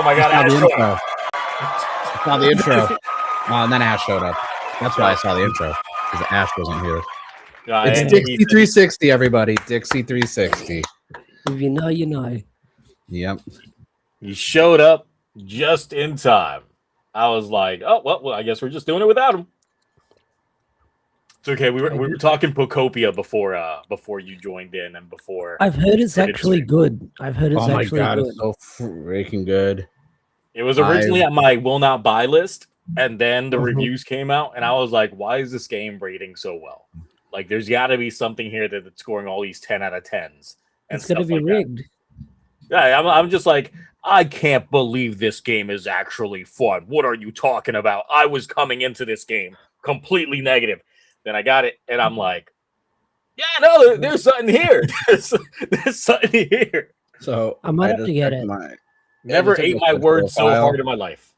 Oh my god, I saw Ash the showed intro. up. I saw the intro. And then Ash showed up. That's why I saw the intro, because Ash wasn't here. It's Dixie 360, everybody. Dixie 360. If you know, you know. Yep. He showed up just in time. I was like, oh well, I guess we're just doing it without him. It's okay. We were talking Pocopia before you joined in and before. I've heard it's actually good. I've heard it's actually good. It's so freaking good. It was originally at my will not buy list, and then the reviews came out, and I was like, why is this game rating so well? Like, there's got to be something here that's scoring all these 10 out of 10s. It's going to be rigged. Yeah, I'm just like, I can't believe this game is actually fun. What are you talking about? I was coming into this game completely negative. Then I got it, and I'm like, yeah, no, there's something here. There's something here. So I might have to get it. Never ate my words so hard in my life.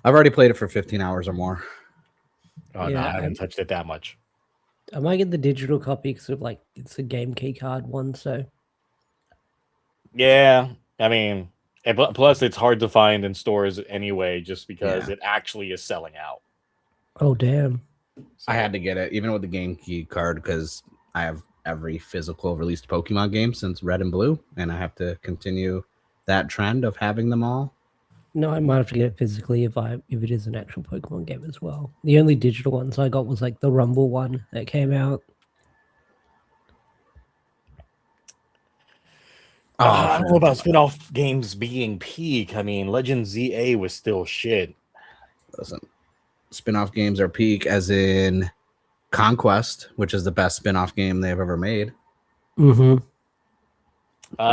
I've already played it for 15 hours or more. Oh, yeah, no, I haven't touched it that much. I might get the digital copy because like it's a game key card one. So yeah, I mean, plus it's hard to find in stores anyway, just because it actually is selling out. Oh damn! So I had to get it even with the game key card because I have every physical released Pokemon game since Red and Blue, and I have to continue that trend of having them all. No, I might have to get it physically if it is an actual Pokemon game as well. The only digital ones I got was like the Rumble one that came out. I don't know about spin-off games being peak. I mean, Legend ZA was still shit. Listen, spin-off games are peak as in Conquest, which is the best spin-off game they've ever made. Mm-hmm.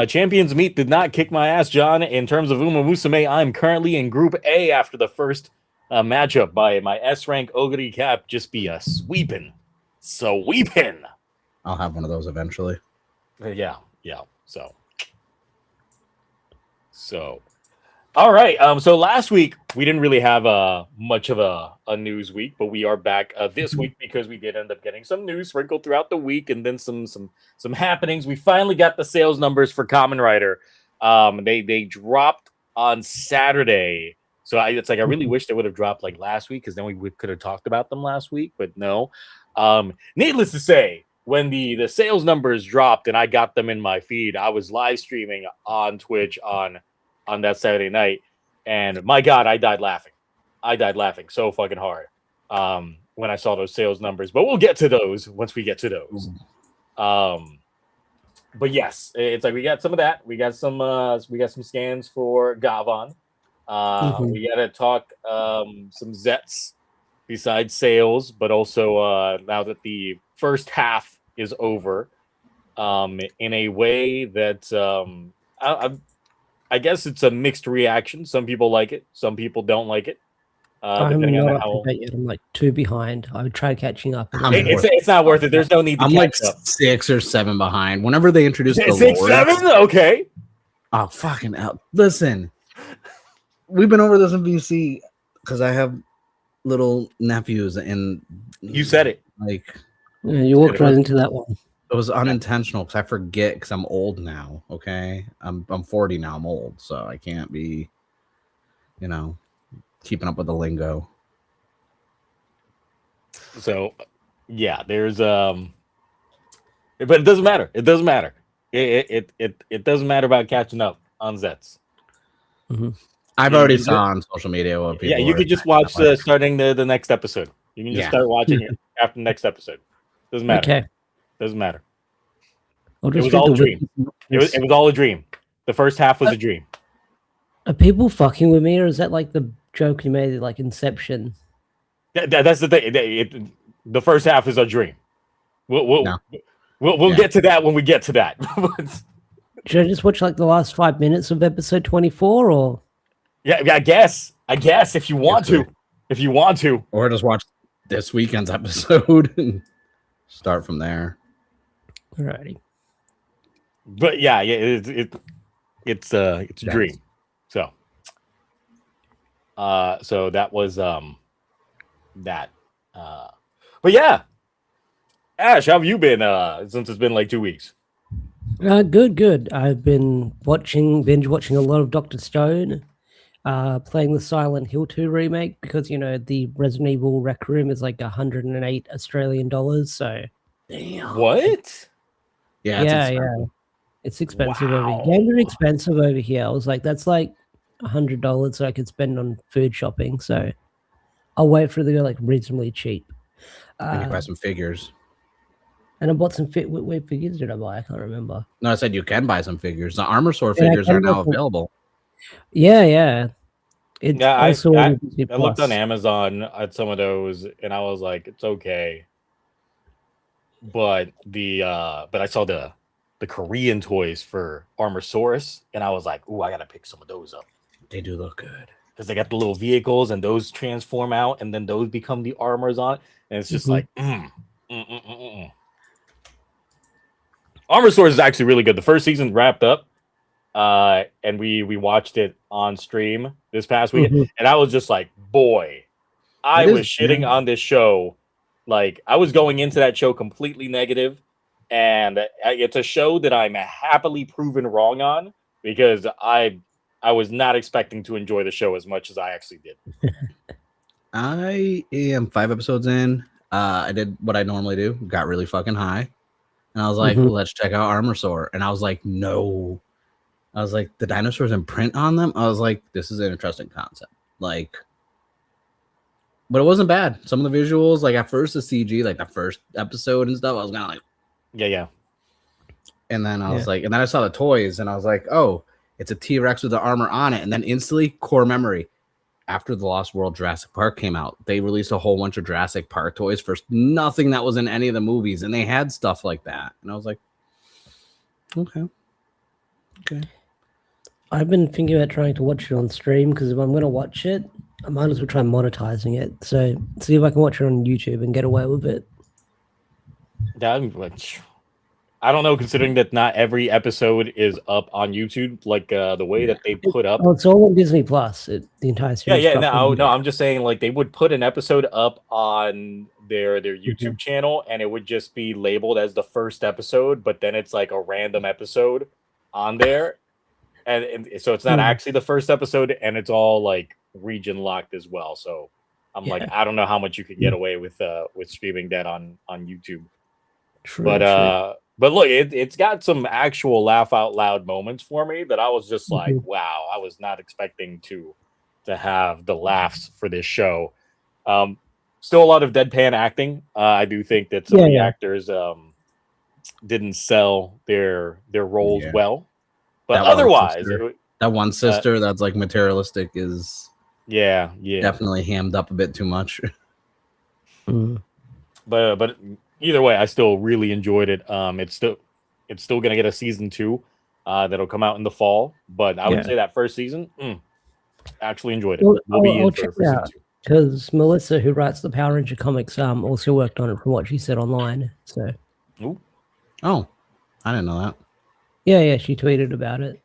Champions Meet did not kick my ass, John. In terms of Uma Musume, I'm currently in Group A after the first matchup by my S-rank Ogre Cap. Just be a sweeping. I'll have one of those eventually. Yeah. So, all right. So last week we didn't really have much of a news week, but we are back this week because we did end up getting some news sprinkled throughout the week, and then some happenings. We finally got the sales numbers for Kamen Rider. They dropped on Saturday, so it's like I really wish they would have dropped like last week because then we could have talked about them last week, but no. Needless to say, when the sales numbers dropped and I got them in my feed, I was live streaming on Twitch on that Saturday night, and my God, I died laughing. So fucking hard when I saw those sales numbers. But we'll get to those once we get to those. But yes, it's like we got some of that. We got some scans for Gavon. We got to talk some Zeztz besides sales, but also now that the first half is over, in a way that I guess it's a mixed reaction. Some people like it, some people don't like it. I'm not up to date yet. I'm like 2 behind. I would try catching up. It's not worth it. There's no need to I'm catch like up. 6 or 7 behind. Whenever they introduced the 6, lore, 7? Okay. Oh, fucking hell. Listen, we've been over this in VC because I have little nephews, and you said it. Like, yeah, you walked right into that one. It was unintentional because I forget because I'm old now. Okay, I'm 40 now. I'm old, so I can't be, keeping up with the lingo. So, yeah, there's but it doesn't matter. It doesn't matter. It doesn't matter about catching up on Zeztz. Mm-hmm. I've already saw on social media what people. Yeah, you could just watch starting the next episode. You can just start watching it after the next episode. Doesn't matter. Okay. Doesn't matter. It was all a dream. It was all a dream. The first half was a dream. Are people fucking with me, or is that like the joke you made, like Inception? That's the thing. The first half is a dream. We'll get to that when we get to that. Should I just watch like the last 5 minutes of episode 24, or? Yeah, I guess if you want to, or just watch this weekend's episode and start from there. Alrighty. But yeah, it's a dream. So that was that. But yeah, Ash, how have you been since it's been like 2 weeks? Good. I've been binge watching a lot of Dr. Stone. playing the Silent Hill 2 remake because the Resident Evil Rec Room is like 108 Australian dollars. So Damn. What? Yeah, it's yeah, expensive. it's expensive over here. Wow. Games are expensive over here. I was like, that's like $100 that I could spend on food shopping. So I'll wait for it to go like reasonably cheap. I need to buy some figures. And I bought some what figures did I buy? I can't remember. No, I said you can buy some figures. The Armor Sword Yeah, I figures can are buy now some- available. Yeah. It's Yeah, also on Disney I looked on Plus. Amazon at some of those, and I was like, it's okay. But I saw the Korean toys for Armosaurus, and I was like, ooh, I gotta pick some of those up They do look good. because they got the little vehicles, and those transform out, and then those become the armors on it, and it's just like, Armosaurus is actually really good. The first season wrapped up, and we watched it on stream this past week, and I was just like, boy, I was shitting on this show. Like, I was going into that show completely negative, and it's a show that I'm happily proven wrong on because I was not expecting to enjoy the show as much as I actually did. I am 5 episodes in. I did what I normally do, got really fucking high, and I was like, let's check out Armosaur. And I was like, no. I was like, the dinosaurs imprint on them? I was like, this is an interesting concept. Like, but it wasn't bad. Some of the visuals, like at first the CG, like the first episode and stuff, I was kind of like, yeah. And then I was like, and then I saw the toys, and I was like, oh, it's a T-Rex with the armor on it. And then instantly, core memory. After the Lost World Jurassic Park came out, they released a whole bunch of Jurassic Park toys for nothing that was in any of the movies, and they had stuff like that. And I was like, okay. I've been thinking about trying to watch it on stream because if I'm going to watch it, I might as well try monetizing it. So see if I can watch it on YouTube and get away with it. I don't know, considering that not every episode is up on YouTube, like the way that they put up. Oh, it's all on Disney Plus. The entire series. Yeah. No, I'm just saying, like, they would put an episode up on their YouTube channel, and it would just be labeled as the first episode, but then it's like a random episode on there, and so it's not actually the first episode, and it's all like region locked as well. So I'm like, I don't know how much you could get away with streaming that on YouTube. True, but look, it's got some actual laugh out loud moments for me that I was just like, wow, I was not expecting to have the laughs for this show. Still a lot of deadpan acting. I do think that some of the actors didn't sell their roles well, but otherwise, that one sister that's like materialistic is definitely hammed up a bit too much. But either way, I still really enjoyed it. It's still gonna get a season 2 that'll come out in the fall. But I would say that first season, actually enjoyed it. We'll be in for season 2 because Melissa, who writes the Power Ranger comics, also worked on it from what she said online. So, I didn't know that. Yeah, she tweeted about it.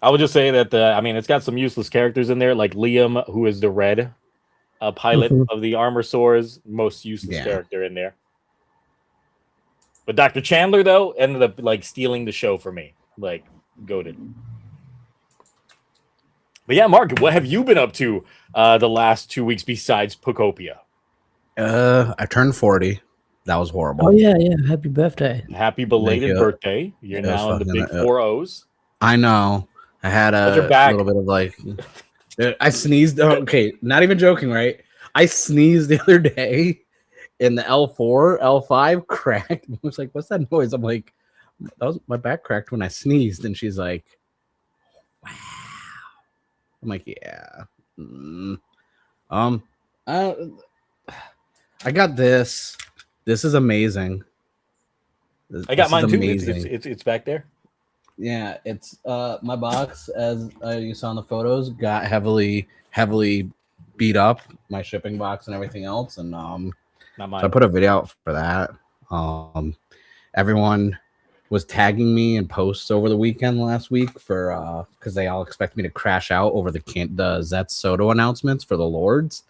I would just say that it's got some useless characters in there, like Liam, who is the red pilot of the Armosaurs, most useless character in there. But Dr. Chandler, though, ended up like stealing the show for me. Like, goated. But yeah, Mark, what have you been up to the last 2 weeks besides Pokopia? I turned 40. That was horrible. Oh yeah. Happy birthday. Happy belated birthday. You're now in the big 4-0s. I know. I had a little bit of like I sneezed. Okay, not even joking, right? I sneezed the other day and the L4, L5 cracked. I was like, what's that noise? I'm like, that was my back cracked when I sneezed. And she's like, wow. I'm like, yeah. I got this. This is amazing. I got mine too. It's back there. Yeah, it's my box, as you saw in the photos, got heavily beat up, my shipping box and everything else, and Not mine. so I put a video out for that. Everyone was tagging me in posts over the weekend last week for because they all expect me to crash out over the Zeztz Soto announcements for the Lords,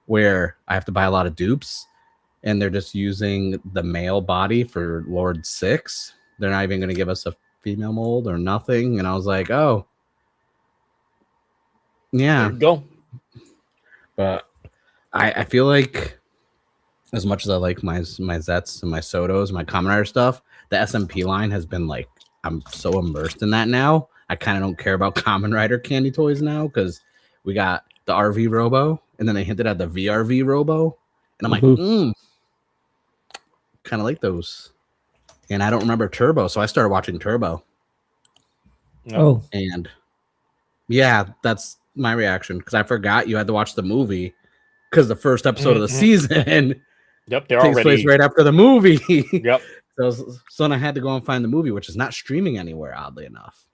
where I have to buy a lot of dupes, and they're just using the male body for Lord 6. They're not even going to give us a female mold or nothing. And I was like, oh, Yeah. There you go. But I feel like as much as I like my Zeztz and my Sotos, my Kamen Rider stuff, the SMP line has been like, I'm so immersed in that now. I kind of don't care about Kamen Rider candy toys now because we got the RV Robo, and then they hinted at the VRV Robo, and I'm like, kind of like those. And I don't remember Turbo, so I started watching Turbo. Oh, And yeah, that's my reaction because I forgot you had to watch the movie because the first episode of the season Yep, they're takes already place right after the movie. Yep. So then I had to go and find the movie, which is not streaming anywhere, oddly enough.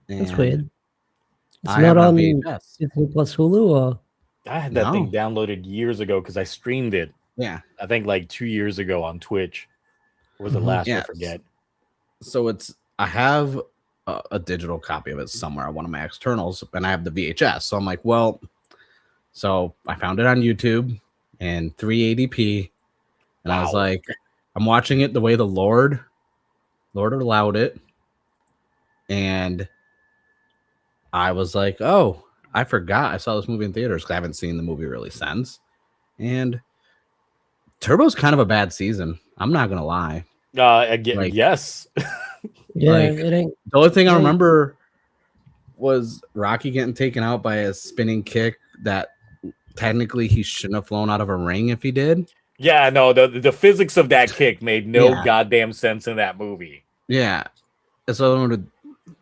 that's And weird. It's I not have on VHS. Disney Plus Hulu, or I had that thing No. downloaded years ago because I streamed it. Yeah. I think like 2 years ago on Twitch. Or was it last? Yeah. I forget. So I have a digital copy of it somewhere on one of my externals, and I have the VHS. So I'm like, well, so I found it on YouTube in 380p, and I was Wow. like, I'm watching it the way the Lord allowed it, and I was like, oh, I forgot I saw this movie in theaters because I haven't seen the movie really since. And Turbo's kind of a bad season. I'm not gonna lie. Again, Like- yes. yeah, Like, it ain't. The only thing I Yeah. remember was Rocky getting taken out by a spinning kick that technically he shouldn't have flown out of a ring if he did. Yeah, no, the physics of that kick made no Yeah. goddamn sense in that movie. Yeah. And so I went to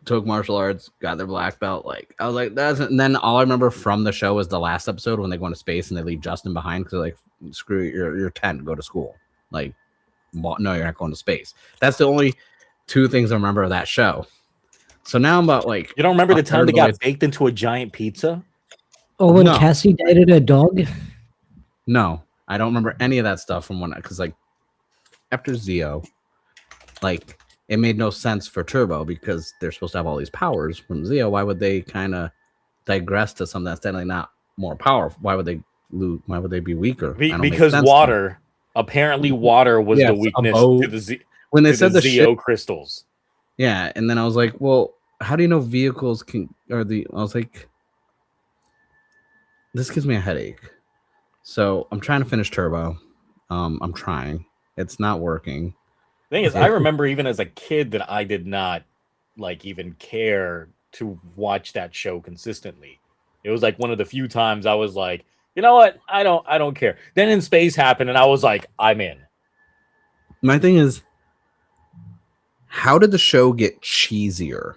took martial arts, got their black belt. Like I was like, that's. And then all I remember from the show was the last episode when they go into space and they leave Justin behind because like, screw it, you're 10, go to school. Like, well, no, you're not going to space. That's the only two things I remember of that show. So now I'm about like, You don't remember the a time third they of the got way- baked into a giant pizza? Oh, when No. Cassie dated her dog. no, I don't remember any of that stuff from when, because like after Zeo, like it made no sense for Turbo because they're supposed to have all these powers from Zeo. Why would they kind of digress to something that's definitely not more powerful? Why would they lose? Why would they be weaker? I don't make Because sense to me. water, apparently water was Yes, the a weakness boat. to the when they to said the the Zeo ship, crystals. yeah, and then I was like, well, how do you know vehicles can or the? I was like, this gives me a headache. So I'm trying to finish Turbo. I'm trying. It's not working. Thing is, I remember even as a kid that I did not like even care to watch that show consistently. It was like one of the few times I was like, you know what? I don't care. Then In Space happened and I was like, I'm in. My thing is, how did the show get cheesier?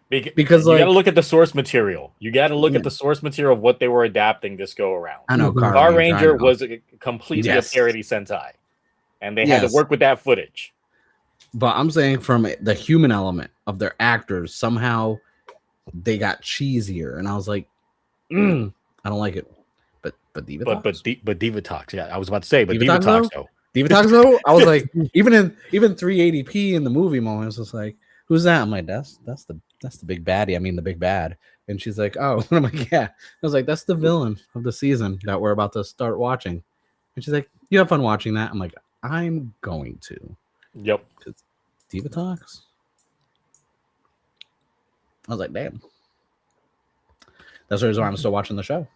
Because you like, got to look at the source material. You got to look Yeah. at the source material of what they were adapting this go around. I know Mhm. Car Ranger, I Ranger know. was completely Yes. a parody Sentai, and they had to Yes. work with that footage. But I'm saying from the human element of their actors, somehow they got cheesier, and I was like, I don't like it. But Diva Talks? But Diva Talks, yeah, I was about to say, but Diva Diva Talks, Talks though. Diva Talks though, I was like, even 380p in the movie moments, was like, who's that? I'm like, that's the big baddie. I mean, the big bad. And she's like, oh, and I'm like, yeah. I was like, that's the villain of the season that we're about to start watching. And she's like, you have fun watching that. I'm like, I'm going to. Yep. Diva Talks. I was like, damn. That's the reason why I'm still watching the show.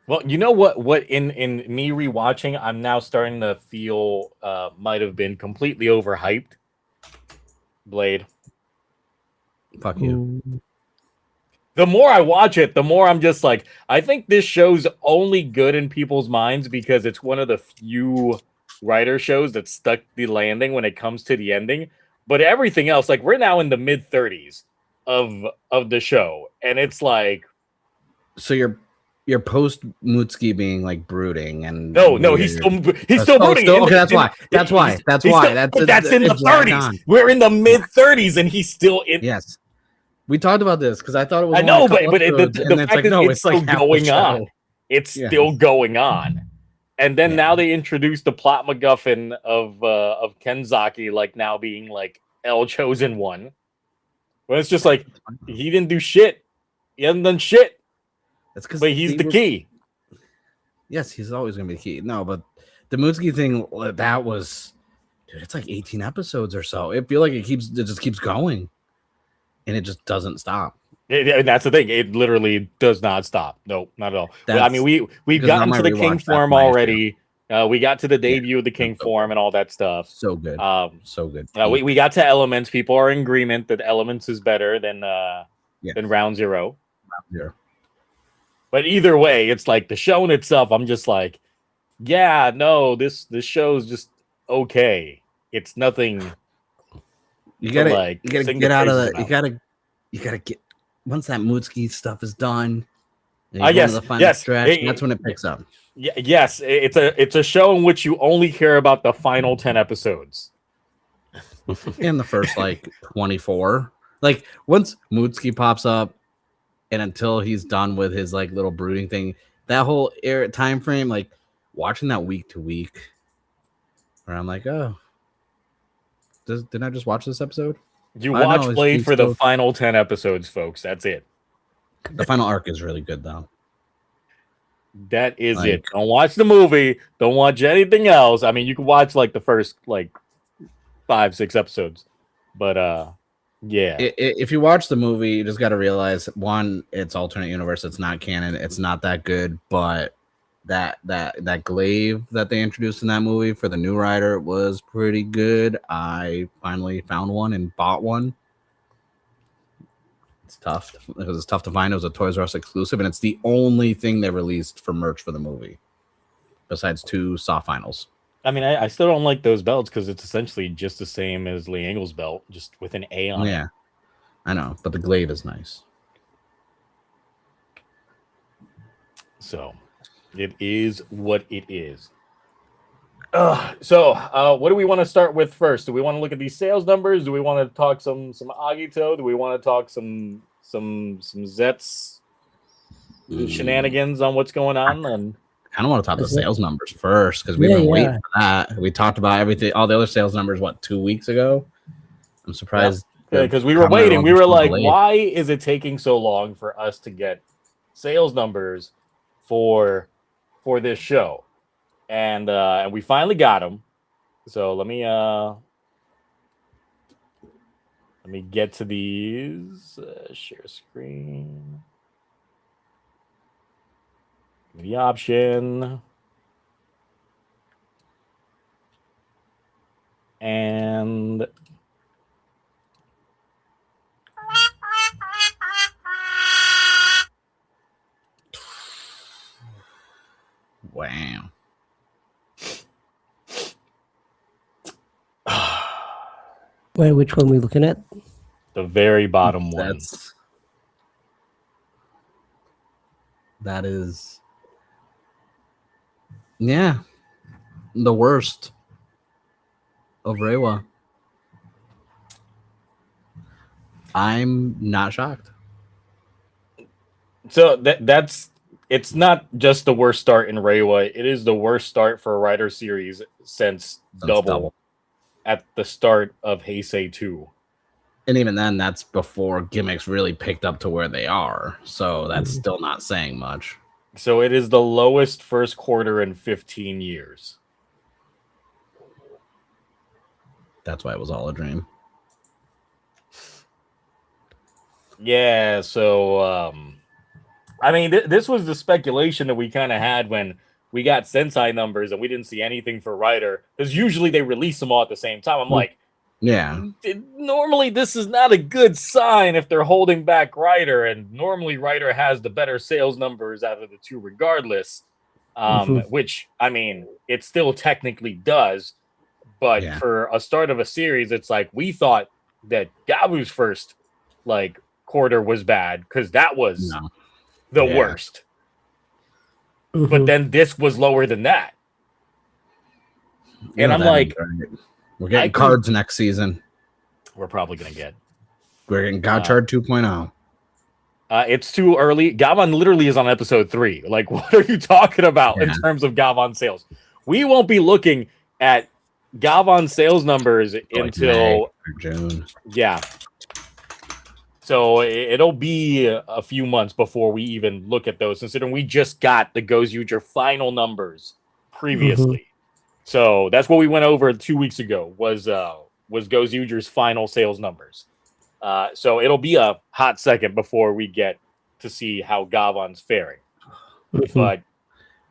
Well, you know what in me rewatching, I'm now starting to feel might have been completely overhyped. Blade. Fuck you. The more I watch it, the more I'm just like, I think this show's only good in people's minds because it's one of the few writer shows that stuck the landing when it comes to the ending. But everything else, like we're now in the mid 30s of the show, and it's like, So you're post Mutsuki being like brooding and no, he's still brooding. Okay, that's why. That's why. That's in the 30s. We're in the mid 30s, and he's still in. Yes, we talked about this because I thought it was. I know, only a but couple episodes, the and fact like, is, no, it's still like half the going on. show. It's Yeah. still going on. And then Yeah. now they introduced the plot MacGuffin of Kenzaki like now being like L chosen one. When it's just like he didn't do shit. He hasn't done shit. That's because But he's the key. Yes, he's always gonna be the key. No, but the Mutsuki thing, that was Dude, it's like 18 episodes or so. It feel like it just keeps going, and it just doesn't stop. And that's the thing. It literally does not stop. Nope, not at all. Well, I mean, we've gotten to the King form already. We got to the debut of the King form and all that stuff. So good. So good. We got to Elements. People are in agreement that Elements is better than Round Zero. But either way, it's like the show in itself. I'm just like, yeah, no, this show's just okay. It's nothing. You gotta get out of the. You gotta get once that Mootski stuff is done. Yes, the final stretch. That's when it picks up. Yes, it's a show in which you only care about the final 10 episodes. In the first 24. Like once Mootski pops up, and until he's done with his little brooding thing, that whole time frame, watching that week to week, where I'm like, oh, didn't I just watch this episode? You watch Blade for the final 10 episodes, folks. That's it. The final arc is really good, though. That is it. Don't watch the movie. Don't watch anything else. I mean, you can watch the first 5-6 episodes, but yeah. If you watch the movie, you just got to realize one, it's alternate universe. It's not canon. It's not that good. But that glaive that they introduced in that movie for the new rider was pretty good. I finally found one and bought one. It's tough because it's tough to find. It was a Toys R Us exclusive, and it's the only thing they released for merch for the movie, besides 2 soft finals. I mean, I still don't like those belts because it's essentially just the same as Lee Engel's belt, just with an A on it. Yeah, I know, but the glaive is nice. So, it is what it is. So, what do we want to start with first? Do we want to look at these sales numbers? Do we want to talk some Agito? Do we want to talk some Zeztz shenanigans on what's going on? And I kind of want to talk the sales numbers first because we've been waiting for that. We talked about everything, all the other sales numbers, 2 weeks ago? I'm surprised. Because we were waiting. We were like, why is it taking so long for us to get sales numbers for this show? And we finally got them. So let me get to these. Share screen. The option. And wow. Wait, which one are we looking at? The very bottom one. That is, yeah, the worst of Reiwa. I'm not shocked. So that's it's not just the worst start in Reiwa. It is the worst start for a Rider series since Double at the start of Heisei 2. And even then, that's before gimmicks really picked up to where they are. So that's still not saying much. So it is the lowest first quarter in 15 years. That's why it was all a dream. Yeah, so I mean, this was the speculation that we kind of had when we got Sensei numbers and we didn't see anything for Rider, because usually they release them all at the same time. I'm like, yeah, normally this is not a good sign if they're holding back Rider, and normally Rider has the better sales numbers out of the two regardless, which, I mean, it still technically does, but for a start of a series, it's like we thought that Gabu's first quarter was bad because that was the worst. But then this was lower than that. And I'm like, we're getting cards next season. We're probably going to get. We're getting Gotchard 2.0. It's too early. Gavon literally is on episode 3. Like, what are you talking about in terms of Gavon sales? We won't be looking at Gavon sales numbers until May or June. Yeah. So it'll be a few months before we even look at those, considering we just got the Gozuger final numbers previously. So that's what we went over 2 weeks ago. Was Gozuger's final sales numbers. So it'll be a hot second before we get to see how Gavon's faring. Mhm.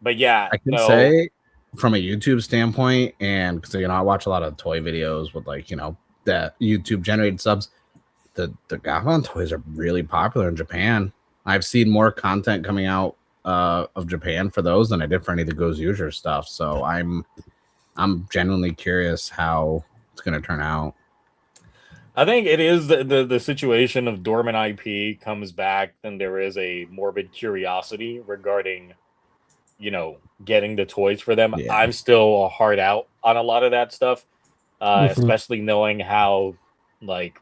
But yeah, I can no. say from a YouTube standpoint, and because I watch a lot of toy videos with the YouTube generated subs. The Gavon toys are really popular in Japan. I've seen more content coming out of Japan for those than I did for any of the Gozuger stuff. So I'm genuinely curious how it's going to turn out. I think it is the situation of dormant IP comes back, then there is a morbid curiosity regarding, getting the toys for them. Yeah. I'm still hard out on a lot of that stuff, especially knowing how like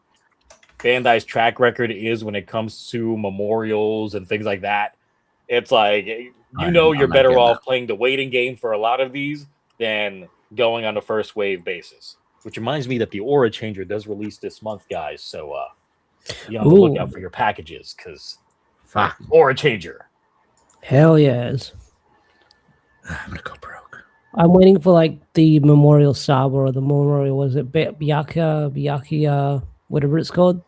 Bandai's track record is when it comes to memorials and things like that. It's like you're I'm not better getting off that. playing the waiting game for a lot of these than going on a first wave basis. Which reminds me that the Aura Changer does release this month, guys. So be on the lookout for your packages, because Fuck. Aura Changer. Hell yes. I'm gonna go broke. I'm waiting for like the Memorial Saba or the Memorial, was it Byakuya, whatever it's called?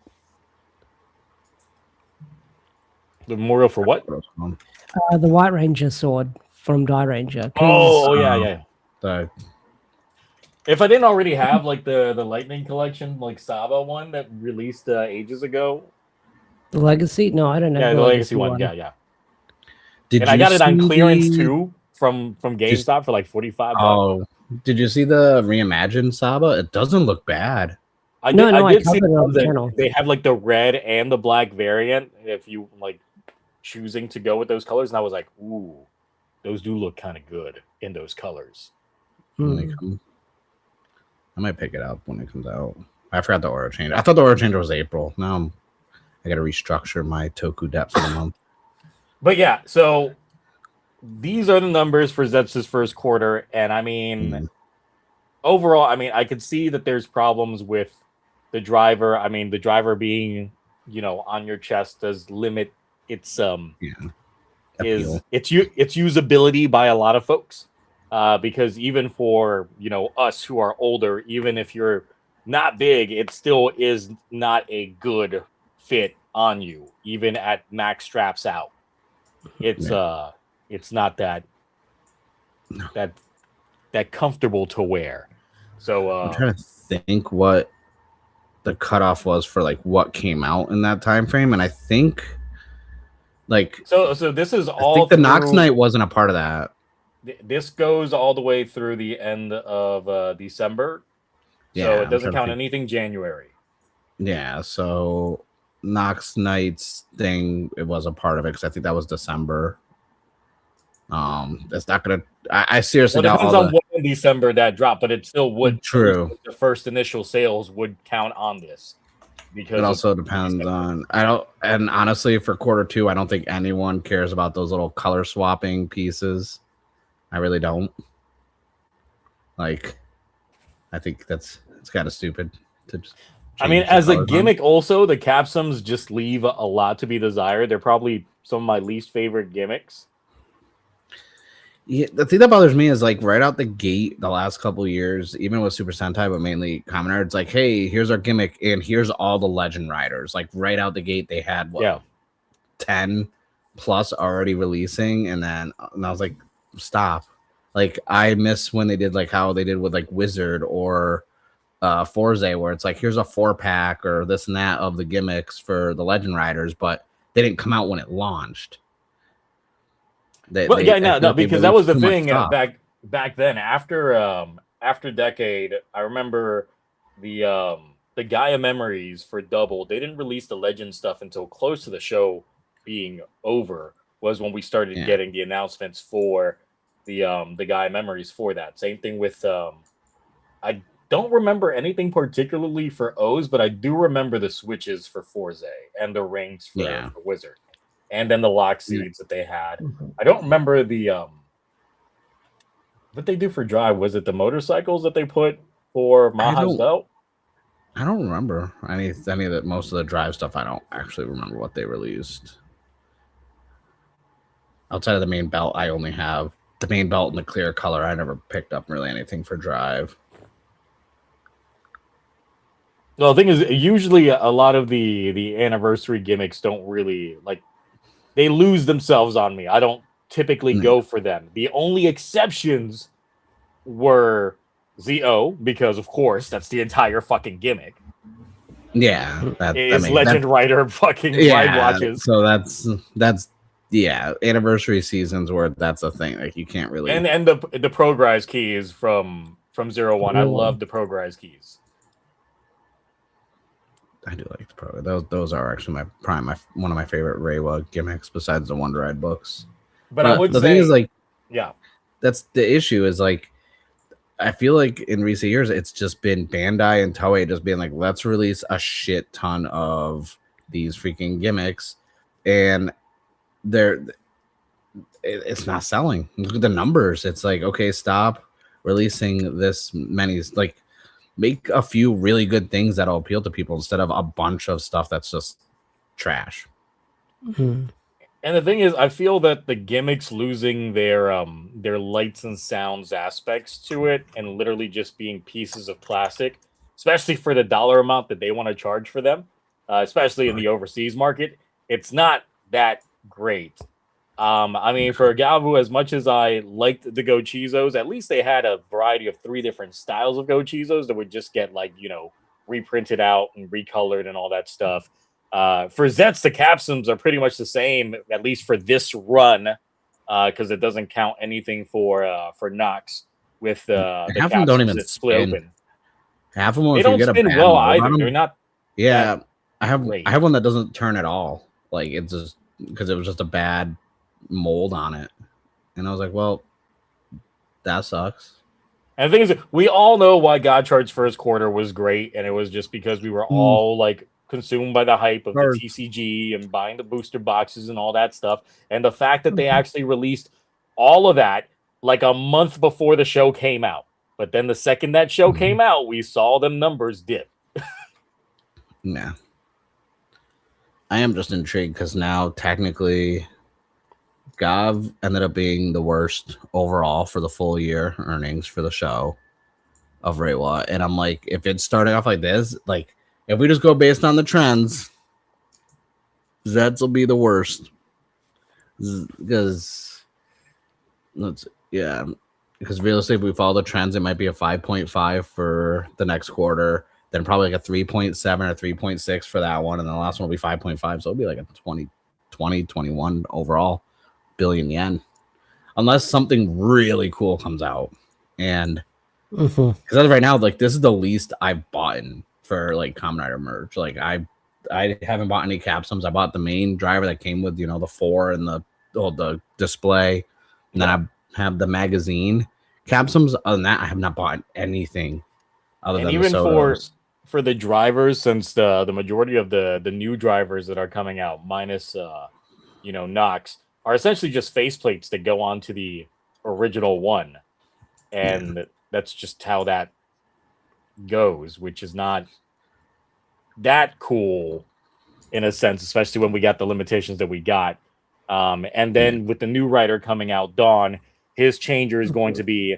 The memorial for what? The White Ranger sword from Die Ranger. Oh yeah. The If I didn't already have like the Lightning Collection, like Saba one that released ages ago. The Legacy? No, I don't know. Yeah, the Legacy one. Yeah. Did and I got it on clearance too from GameStop for like $45. Oh, did you see the reimagined Saba? It doesn't look bad. I did see that they have like the red and the black variant if you like choosing to go with those colors, and I was like, ooh, those do look kind of good in those colors. I might pick it up when it comes out. I forgot the Aura Changer. I thought the Aura Changer was April. Now I got to restructure my Toku debt for the month. But yeah, so these are the numbers for Zetz's first quarter, and I mean, overall, I mean, I could see that there's problems with the driver. I mean, the driver being, on your chest does limit its its usability by a lot of folks. Because even for us who are older, even if you're not big, it still is not a good fit on you, even at max straps out. It's not that comfortable to wear. So I'm trying to think what the cutoff was for like what came out in that time frame, and I think so this is all. I think the Nox Knight wasn't a part of that. This goes all the way through the end of December, so it doesn't count anything January. Yeah, so Nox Knight's thing, it was a part of it because I think that was December. That's not gonna. I seriously doubt. Depends on what in December that dropped, but it still would. True. The first initial sales would count on this. Because it also depends on and honestly for quarter 2, I don't think anyone cares about those little color swapping pieces. I really don't. Like, I think it's kind of stupid to just. I mean, as a gimmick, also the capsums just leave a lot to be desired. They're probably some of my least favorite gimmicks. Yeah, the thing that bothers me is like right out the gate, the last couple of years, even with Super Sentai, but mainly Kamen Rider, it's like, hey, here's our gimmick, and here's all the Legend Riders. Like right out the gate, they had 10 plus already releasing, and I was like, stop. Like I miss when they did like how they did with like Wizard or Forze, where it's like here's a 4-pack or this and that of the gimmicks for the Legend Riders, but they didn't come out when it launched. Because that was the thing back then. After Decade, I remember the Gaia Memories for Double. They didn't release the Legend stuff until close to the show being over. Was when we started getting the announcements for the Gaia Memories for that. Same thing with I don't remember anything particularly for O's, but I do remember the switches for Forze and the rings for Wizard. And then the lock seeds that they had. I don't remember the what they do for Drive. Was it the motorcycles that they put for Maha's belt? I don't remember any of that. Most of the Drive stuff, I don't actually remember what they released. Outside of the main belt, I only have the main belt and the clear color. I never picked up really anything for drive. Well, the thing is, usually a lot of the anniversary gimmicks don't really like. They lose themselves on me. I don't typically go for them. The only exceptions were ZO, because of course that's the entire fucking gimmick. Yeah, Is Legend Rider fucking ride watches. So that's anniversary seasons where that's a thing. Like you can't really and the Progrise keys from 01. I love the Progrise keys. I do like the Pro. Those are actually one of my favorite Reiwa gimmicks besides the Wonder Ride books. But I would the say, thing is, like, yeah, that's the issue. Is like, I feel like in recent years it's just been Bandai and Toei just being like, let's release a shit ton of these freaking gimmicks, and it's not selling. Look at the numbers. It's like, okay, stop releasing this many. Like, make a few really good things that'll appeal to people instead of a bunch of stuff that's just trash. Mm-hmm. And the thing is, I feel that the gimmicks losing their lights and sounds aspects to it, and literally just being pieces of plastic, especially for the dollar amount that they want to charge for them, especially in the overseas market, it's not that great. I mean, for Galvu, as much as I liked the Gochizos, at least they had a variety of 3 different styles of Gochizos that would just get, like, reprinted out and recolored and all that stuff. For Zeztz, the capsums are pretty much the same, at least for this run, because it doesn't count anything for Nox with the half of them don't even split open. Half of them, they if don't you get spin a bad well mold either. on them, They're not. Yeah, I have one that doesn't turn at all. Like, it's just because it was just a bad mold on it, and I was like, well, that sucks. And the thing is, we all know why Godchart's first quarter was great, and it was just because we were all like consumed by the hype of the TCG and buying the booster boxes and all that stuff. And the fact that they actually released all of that like a month before the show came out. But then the second that show came out, we saw them numbers dip. Yeah. I am just intrigued because now technically Gav ended up being the worst overall for the full year earnings for the show of Reiwa. And I'm like, if it's starting off like this, like, if we just go based on the trends, Zeztz will be the worst. Because realistically, if we follow the trends, it might be a 5.5 for the next quarter, then probably like a 3.7 or 3.6 for that one, and the last one will be 5.5. So it'll be like a 21 overall billion yen, unless something really cool comes out. And because as of right now, like, this is the least I've bought for like Kamen Rider merch. Like, I haven't bought any capsums. I bought the main driver that came with, the 4 and the display, and then I have the magazine capsums. Other than that, I have not bought anything other than even the for the drivers, since the majority of the new drivers that are coming out, minus Nox, are essentially just faceplates that go onto the original one, and that's just how that goes, which is not that cool in a sense, especially when we got the limitations that we got. And then with the new writer coming out, Dawn, his changer is going to be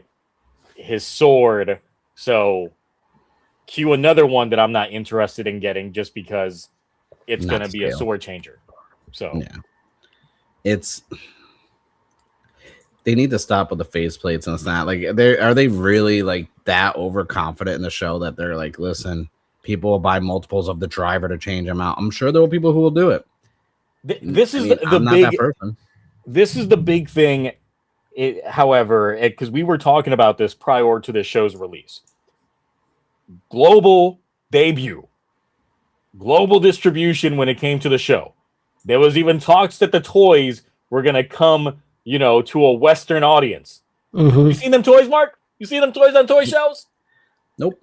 his sword. So cue another one that I'm not interested in getting just because it's going to be a sword changer. So they need to stop with the faceplates, and it's not like are they really like that overconfident in the show that they're like, listen, people will buy multiples of the driver to change them out. I'm sure there will be people who will do it. This is the big thing. However, because we were talking about this prior to the show's release, global debut, global distribution when it came to the show. There was even talks that the toys were going to come, to a Western audience. You seen them toys, Mark? You see them toys on toy shelves? Nope.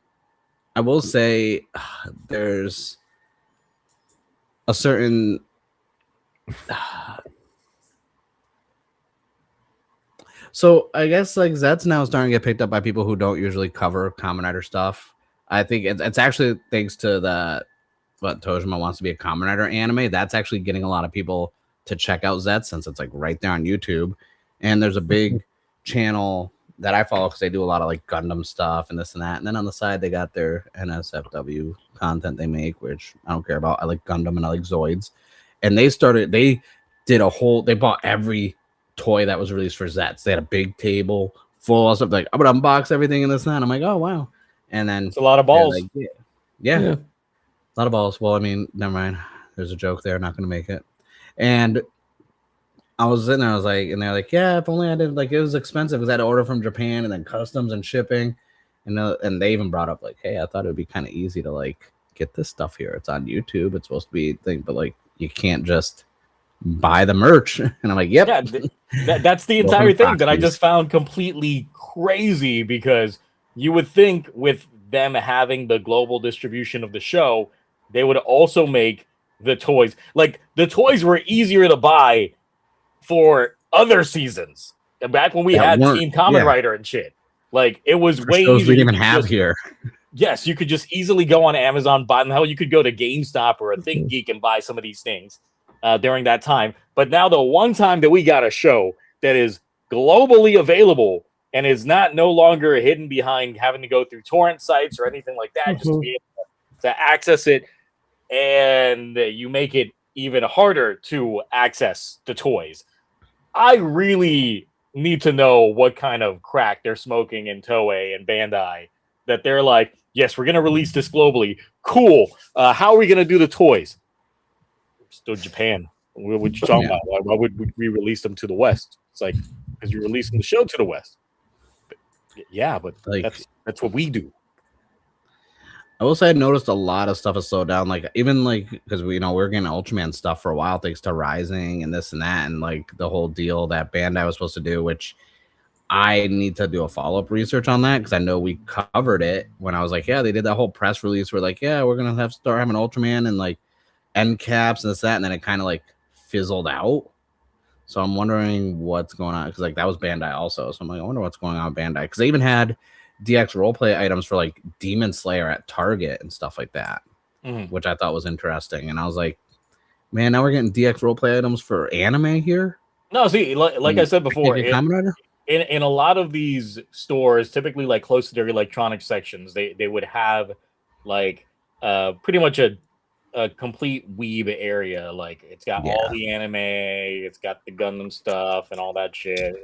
I will say there's a certain so I guess like Zeztz now is starting to get picked up by people who don't usually cover Kamen Rider stuff. I think it's actually thanks to what Tojima wants to be a Kamen Rider anime. That's actually getting a lot of people to check out Zeztz since it's like right there on YouTube. And there's a big channel that I follow because they do a lot of like Gundam stuff and this and that. And then on the side, they got their NSFW content they make, which I don't care about. I like Gundam and I like Zoids. And they bought every toy that was released for Zeztz. They had a big table full of stuff. Like, I'm going to unbox everything in this and that. I'm like, oh, wow. And then it's a lot of balls. Like, yeah. A lot of balls. Well, I mean, never mind. There's a joke there. Not going to make it. And I was sitting there, I was like, and they're like, yeah, if only I did, like, it was expensive because I had to order from Japan and then customs and shipping. And they even brought up, like, hey, I thought it would be kind of easy to, like, get this stuff here. It's on YouTube. It's supposed to be a thing, but, like, you can't just buy the merch. And I'm like, yep. Yeah, that's the entire thing that I just found completely crazy, because you would think with them having the global distribution of the show, they would also make the toys. Like, the toys were easier to buy for other seasons back when we had Team Kamen Rider and shit. Like, it was way easier. We didn't even have here. Yes, you could just easily go on Amazon, buy them. Hell, you could go to GameStop or a ThinkGeek and buy some of these things during that time. But now the one time that we got a show that is globally available and is no longer hidden behind having to go through torrent sites or anything like that, just to be able to access it, and you make it even harder to access the toys. I really need to know what kind of crack they're smoking in Toei and Bandai that they're like, yes, we're going to release this globally. Cool. How are we going to do the toys? Still Japan. What you talking about? Why would we release them to the West? It's like, because you're releasing the show to the West. But, yeah, but like, that's what we do. I will say I noticed a lot of stuff has slowed down. Like, even like, because we're getting Ultraman stuff for a while thanks to Rising and this and that, and like the whole deal that Bandai was supposed to do, which I need to do a follow-up research on that because I know we covered it when I was like, yeah, they did that whole press release where like, yeah, we're gonna start having Ultraman and like end caps and this that, and then it kind of like fizzled out. So I'm wondering what's going on, because like that was Bandai also. So I'm like, I wonder what's going on with Bandai, because they even had DX roleplay items for like Demon Slayer at Target and stuff like that, which I thought was interesting. And I was like, man, now we're getting DX roleplay items for anime here. No, see, like I said before, in a lot of these stores, typically like close to their electronic sections, they would have like pretty much a complete weeb area. Like, it's got all the anime, it's got the Gundam stuff and all that shit.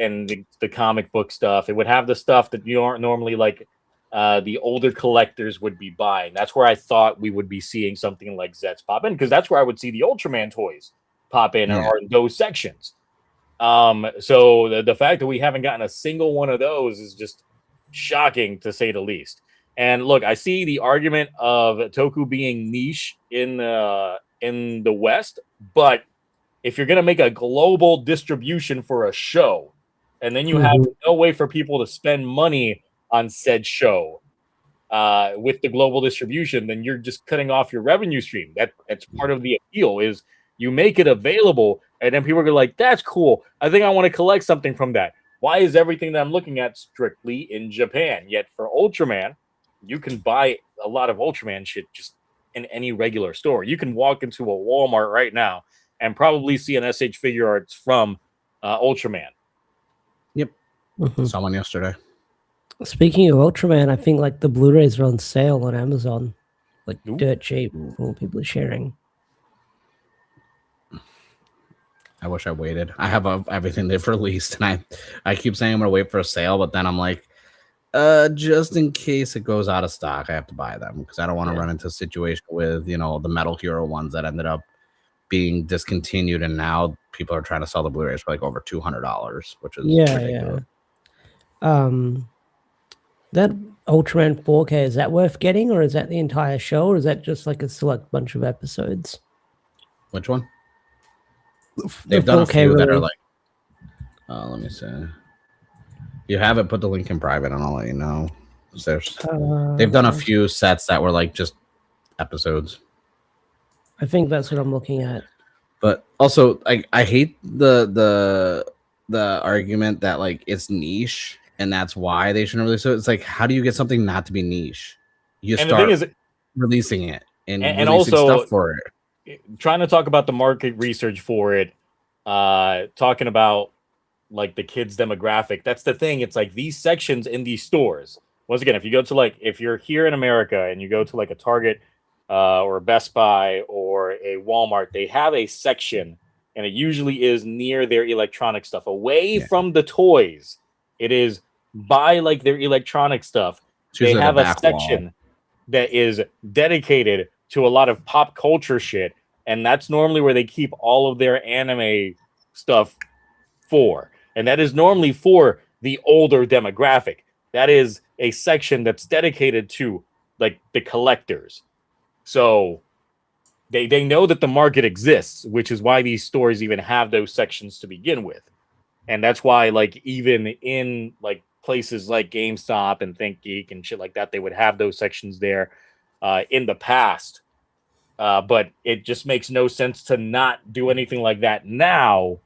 And the comic book stuff. It would have the stuff that you aren't normally like the older collectors would be buying. That's where I thought we would be seeing something like Zeztz pop in, because that's where I would see the Ultraman toys pop in, or in those sections. So the fact that we haven't gotten a single one of those is just shocking, to say the least. And look, I see the argument of Toku being niche in the West, but if you're going to make a global distribution for a show, and then you have no way for people to spend money on said show with the global distribution, then you're just cutting off your revenue stream. That's part of the appeal, is you make it available, and then people are like, that's cool. I think I want to collect something from that. Why is everything that I'm looking at strictly in Japan? Yet for Ultraman, you can buy a lot of Ultraman shit just in any regular store. You can walk into a Walmart right now and probably see an SH figure arts from Ultraman. Yep. Saw one yesterday. Speaking of Ultraman, I think like the Blu-rays are on sale on Amazon. Like dirt cheap. All people are sharing. I wish I waited. I have everything they've released, and I keep saying I'm going to wait for a sale, but then I'm like, just in case it goes out of stock, I have to buy them, because I don't want to run into a situation with, the Metal Hero ones that ended up being discontinued, and now people are trying to sell the Blu-rays for like over $200, which is ridiculous. That Ultraman 4K, is that worth getting, or is that the entire show, or is that just like a select bunch of episodes? Which one? They've done a few that are like, let me see. You have it, put the link in private and I'll let you know. They've done a few sets that were like just episodes. I think that's what I'm looking at. But also, I hate the argument that like it's niche and that's why they shouldn't release it. It's like, how do you get something not to be niche? You start releasing it and releasing also stuff for it. Trying to talk about the market research for it, talking about like the kids demographic. That's the thing. It's like these sections in these stores. Once again, if you go to like, if you're here in America and you go to like a Target or a Best Buy or a Walmart, they have a section, and it usually is near their electronic stuff, away from the toys. It is by like their electronic stuff. It's They usually have the a back section wall. that is dedicated to a lot of pop culture shit, and that's normally where they keep all of their anime stuff for. And that is normally for the older demographic. That is a section that's dedicated to like the collectors. So they know that the market exists, which is why these stores even have those sections to begin with. And that's why, like, even in like places like GameStop and ThinkGeek and shit like that, they would have those sections there in the past. But it just makes no sense to not do anything like that now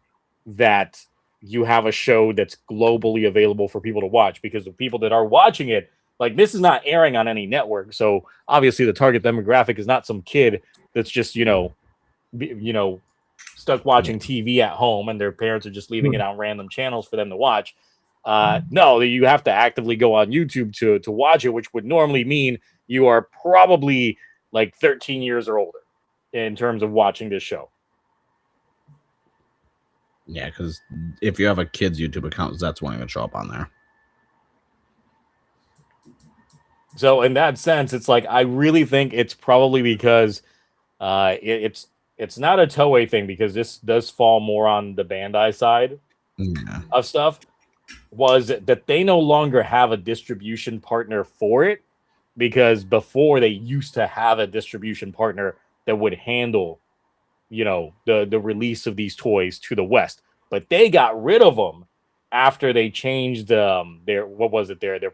that you have a show that's globally available for people to watch, because the people that are watching it, like, this is not airing on any network. So obviously the target demographic is not some kid that's just, stuck watching TV at home and their parents are just leaving it on random channels for them to watch. No, you have to actively go on YouTube to watch it, which would normally mean you are probably like 13 years or older in terms of watching this show. Yeah, because if you have a kid's YouTube account, that's won't even show up on there. So in that sense, it's like, I really think it's probably because it's not a Toei thing, because this does fall more on the Bandai side of stuff, was that they no longer have a distribution partner for it, because before they used to have a distribution partner that would handle, the release of these toys to the West, but they got rid of them after they changed their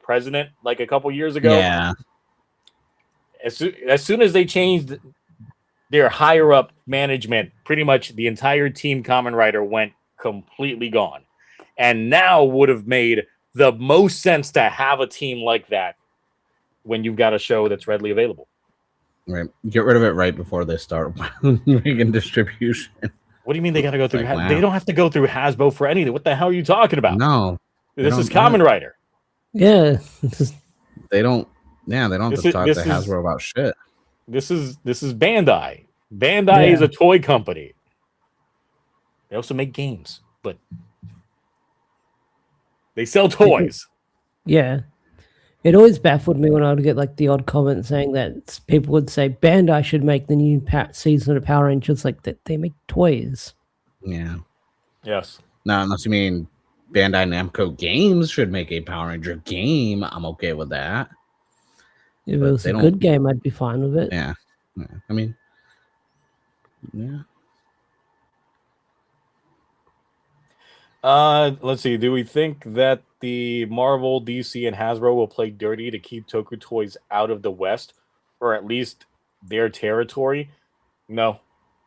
president like a couple years ago. Yeah. As soon as they changed their higher up management, pretty much the entire team Kamen Rider went completely gone. And now would have made the most sense to have a team like that when you've got a show that's readily available. Right. Get rid of it right before they start making distribution. What do you mean they got to go through? Like, They don't have to go through Hasbro for anything. What the hell are you talking about? No. This is Kamen Rider. Yeah. They don't. Yeah, they don't have to talk to Hasbro about shit. This is Bandai. Bandai is a toy company. They also make games, but they sell toys. Yeah. It always baffled me when I would get like the odd comment saying that people would say Bandai should make the new season of Power Rangers, like that they make toys. Yeah. Yes. Now, unless you mean Bandai Namco Games should make a Power Ranger game, I'm okay with that. If it was a good game, I'd be fine with it. Yeah. I mean, yeah. Let's see. Do we think that the Marvel, DC, and Hasbro will play dirty to keep Toku Toys out of the West, or at least their territory? No,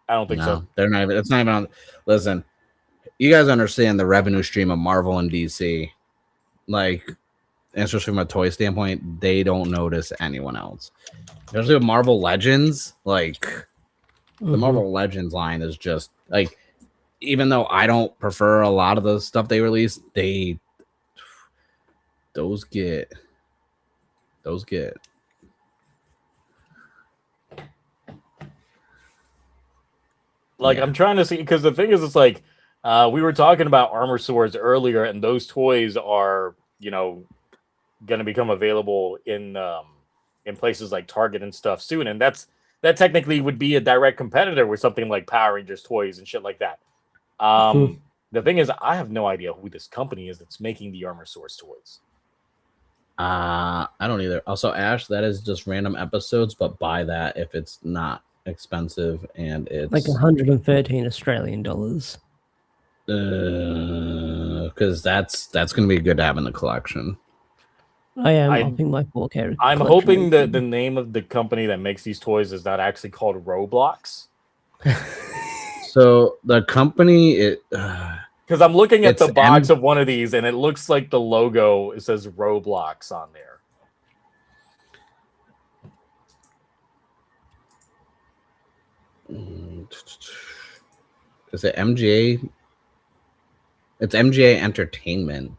I don't think so. They're not even. It's not even on. Listen, you guys understand the revenue stream of Marvel and DC, like, especially from a toy standpoint, they don't notice anyone else. Especially with Marvel Legends, like the Marvel Legends line is just like, even though I don't prefer a lot of the stuff they release, those get. Like, I'm trying to see, because the thing is, it's like, we were talking about Armor Swords earlier, and those toys are, going to become available in places like Target and stuff soon, and that technically would be a direct competitor with something like Power Rangers toys and shit like that. The thing is, I have no idea who this company is that's making the Armor Swords toys. I don't either. Also, Ash, that is just random episodes, but buy that if it's not expensive and it's like 113 Australian dollars. Because that's going to be good to have in the collection. I am upping my 4K. I'm hoping that the name of the company that makes these toys is not actually called Roblox. So the company, because I'm looking at the box of one of these, and it looks like the logo, it says Roblox on there. Is it MGA? It's MGA Entertainment.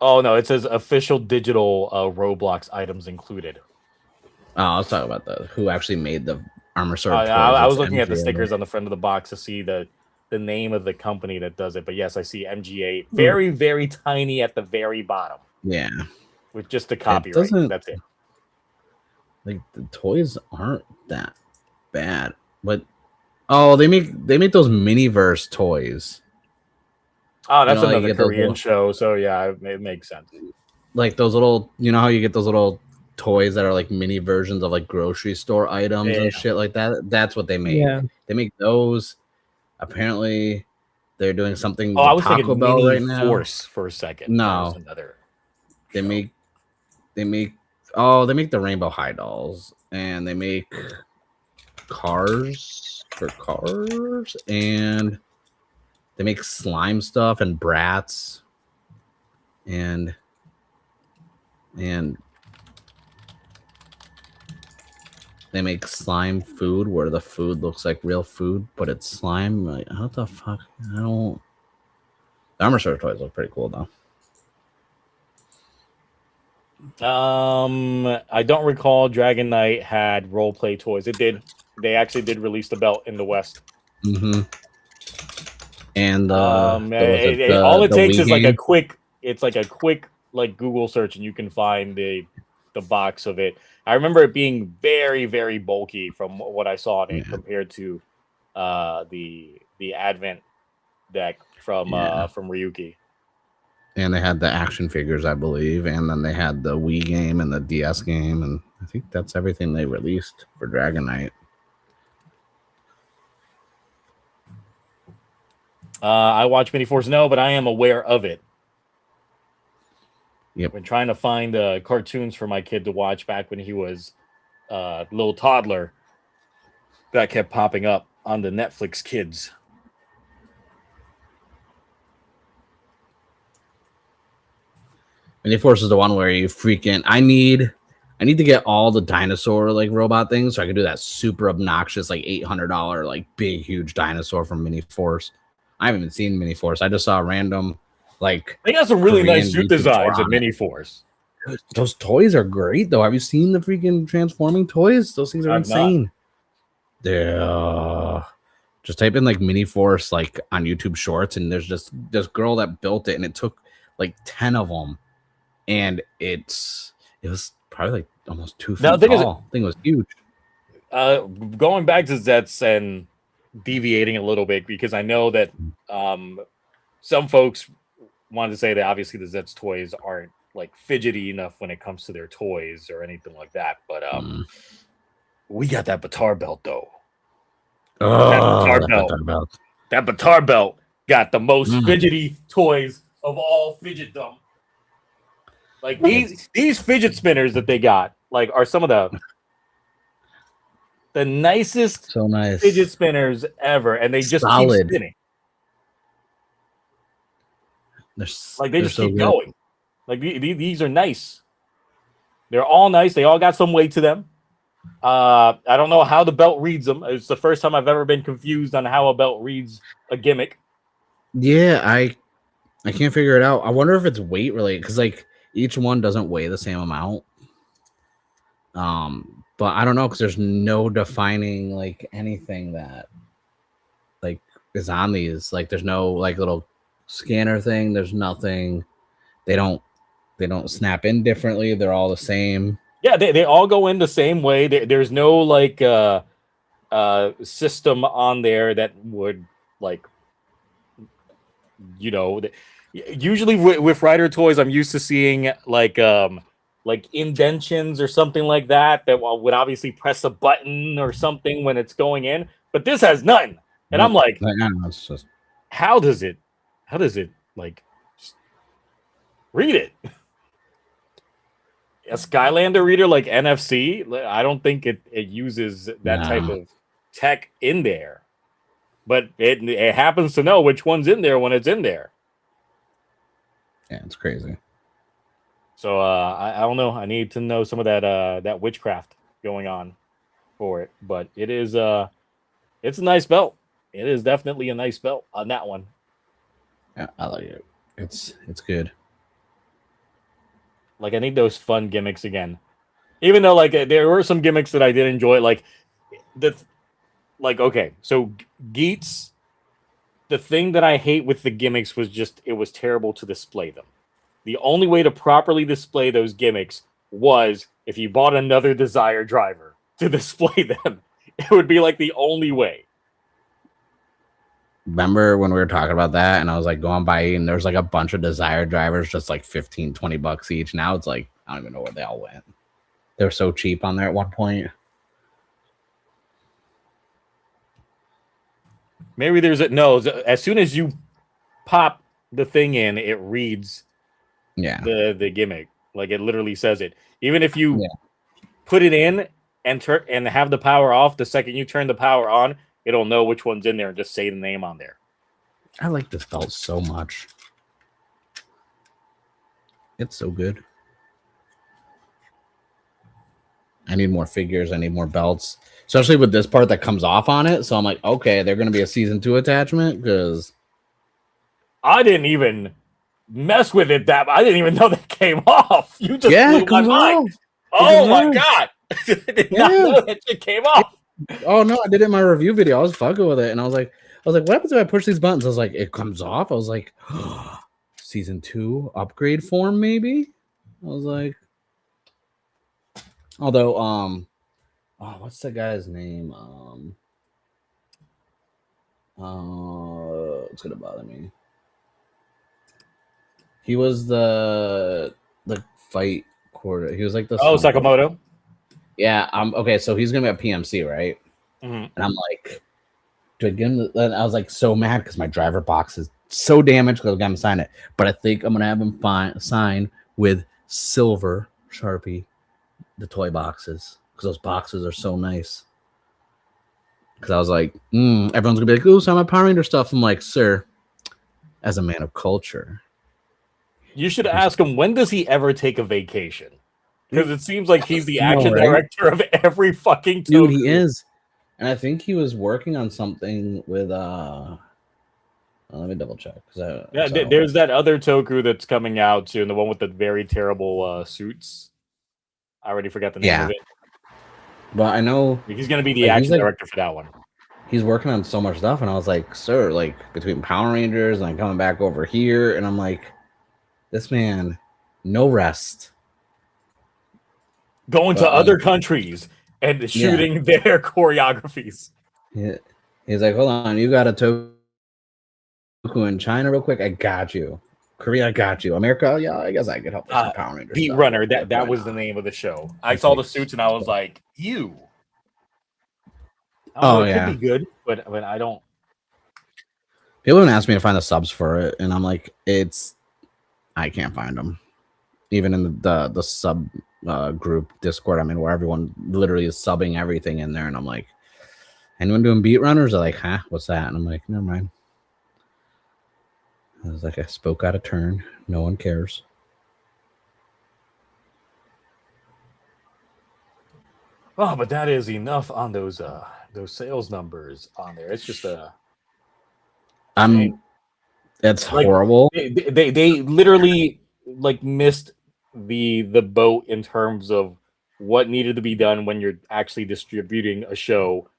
Oh no, it says official digital Roblox items included. Oh, I was talking about who actually made the Armor Sword toys. I was It's looking at the MGA. stickers on the front of the box to see the name of the company that does it. But yes, I see MGA very, very tiny at the very bottom. Yeah. With just the copyright. That's it. Like the toys aren't that bad. But oh, they make those Miniverse toys. Oh, that's like, another Korean show. So yeah, it makes sense. Like those little, you know how you get those little toys that are like mini versions of like grocery store items and shit like that? That's what they make. Yeah. They make those. Apparently, they're doing something Oh, I was Taco thinking Bell Mini right now. Force for a second. No. That was another They show. make the Rainbow High dolls, and they make cars for cars, and they make slime stuff and brats, and they make slime food where the food looks like real food, but it's slime. Like, what the fuck? The Armor Sword toys look pretty cool though. I don't recall Dragon Knight had role play toys. It did. They actually did release the belt in the West. Mm-hmm. And all it takes Wii is like game? a quick. It's like a quick like Google search, and you can find the box of it. I remember it being very, very bulky from what I saw in it compared to the Advent deck from Ryuki. And they had the action figures, I believe, and then they had the Wii game and the DS game, and I think that's everything they released for Dragon Knight. I watch Mini Force, no, but I am aware of it. Yep. I've been trying to find cartoons for my kid to watch back when he was a little toddler. That kept popping up on the Netflix Kids. Mini Force is the one where you freaking I need to get all the dinosaur like robot things so I can do that super obnoxious like $800 like big huge dinosaur from Mini Force. I haven't even seen Mini Force. I just saw a random like they got some really Korean nice suit YouTube designs in Mini Force. Those toys are great though. Have you seen the freaking transforming toys? Those things are insane. Yeah. Just type in like Mini Force like on YouTube Shorts, and there's just this girl that built it, and it took like 10 of them, and it was probably like almost 2 feet tall. The thing was huge. Going back to Zeztz and deviating a little bit, because I know that some folks wanted to say that obviously the Zeztz toys aren't like fidgety enough when it comes to their toys or anything like that, but we got that Batar belt though. That Batar belt got the most fidgety toys of all fidgetdom. Like these fidget spinners that they got, like, are some of the nicest fidget spinners ever, and they just keep spinning. They just keep going. Like these are nice. They're all nice. They all got some weight to them. I don't know how the belt reads them. It's the first time I've ever been confused on how a belt reads a gimmick. Yeah, I can't figure it out. I wonder if it's weight related, because like each one doesn't weigh the same amount. But I don't know, because there's no defining like anything that like is on these. Like there's no like little scanner thing. There's nothing. They don't snap in differently. They're all the same. Yeah, they all go in the same way. There's no like system on there that would like, you know, usually with Rider toys, I'm used to seeing like indentions or something like that would obviously press a button or something when it's going in, but this has none. And I'm like, how does it like read it? A Skylander reader like NFC, I don't think it uses that type of tech in there, but it happens to know which one's in there when it's in there. Yeah, it's crazy. So I don't know. I need to know some of that witchcraft going on for it, but it is it's a nice belt. It is definitely a nice belt on that one. Yeah, I like it. It's good. Like I need those fun gimmicks again. Even though like there were some gimmicks that I did enjoy, like okay, so Geats. The thing that I hate with the gimmicks was just it was terrible to display them. The only way to properly display those gimmicks was if you bought another Desire driver to display them. It would be like the only way. Remember when we were talking about that and I was like going by and there's like a bunch of Desire drivers just like 15, 20 bucks each. Now it's like I don't even know where they all went. They were so cheap on there at one point. Maybe there's as soon as you pop the thing in, it reads the gimmick. Like it literally says it. Even if you put it in and have the power off, the second you turn the power on, it'll know which one's in there and just say the name on there. I like this belt so much. It's so good. I need more figures. I need more belts, especially with this part that comes off on it. So I'm like, okay, they're going to be a season 2 attachment because I didn't even mess with it. I didn't even know that came off. You just blew my mind. Oh my god! I did not know that it came off. Oh no, I did it in my review video. I was fucking with it, and I was like, what happens if I push these buttons? I was like, it comes off. I was like, season 2 upgrade form, maybe. I was like, although, what's the guy's name? It's gonna bother me. He was the fight quarter. He was like the Sakamoto. Yeah. Okay. So he's gonna be a PMC, right? Mm-hmm. And I'm like, do I get him? I was like so mad because my driver box is so damaged because I got him sign it. But I think I'm gonna have him sign with silver Sharpie the toy boxes because those boxes are so nice. Because I was like, everyone's gonna be like, "Oh, sign my Power Ranger stuff." I'm like, sir, as a man of culture, you should ask him when does he ever take a vacation? Because it seems like he's the action director of every fucking Toku. Dude, he is. And I think he was working on something with let me double check. There's that other Toku that's coming out soon, the one with the very terrible suits. I already forgot the name of it. But I know he's gonna be the action director for that one. He's working on so much stuff, and I was like, sir, like between Power Rangers and coming back over here, and I'm like, this man, no rest. Going to other countries and shooting their choreographies. Yeah. He's like, hold on, you got a Toku in China real quick? I got you. Korea, I got you. America, yeah, I guess I could help with some Power Rangers. Beat Runner, that was the name of the show. I saw the suits and I was like, you. It could be good, but I don't. People have asked me to find the subs for it, and I'm like, I can't find them. Even in the sub group Discord, I mean, where everyone literally is subbing everything in there, and I'm like, anyone doing beat runners? They're like, huh, what's that? And I'm like, never mind. I was like, I spoke out of turn. No one cares. Oh, but that is enough on those sales numbers on there. It's just it's horrible. They literally like missed the boat in terms of what needed to be done when you're actually distributing a show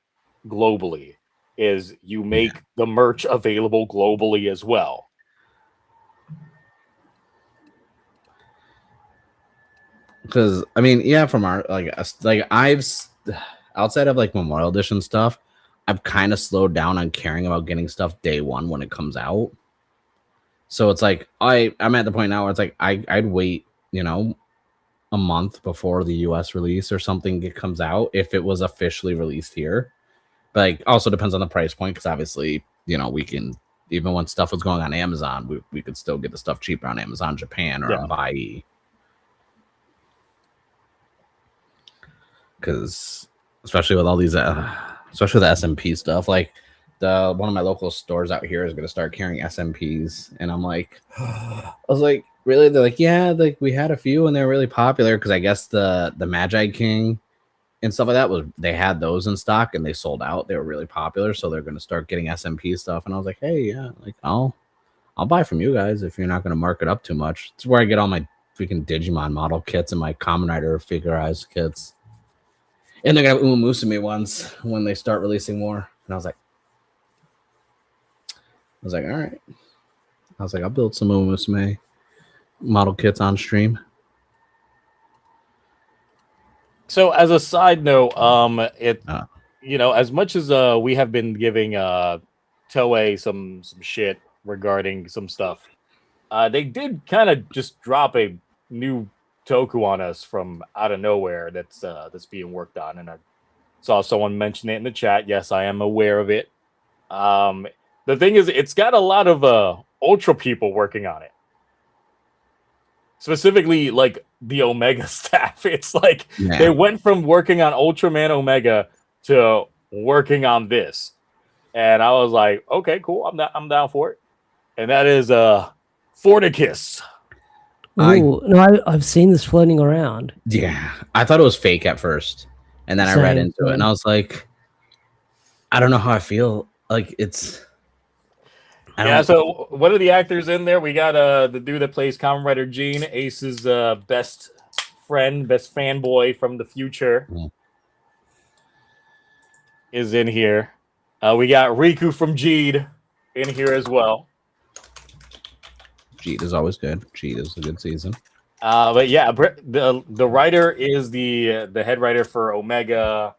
globally. Is you make the merch available globally as well. Because I mean, from our I've outside of like Memorial Edition stuff, I've kind of slowed down on caring about getting stuff day one when it comes out. So it's like I'm at the point now where it's like I'd wait, a month before the US release or something comes out if it was officially released here. But like also depends on the price point because obviously, we can, even when stuff was going on Amazon, we could still get the stuff cheaper on Amazon Japan or on Buy. Because especially with all these especially the SMP stuff, like one of my local stores out here is going to start carrying SMPs, and I'm like, I was like, really? They're like, yeah, like we had a few and they're really popular because I guess the Magi King and stuff like that they had those in stock and they sold out. They were really popular, so they're going to start getting SMP stuff. And I was like, hey, yeah, like I'll I'll buy from you guys if you're not going to mark it up too much. It's where I get all my freaking Digimon model kits and my Kamen Rider figurized kits. And they're going to have Umumusumi ones when they start releasing more. And I was like, all right. I was like, I'll build some Umumusumi model kits on stream. So as a side note, as much as we have been giving Toei some shit regarding some stuff, they did kind of just drop a new Toku on us from out of nowhere that's being worked on, and I saw someone mention it in the chat. Yes, I am aware of it. The thing is, it's got a lot of Ultra people working on it, specifically like the Omega staff. It's like they went from working on Ultraman Omega to working on this, and I was like, okay, cool, I'm down for it. And that is Forticus. No, I've seen this floating around. Yeah, I thought it was fake at first, and then I read into it, and I was like, I don't know how I feel. Like it's. So one of the actors in there, we got the dude that plays Kamen Rider Gene, Ace's best friend, best fanboy from the future, is in here. We got Riku from Jeed in here as well. Jeed is always good. Jeed is a good season. But yeah, the writer is the head writer for Omega.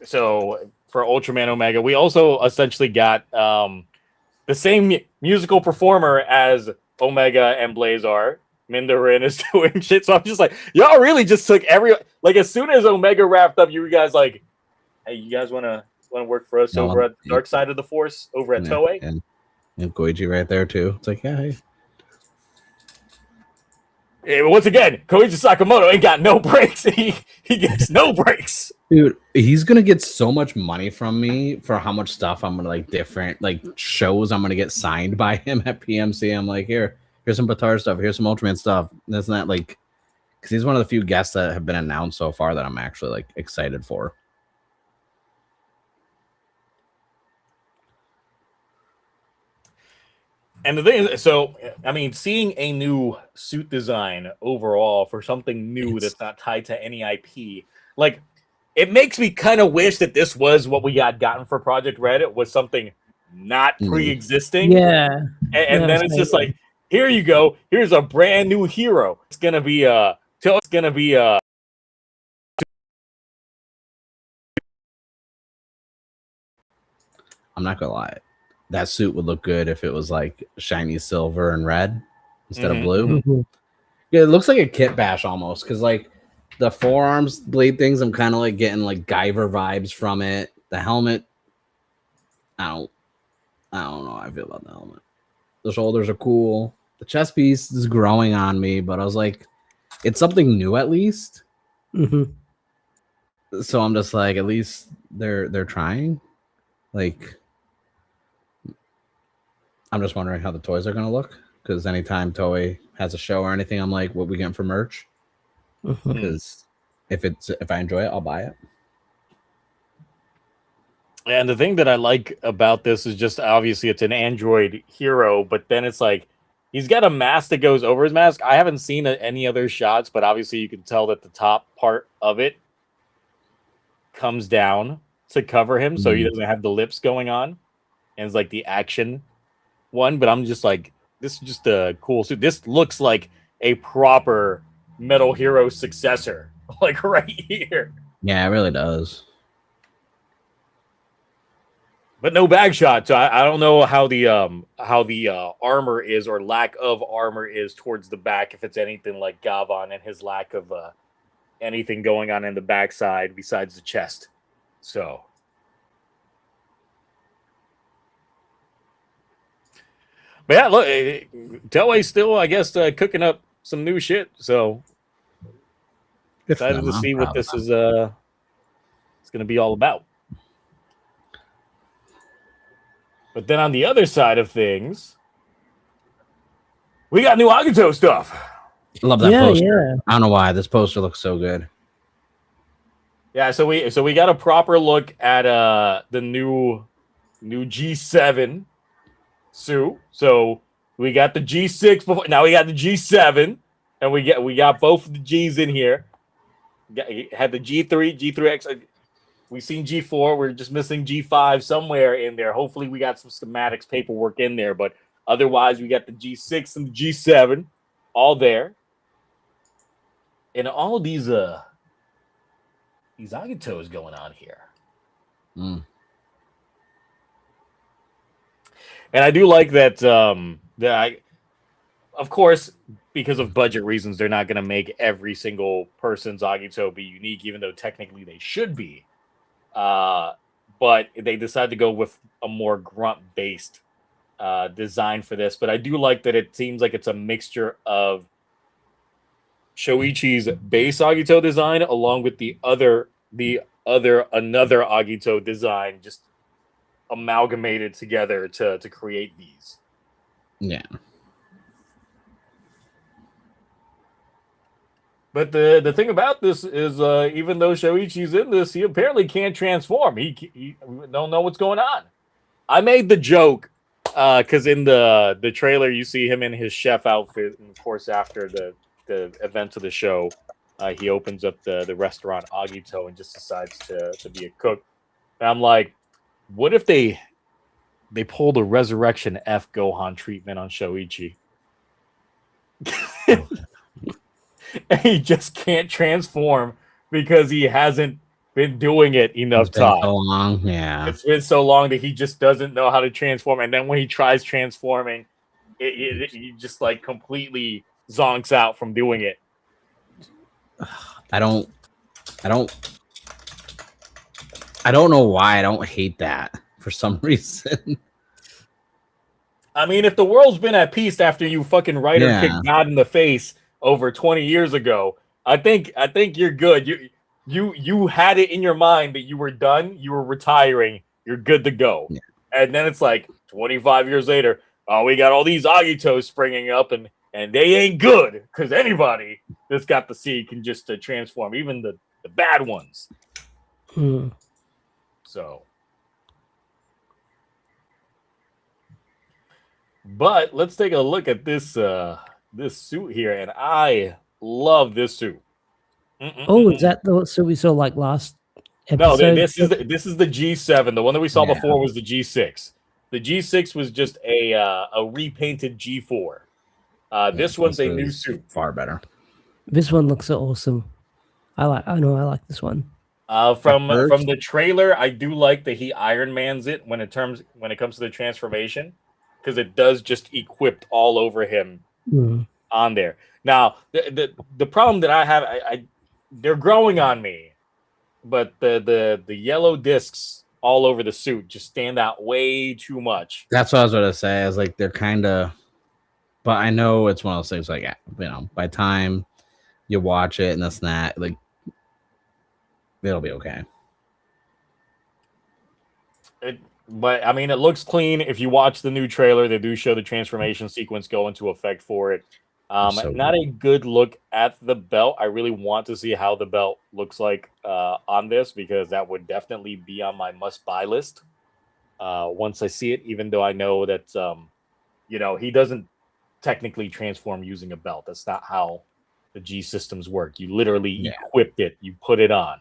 So for Ultraman Omega, we also essentially got the same musical performer as Omega and Blazar. Mindarin is doing shit. So I'm just like, y'all really just took as soon as Omega wrapped up, you guys like, hey, you guys want to work for us over at the Dark Side of the Force over at Toei? And Koichi right there too. It's like, yeah, hey. Yeah, once again, Koichi Sakamoto ain't got no breaks. He gets no breaks. Dude, he's gonna get so much money from me for how much stuff I'm gonna different shows I'm gonna get signed by him at PMC. I'm like, here's some Batar stuff, here's some Ultraman stuff. That's not because he's one of the few guests that have been announced so far that I'm actually excited for. And the thing is, so I mean, seeing a new suit design overall for something new that's not tied to any IP, it makes me kind of wish that this was what we had gotten for Project Red. It was something not pre-existing. Yeah. And then it's just like, here you go. Here's a brand new hero. It's gonna be I'm not gonna lie. That suit would look good if it was shiny silver and red instead of blue. Yeah, it looks like a kit bash almost because the forearms blade things, I'm kind of getting Guyver vibes from it. The helmet, I don't know how I feel about the helmet. The shoulders are cool. The chest piece is growing on me, but I was like, it's something new at least. So I'm just at least they're trying. I'm just wondering how the toys are going to look because anytime Toei has a show or anything, I'm like, what we getting for merch? Because if I enjoy it, I'll buy it. And the thing that I like about this is just obviously it's an android hero, but then it's he's got a mask that goes over his mask. I haven't seen any other shots, but obviously you can tell that the top part of it comes down to cover him, so he doesn't have the lips going on, and it's the action one. But I'm just this is just a cool suit. This looks like a proper Metal Hero successor, right here. Yeah, it really does. But no bag shot, so I don't know how the armor is or lack of armor is towards the back. If it's anything like Gavon and his lack of anything going on in the backside besides the chest. So, but yeah, look, Toei's still, I guess, cooking up some new shit. So excited to see what this is. It's going to be all about. But then on the other side of things, we got new Agito stuff. I love that poster. I don't know why this poster looks so good. Yeah, so we got a proper look at the new G7. suit. So we got the G6 before. Now we got the G7, and we got both of the G's in here. Had the G3, G3X. We've seen G4. We're just missing G5 somewhere in there. Hopefully, we got some schematics, paperwork in there. But otherwise, we got the G6 and the G7 all there. And all of these Agito's going on here. Mm. And I do like that. Of course, because of budget reasons, they're not going to make every single person's Agito be unique, even though technically they should be. But they decided to go with a more grunt-based design for this. But I do like that it seems like it's a mixture of Shoichi's base Agito design along with another Agito design, just amalgamated together to create these. Yeah. But the thing about this is, even though Shoichi's in this, he apparently can't transform. He don't know what's going on. I made the joke because in the trailer you see him in his chef outfit, and of course after the events of the show, he opens up the restaurant Agito and just decides to be a cook. And I'm like, what if they pulled a Resurrection F Gohan treatment on Shoichi? And he just can't transform because he hasn't been doing it enough time. So long, yeah. It's been so long that he just doesn't know how to transform. And then when he tries transforming, he just like completely zonks out from doing it. I don't know why I don't hate that for some reason. I mean, if the world's been at peace after you fucking writer kicked God in the face over 20 years ago, I think you're good. You had it in your mind that you were done, you were retiring, you're good to go. Yeah. And then it's like 25 years later, oh, we got all these Agitos springing up, and they ain't good because anybody that's got the seed can just transform, even the bad ones. So, but let's take a look at this this suit here, and I love this suit. Oh, is that the suit we saw like last episode? No, this is the G7. The one that we saw before was the G6. The G6 was just a repainted G4. This one's a new suit. Far better. This one looks awesome. I like this one. From the trailer, I do like that he Iron Mans it when it comes to the transformation, because it does just equipped all over him on there. Now, the problem that I have, they're growing on me, but the yellow discs all over the suit just stand out way too much. That's what I was going to say. I was like, they're kind of, but I know it's one of those things like, by the time you watch it and this and that, like, it'll be okay. But I mean, it looks clean. If you watch the new trailer, they do show the transformation sequence go into effect for it. Not a good look at the belt. I really want to see how the belt looks like on this, because that would definitely be on my must-buy list once I see it, even though I know that, he doesn't technically transform using a belt. That's not how the G systems work. You literally equipped it. You put it on.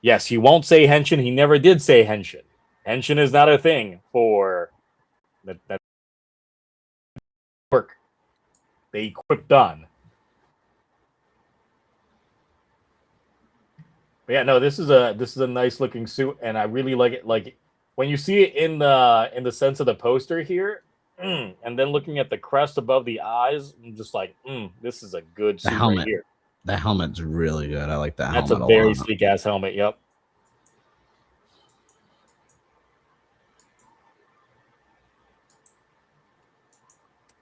Yes, he won't say henshin. He never did say henshin. Henshin is not a thing for that work. They equipped on. But yeah, no, this is a nice looking suit, and I really like it. Like when you see it in the sense of the poster here, and then looking at the crest above the eyes, I'm just like, this is a good suit right here. That helmet's really good. I like that. That's a very sleek ass helmet. Yep.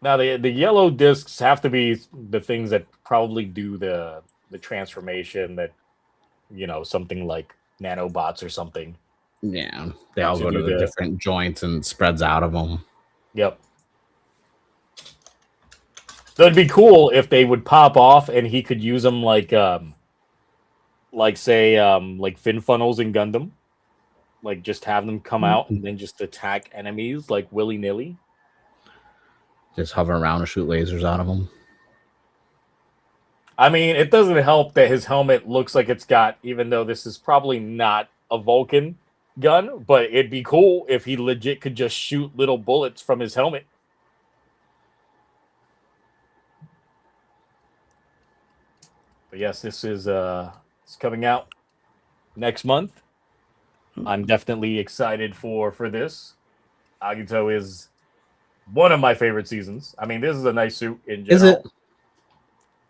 Now the yellow discs have to be the things that probably do the transformation, that something like nanobots or something. Yeah, they all go to the different joints and spreads out of them. Yep. That'd be cool if they would pop off and he could use them like fin funnels in Gundam. Like just have them come out and then just attack enemies like willy nilly. Just hover around and shoot lasers out of them. I mean, it doesn't help that his helmet looks like it's got, even though this is probably not a Vulcan gun, but it'd be cool if he legit could just shoot little bullets from his helmet. But yes, this is it's coming out next month. I'm definitely excited for this. Agito is one of my favorite seasons. I mean, this is a nice suit in general.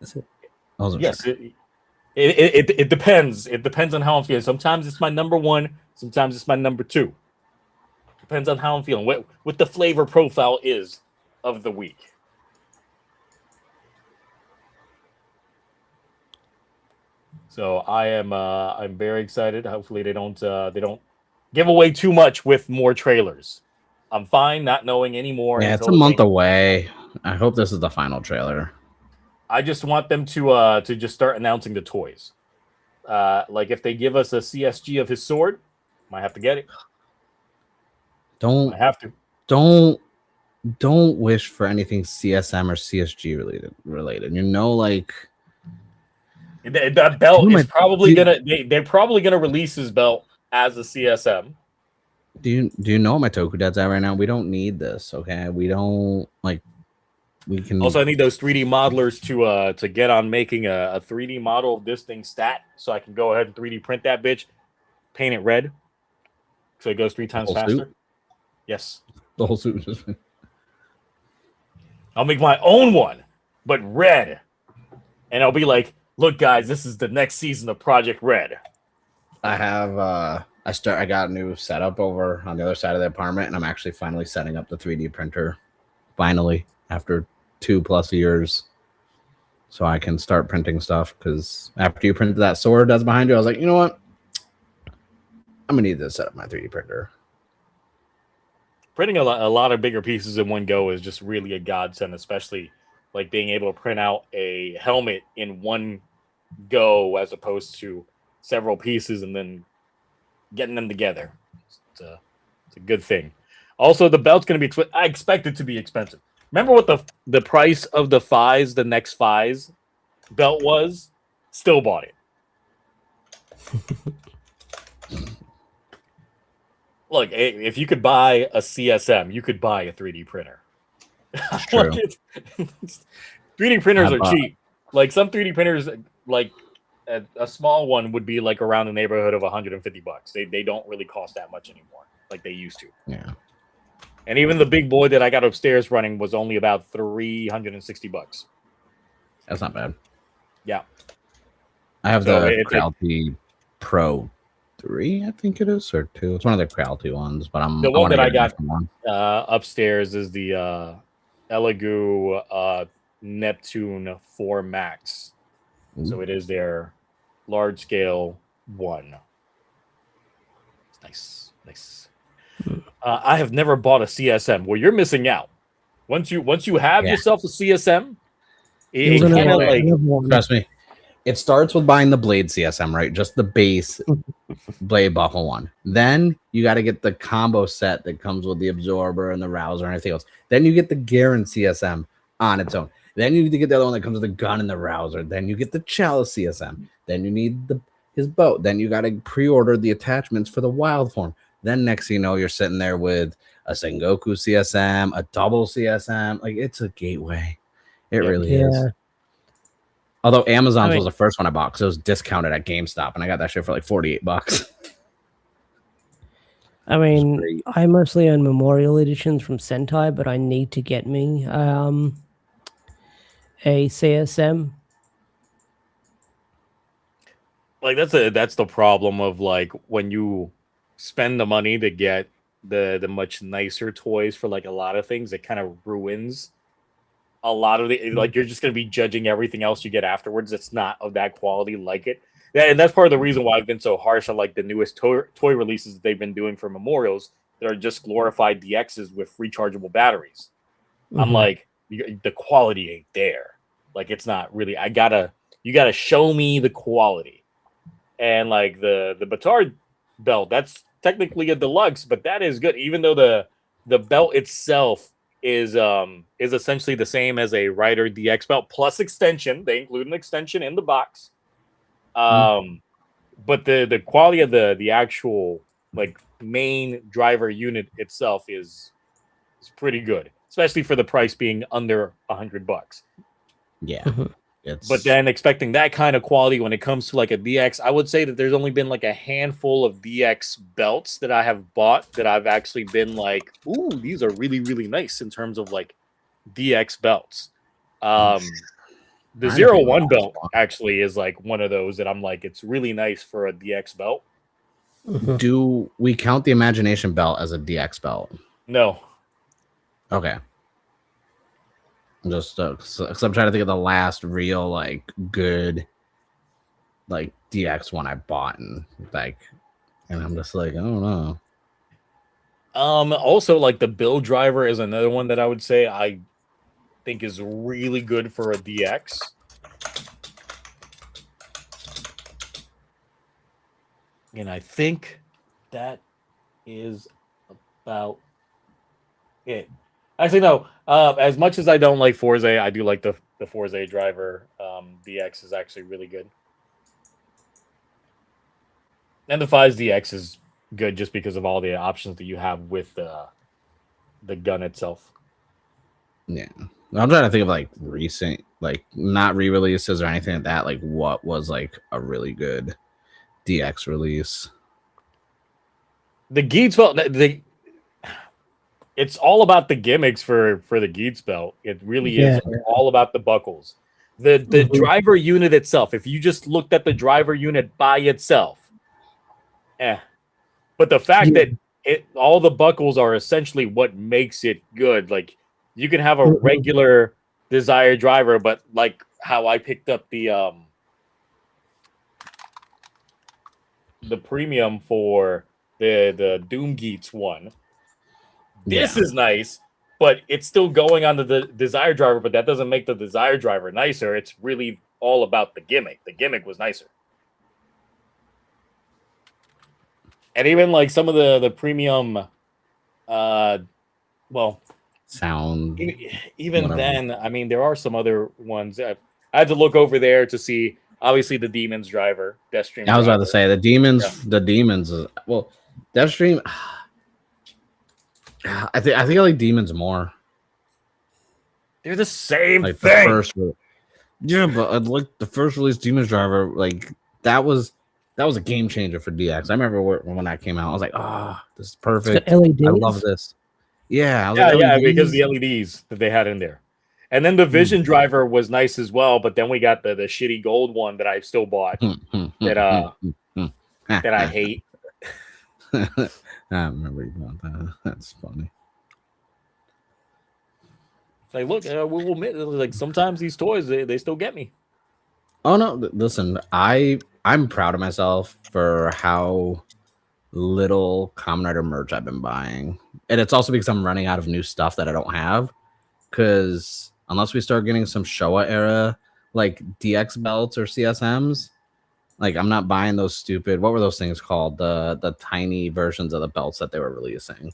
Is it? Yes, it depends. It depends on how I'm feeling. Sometimes it's my number one. Sometimes it's my number two. Depends on how I'm feeling. What the flavor profile is of the week. So I'm very excited. Hopefully they don't give away too much with more trailers. I'm fine not knowing anymore. Yeah, it's a month away. I hope this is the final trailer. I just want them to just start announcing the toys. Like if they give us a CSG of his sword, might have to get it. Don't have to. Don't wish for anything CSM or CSG related. You know, like that belt is probably they're probably gonna release his belt as a CSM. Do you know what my Toku Dad's at right now? We don't need this, okay? We don't like. We can also. I need those 3D modelers to get on making a 3D model of this thing stat, so I can go ahead and 3D print that bitch, paint it red, so it goes 3 times faster. Suit? Yes, the whole suit. I'll make my own one, but red, and I'll be like, "Look, guys, this is the next season of Project Red." I have I got a new setup over on the other side of the apartment, and I'm actually finally setting up the 3D printer. Finally, after 2+ years, so I can start printing stuff. Because after you printed that sword that's behind you, I was like, you know what? I'm gonna need to set up my 3D printer. Printing a lot of bigger pieces in one go is just really a godsend, especially like being able to print out a helmet in one go as opposed to several pieces and then getting them together. It's a good thing. Also, the belt's going to be I expect it to be expensive. Remember what the price of the next Fies belt was? Still bought it. Look, if you could buy a CSM, you could buy a 3D printer. That's true. 3D printers are cheap. Like some 3D printers, like a small one would be like around the neighborhood of $150. They don't really cost that much anymore, like they used to. Yeah. And even the big boy that I got upstairs running was only about $360. That's not bad. Yeah. I have the Creality Pro 3, I think it is, or 2. It's one of the Creality ones, but the one that I got upstairs is the Elegoo Neptune 4 Max. Ooh. So it is their large scale one. It's nice. I have never bought a CSM. Well, you're missing out. Once you have yourself a CSM, it kind of like trust me. It starts with buying the Blade CSM, right? Just the base Blade Buckle one. Then you got to get the combo set that comes with the absorber and the rouser and everything else. Then you get the Garen CSM on its own. Then you need to get the other one that comes with the gun and the rouser. Then you get the Chalice CSM. Then you need his boat. Then you got to pre-order the attachments for the wild form. Then next thing you know, you're sitting there with a Sengoku CSM, a double CSM. Like, it's a gateway. It really is. Although Amazon's was the first one I bought because it was discounted at GameStop, and I got that shit for like $48. I mean, I mostly own Memorial Editions from Sentai, but I need to get me a CSM. Like that's the problem of like when you spend the money to get the much nicer toys for like a lot of things, it kind of ruins a lot of the, like, you're just going to be judging everything else you get afterwards that's not of that quality like it. And that's part of the reason why I've been so harsh on like the newest toy releases that they've been doing for memorials that are just glorified DXs with rechargeable batteries. I'm like, the quality ain't there. Like, it's not really, you gotta show me the quality. And like the Batard belt, that's technically a deluxe, but that is good. Even though the belt itself is essentially the same as a Rider DX belt plus extension. They include an extension in the box. But the quality of the actual like main driver unit itself is pretty good, especially for the price being under $100. Yeah. But then expecting that kind of quality when it comes to like a DX, I would say that there's only been like a handful of DX belts that I have bought that I've actually been like, ooh, these are really, really nice in terms of like DX belts. The 01 belt actually is like one of those that I'm like, it's really nice for a DX belt. Do we count the Imagination belt as a DX belt? No. Okay. Just because I'm trying to think of the last real like good like DX one I bought, and I'm just like, I don't know. Also like the Bill driver is another one that I would say I think is really good for a DX. And I think that is about it. Actually, no. As much as I don't like Forza, I do like the Forza driver. DX is actually really good. And the 5's DX is good just because of all the options that you have with the gun itself. Yeah. I'm trying to think of like recent, like not re-releases or anything like that. Like what was like a really good DX release? The Geats belt, it's all about the gimmicks for the Geats belt. It really is all about the buckles. The driver unit itself, if you just looked at the driver unit by itself, but the fact that all the buckles are essentially what makes it good. Like you can have a regular Desire driver, but like how I picked up the premium for the Doom Geats one. This is nice, but it's still going on the Desire driver, but that doesn't make the Desire driver nicer. It's really all about the gimmick. The gimmick was nicer. And even like some of the premium sound. Even then, I mean, there are some other ones. I had to look over there to see. Obviously, the Demons driver, Deathstream. I was about to say the Demons. Yeah. The Demons. Well, Deathstream. I think I like Demons more. They're the same like thing. But like the first release Demons driver, like that was a game changer for DX. I remember when that came out. I was like, oh, this is perfect. I love this. Yeah, because the LEDs that they had in there. And then the Vision driver was nice as well, but then we got the shitty gold one that I still bought that I hate. I remember you about that. That's funny. Like, look, we'll admit, like sometimes these toys they still get me. Oh no, listen, I'm proud of myself for how little Kamen Rider merch I've been buying, and it's also because I'm running out of new stuff that I don't have. Because unless we start getting some Showa era like DX belts or CSMs, like I'm not buying those stupid. What were those things called? The tiny versions of the belts that they were releasing.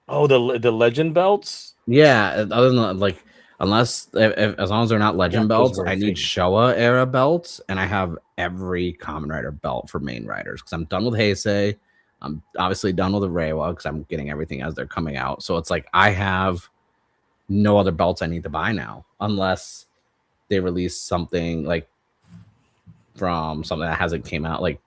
Oh, the legend belts. Yeah, other than like, unless if as long as they're not legend belts, I need Showa era belts, and I have every Kamen Rider belt for main riders because I'm done with Heisei. I'm obviously done with the Reiwa because I'm getting everything as they're coming out. So it's like I have no other belts I need to buy now unless they release something like from something that hasn't came out, like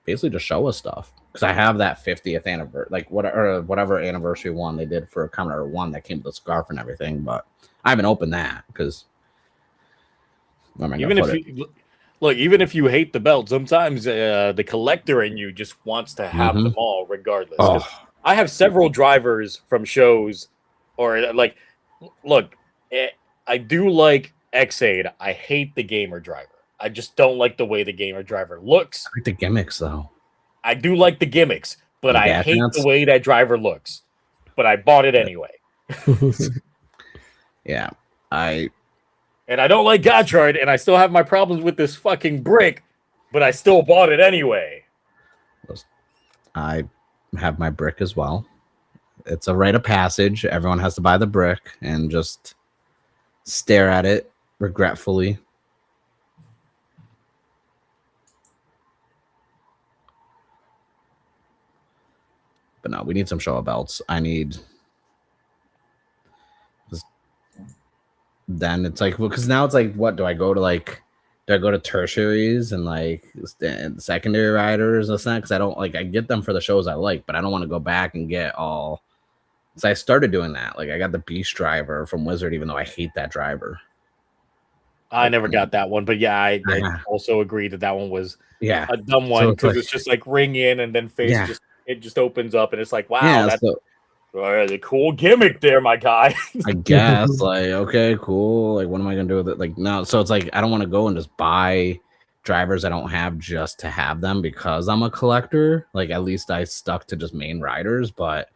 basically just Showa stuff. Because I have that 50th anniversary, like whatever anniversary one they did for Kamen Rider 1 that came with the scarf and everything, but I haven't opened that because even if you hate the belt, sometimes the collector in you just wants to have them all, regardless. I have several drivers from shows, or like, look, I do like X8. I hate the Gamer driver. I just don't like the way the Gamer driver looks. I like the gimmicks though. I do like the gimmicks, but I hate the way that driver looks. But I bought it anyway. Yeah, and I don't like Gottschalk, and I still have my problems with this fucking brick, but I still bought it anyway. I have my brick as well. It's a rite of passage. Everyone has to buy the brick and just stare at it regretfully. But no, we need some Showa belts. I need. Then it's like, well, because now it's like, what do I go to? Like, do I go to tertiaries and like secondary riders or something? Because I don't like, I get them for the shows I like, but I don't want to go back and get all. So I started doing that. Like, I got the Beast driver from Wizard, even though I hate that driver. I never got that one, but yeah, I also agree that one was a dumb one because it's just like ring in and then face just opens up and it's like, wow, that's a cool gimmick there, my guy. I guess like, okay, cool. Like, what am I gonna do with it? Like, no. So it's like I don't want to go and just buy drivers I don't have just to have them because I'm a collector. Like, at least I stuck to just main riders, but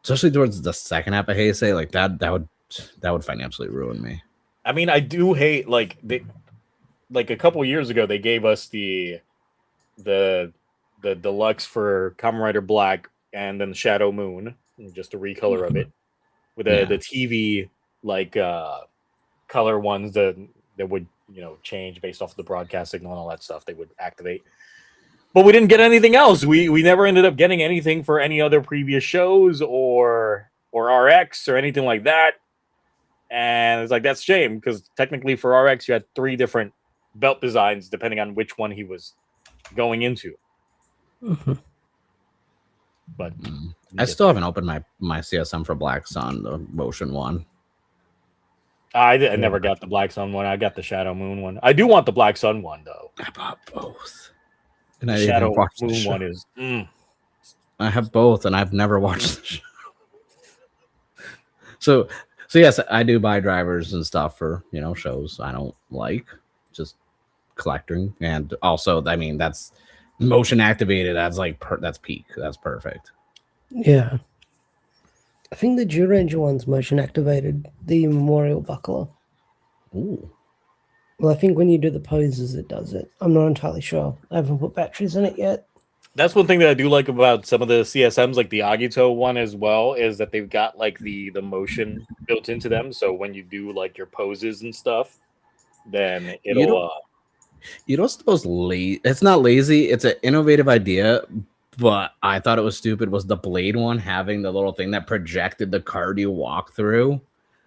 especially towards the second half of Heisei, like that would financially ruin me. I mean, I do hate like a couple years ago they gave us the deluxe for Kamen Rider Black and then Shadow Moon, just a recolor of it with the TV like color ones that would change based off the broadcast signal and all that stuff. They would activate, but we didn't get anything else. We never ended up getting anything for any other previous shows or RX or anything like that. And it's like, that's a shame because technically for RX you had 3 different belt designs depending on which one he was going into. But I still haven't opened my CSM for Black Sun, the motion one. I never got the Black Sun one. I got the Shadow Moon one. I do want the Black Sun one though. I bought both. And the Shadow Moon one is. I have both, and I've never watched the show. So yes, I do buy drivers and stuff for shows I don't like, just collecting, and also I mean that's motion activated. That's like that's peak. That's perfect. Yeah, I think the Juranger one's motion activated. The Memorial Buckler. Ooh. Well, I think when you do the poses, it does it. I'm not entirely sure. I haven't put batteries in it yet. That's one thing that I do like about some of the CSMs, like the Agito one as well, is that they've got like the motion built into them. So when you do like your poses and stuff, then it'll. You don't suppose it's not lazy. It's an innovative idea, but I thought it was stupid. Was the Blade one having the little thing that projected the card you walk through?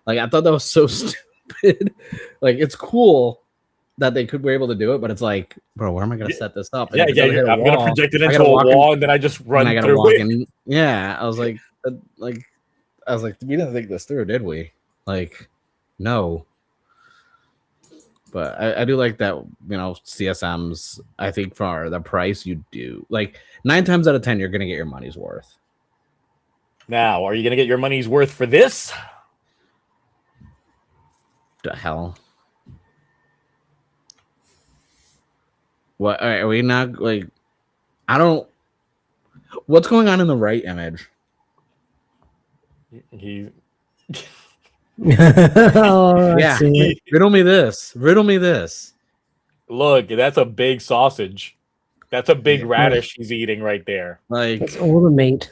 Like, I thought that was so stupid. Like, it's cool that they were able to do it, but it's like, bro, where am I going to set this up? I'm going to project it into a wall, and then I just run through it. Yeah, I was like, we didn't think this through, did we? Like, no. But I do like that, CSMs, I think for the price you do, like 9 times out of 10, you're going to get your money's worth. Now, are you going to get your money's worth for this? The hell? What are we not like? I don't. What's going on in the right image? Yeah. Riddle me this. Look, that's a big sausage. That's a big radish he's eating right there. Like, that's all the meat.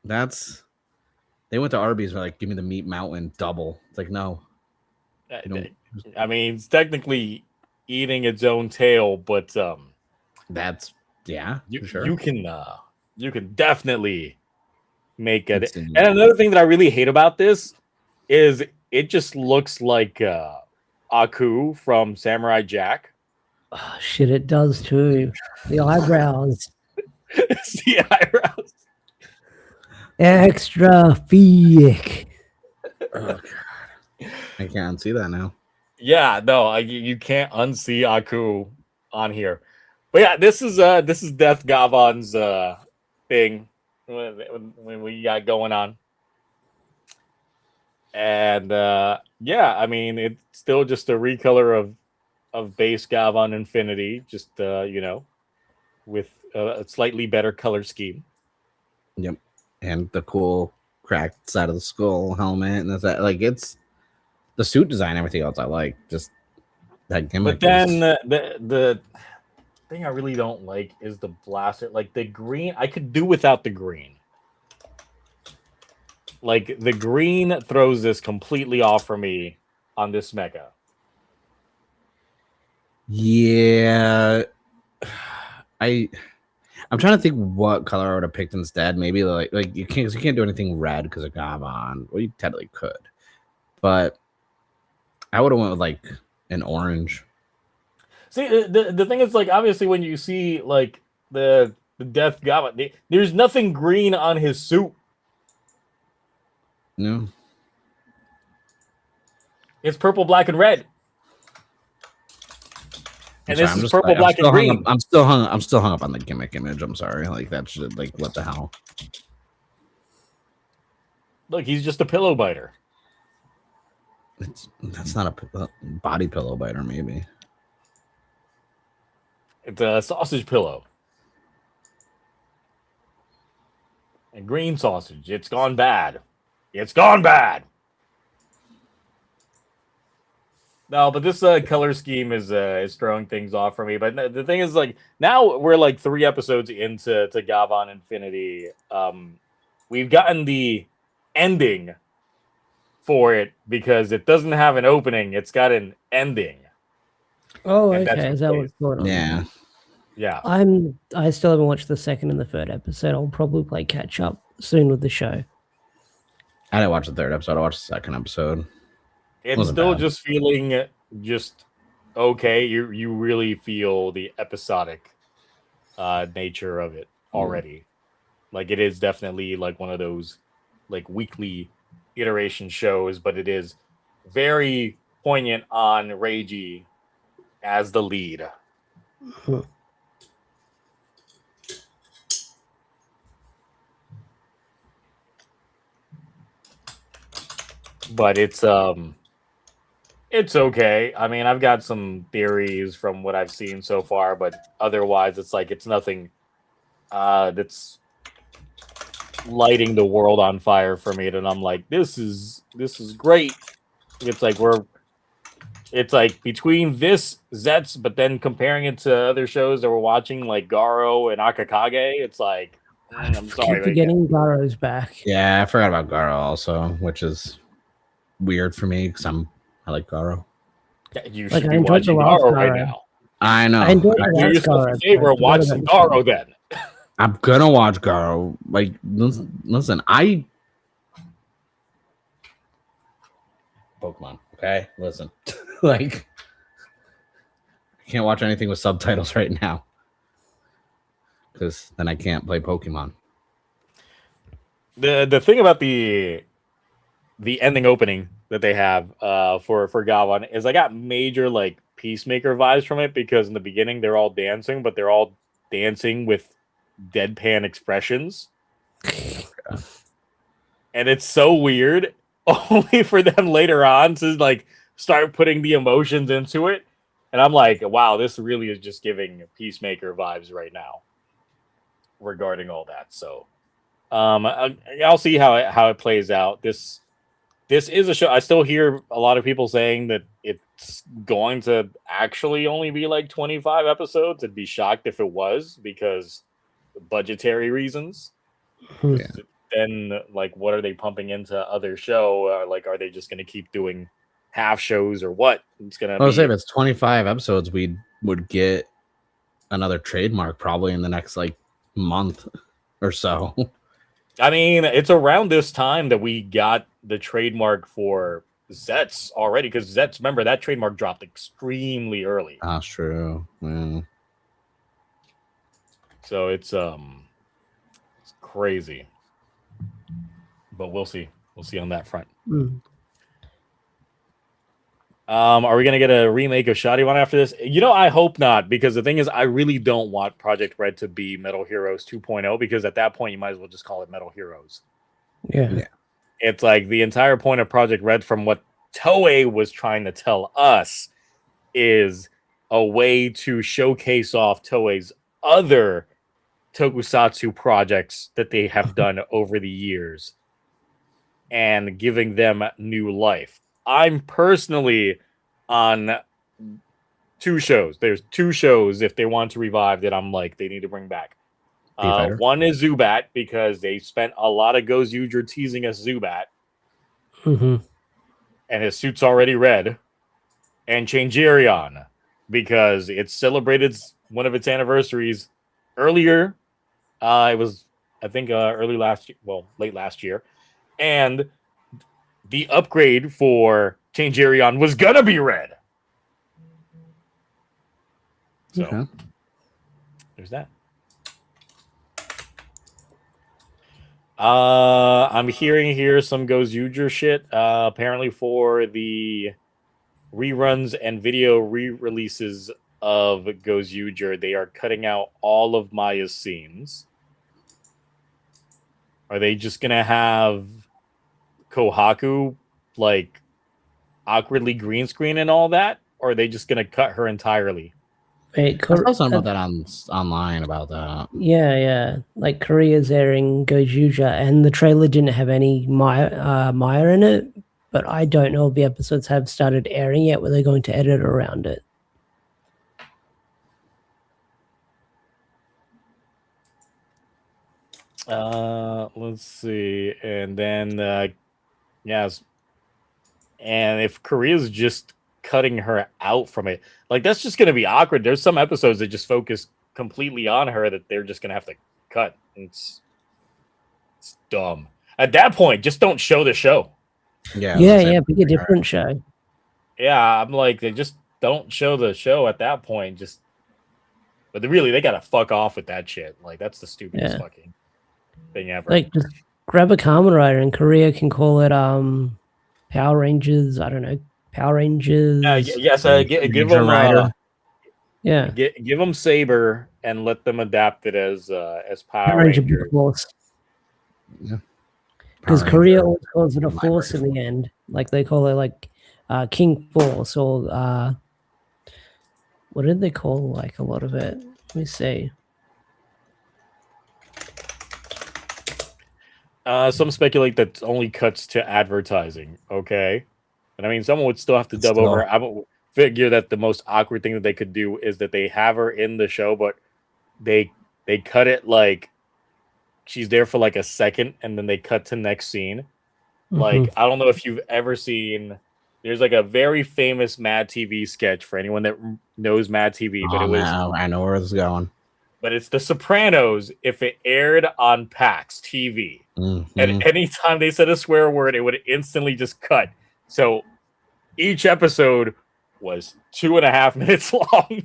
They went to Arby's and were like, give me the meat mountain double. It's like, no. I mean, it's technically eating its own tail, but that's sure. You can definitely make it. And another thing that I really hate about this is it just looks like Aku from Samurai Jack. Oh, shit, it does too. The eyebrows. The eyebrows. Extra thick. Oh, God. I can't see that now. Yeah, no, you can't unsee Aku on here. But yeah, this is Death Gavon's thing when we got going on. And yeah, I mean, it's still just a recolor of base Gavon Infinity, just with a slightly better color scheme. Yep, and the cool cracked side of the skull helmet, and that's like it's the suit design, everything else I like. Just that gimmick. But then thing I really don't like is the blaster. Like the green, I could do without the green. Like the green throws this completely off for me on this mecha. Yeah, I'm trying to think what color I would have picked instead. Maybe like you can't do anything red because of Gavon. Well, you technically could, but I would have went with like an orange. See, the thing is, like, obviously when you see like the death Gavon, there's nothing green on his suit. No, It's purple, black, and red. And sorry, this is purple, black, and green. I'm still hung up on the gimmick image. I'm sorry. Like that should like what the hell? Look, he's just a pillow biter. That's not a body pillow biter, maybe. It's a sausage pillow. And green sausage. It's gone bad. It's gone bad. No, but this color scheme is throwing things off for me. But the thing is, like, now we're like 3 episodes into Gavon Infinity. We've gotten the ending for it because it doesn't have an opening. It's got an ending. Oh, And that's okay. Is that what's going on? Yeah. Yeah. I still haven't watched the second and the third episode. I'll probably play catch up soon with the show. I didn't watch the third episode. I watched the second episode. It's still just feeling just okay. You really feel the episodic nature of it already. Like it is definitely like one of those like weekly iteration shows, but it is very poignant on Reiji as the lead. But it's okay. I mean, I've got some theories from what I've seen so far, but otherwise it's like it's nothing that's lighting the world on fire for me. And I'm like, this is great. It's like between this Zeztz, but then comparing it to other shows that we're watching, like Garo and Akakage, it's like I'm sorry. Keep forgetting Garo's back. Yeah, I forgot about Garo also, which is weird for me because I like Garo. Yeah, you should be watching Garo right now. I know. Do yourself a favor, watch some Garo then. I'm gonna watch Garo. Like, listen, Pokemon. Okay, listen, like, I can't watch anything with subtitles right now because then I can't play Pokemon. The thing about the ending opening that they have for Gavon is I got major like Peacemaker vibes from it because in the beginning they're all dancing, but they're all dancing with deadpan expressions. And it's so weird only for them later on to like start putting the emotions into it. And I'm like, wow, this really is just giving Peacemaker vibes right now regarding all that. So I'll see how it plays out. This is a show. I still hear a lot of people saying that it's going to actually only be like 25 episodes. I'd be shocked if it was because budgetary reasons. Yeah. Then like what are they pumping into other show? Like are they just going to keep doing half shows or what? It's going to I would say if it's 25 episodes, we would get another trademark probably in the next like month or so. I mean, it's around this time that we got the trademark for Zeztz already because Zeztz, remember that trademark dropped extremely early. That's true. Yeah. So it's crazy. But we'll see. We'll see on that front. Are we gonna get a remake of Shoddy One after this? You know, I hope not, because the thing is, I really don't want Project Red to be Metal Heroes 2.0, because at that point you might as well just call it Metal Heroes. Yeah. It's like the entire point of Project Red, from what Toei was trying to tell us, is a way to showcase off Toei's other tokusatsu projects that they have done over the years and giving them new life. I'm personally on two shows. There's two shows if they want to revive that I'm like they need to bring back. Fighter. One is Zubat because they spent a lot of Gozuger teasing us Zubat, Mm-hmm. and his suit's already red. And Changerion because it celebrated one of its anniversaries earlier. It was, I think, early last year, well, late last year, and the upgrade for Changerion was gonna be red. So Okay. there's that. I'm hearing here some Gozuger shit. Apparently for the reruns and video re-releases of Gozuger, they are cutting out all of Maya's scenes. Are they just gonna have Kohaku like awkwardly green screen and all that, or are they just gonna cut her entirely? Wait, I saw something about that online about that. yeah. Like Korea's airing Gojuja, and the trailer didn't have any Maya in it. But I don't know if the episodes have started airing yet. Where they're going to edit around it. Let's see, and then yes, and if Korea's just cutting her out from it, like that's just gonna be awkward. There's some episodes that just focus completely on her that they're just gonna have to cut. It's dumb. At that point, just don't show the show. Yeah. Pick a different show. Yeah, I'm like, they just don't show the show at that point. Just, but they gotta fuck off with that shit. Like that's the stupidest fucking thing ever. Like just grab a Kamen Rider, and Korea can call it Power Rangers. I don't know, Power Rangers. Yes, give them Rider. Give them Saber and let them adapt it as Power Ranger Rangers. Force. Yeah. Because Korea always calls it a force in the end. Like they call it like King Force or what did they call like a lot of it? Let me see. Some speculate that only cuts to advertising. Okay, but I mean, someone would still have to dub over. I would figure that the most awkward thing that they could do is that they have her in the show, but they cut it like she's there for like a second, and then they cut to next scene. Like I don't know if you've ever seen. There's like a very famous Mad TV sketch for anyone that knows Mad TV, but it was. I know where this is going. But it's The Sopranos if it aired on PAX TV. Mm-hmm. And anytime they said a swear word, it would instantly just cut. So each episode was 2.5 minutes long.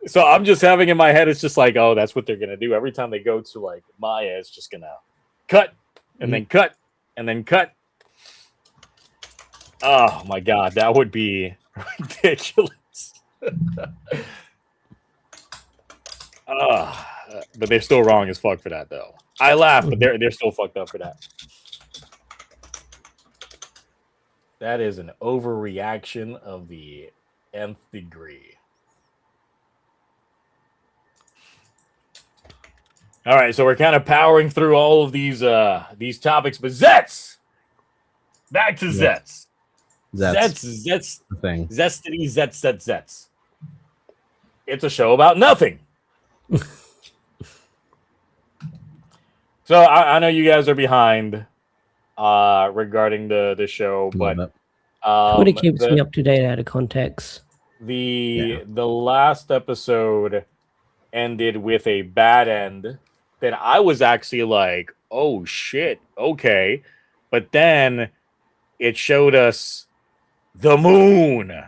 So I'm just having in my head, it's just like, oh, that's what they're going to do. Every time they go to like Maya, it's just going to cut and then cut and then cut. Oh my God, that would be ridiculous. But they're still wrong as fuck for that, though. I laugh, but they're still fucked up for that. That is an overreaction of the nth degree. All right, so we're kind of powering through all of these topics, but Zeztz! Back to Zeztz. Zeztz. The thing. Zeztz. It's a show about nothing. So I know you guys are behind regarding the show, but Twitter keeps me up to date out of context. The last episode ended with a bad end that I was actually like, oh shit, okay. But then it showed us the moon,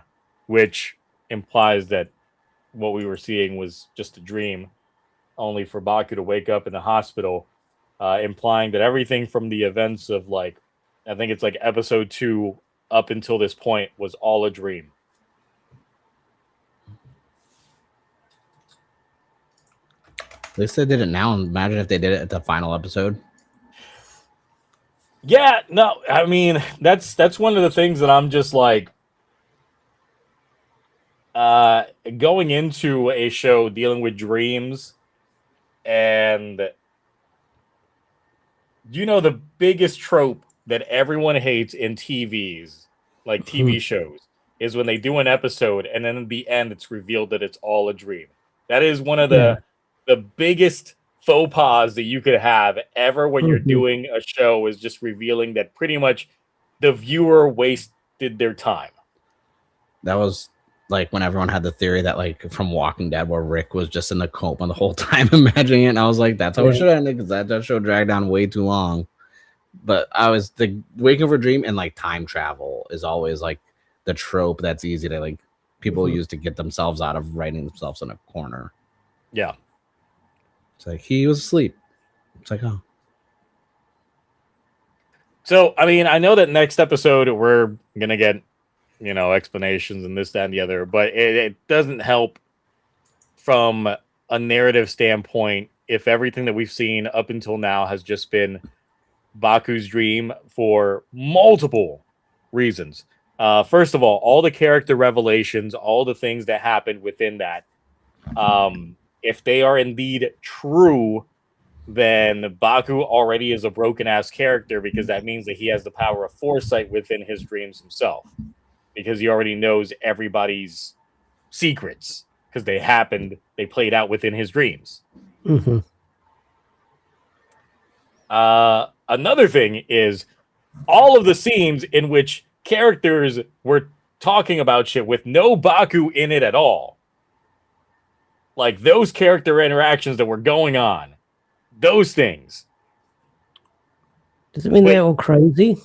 which implies that what we were seeing was just a dream, only for Baku to wake up in the hospital, implying that everything from the events of like, I think it's like episode 2 up until this point was all a dream. At least they did it now. Imagine if they did it at the final episode. Yeah, no, I mean that's one of the things that I'm just like going into a show dealing with dreams, and you know the biggest trope that everyone hates in TVs, like TV shows, is when they do an episode and then in the end it's revealed that it's all a dream. That is one of the biggest faux pas that you could have ever when you're doing a show, is just revealing that pretty much the viewer wasted their time. That was like when everyone had the theory that like from Walking Dead where Rick was just in a coma the whole time imagining it, and I was like, that's how it should end, because that show dragged on way too long. But I was the waking for a dream and like time travel is always like the trope that's easy to like people use to get themselves out of writing themselves in a corner. Yeah. It's like he was asleep. It's like, oh. So, I mean, I know that next episode we're going to get, you know, explanations and this, that, and the other, but it doesn't help from a narrative standpoint if everything that we've seen up until now has just been Baku's dream for multiple reasons. First of all the character revelations, all the things that happened within that, if they are indeed true, then Baku already is a broken-ass character, because that means that he has the power of foresight within his dreams himself, because he already knows everybody's secrets, because they played out within his dreams. Another thing is all of the scenes in which characters were talking about shit with no Baku in it at all. Like those character interactions that were going on, those things. Does it mean they're all crazy?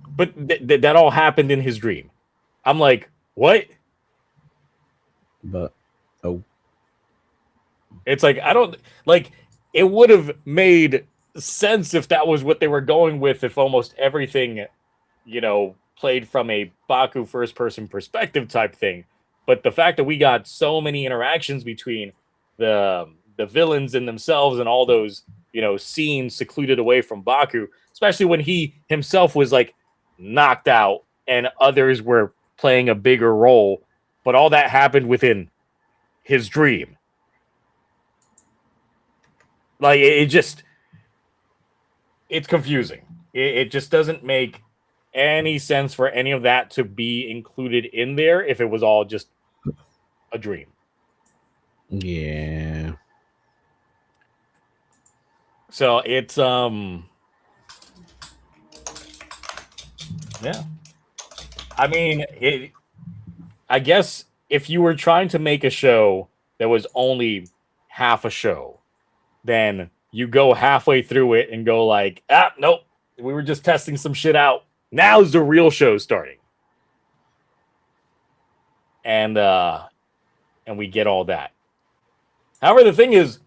But that all happened in his dream. I'm like, what? But it's like, I don't like, it would have made sense if that was what they were going with, if almost everything, you know, played from a Baku first person perspective type thing. But the fact that we got so many interactions between the villains and themselves and all those, you know, scenes secluded away from Baku, especially when he himself was like knocked out and others were playing a bigger role, but all that happened within his dream. Like it's confusing. It just doesn't make any sense for any of that to be included in there if it was all just a dream. Yeah. So it's yeah. I mean, I guess if you were trying to make a show that was only half a show, then you go halfway through it and go like, nope, we were just testing some shit out. Now's the real show starting. And we get all that. However, the thing is,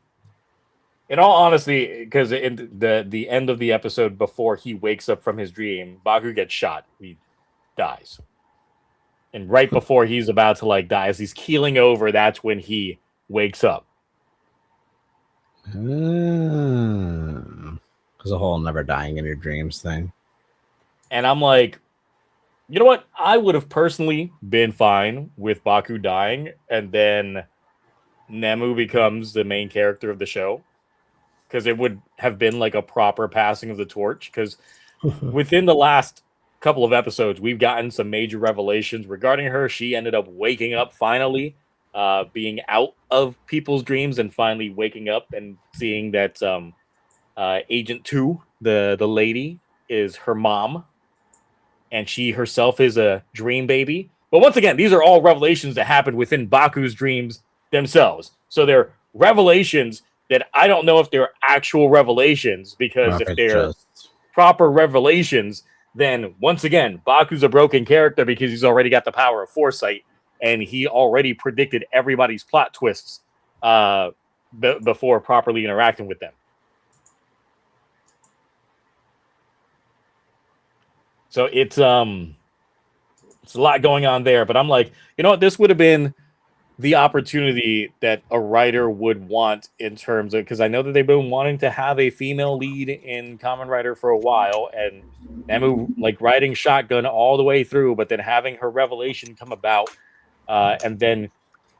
in all honesty, because in the end of the episode before he wakes up from his dream, Baku gets shot. He dies. And right before he's about to like die, as he's keeling over, that's when he wakes up. Because the whole never dying in your dreams thing. And I'm like, you know what? I would have personally been fine with Baku dying, and then Nemu becomes the main character of the show, because it would have been like a proper passing of the torch. Because within the last couple of episodes, we've gotten some major revelations regarding her. She ended up waking up finally, being out of people's dreams, and finally waking up and seeing that Agent 2, the lady, is her mom, and she herself is a dream baby. But once again, these are all revelations that happened within Baku's dreams themselves. So they're revelations that I don't know if they're actual revelations, because if they're proper revelations, then once again, Baku's a broken character, because he's already got the power of foresight, and he already predicted everybody's plot twists before properly interacting with them. So it's a lot going on there, but I'm like, you know what? This would have been the opportunity that a writer would want, in terms of, because I know that they've been wanting to have a female lead in Kamen Rider for a while, and Nemu like riding shotgun all the way through, but then having her revelation come about, and then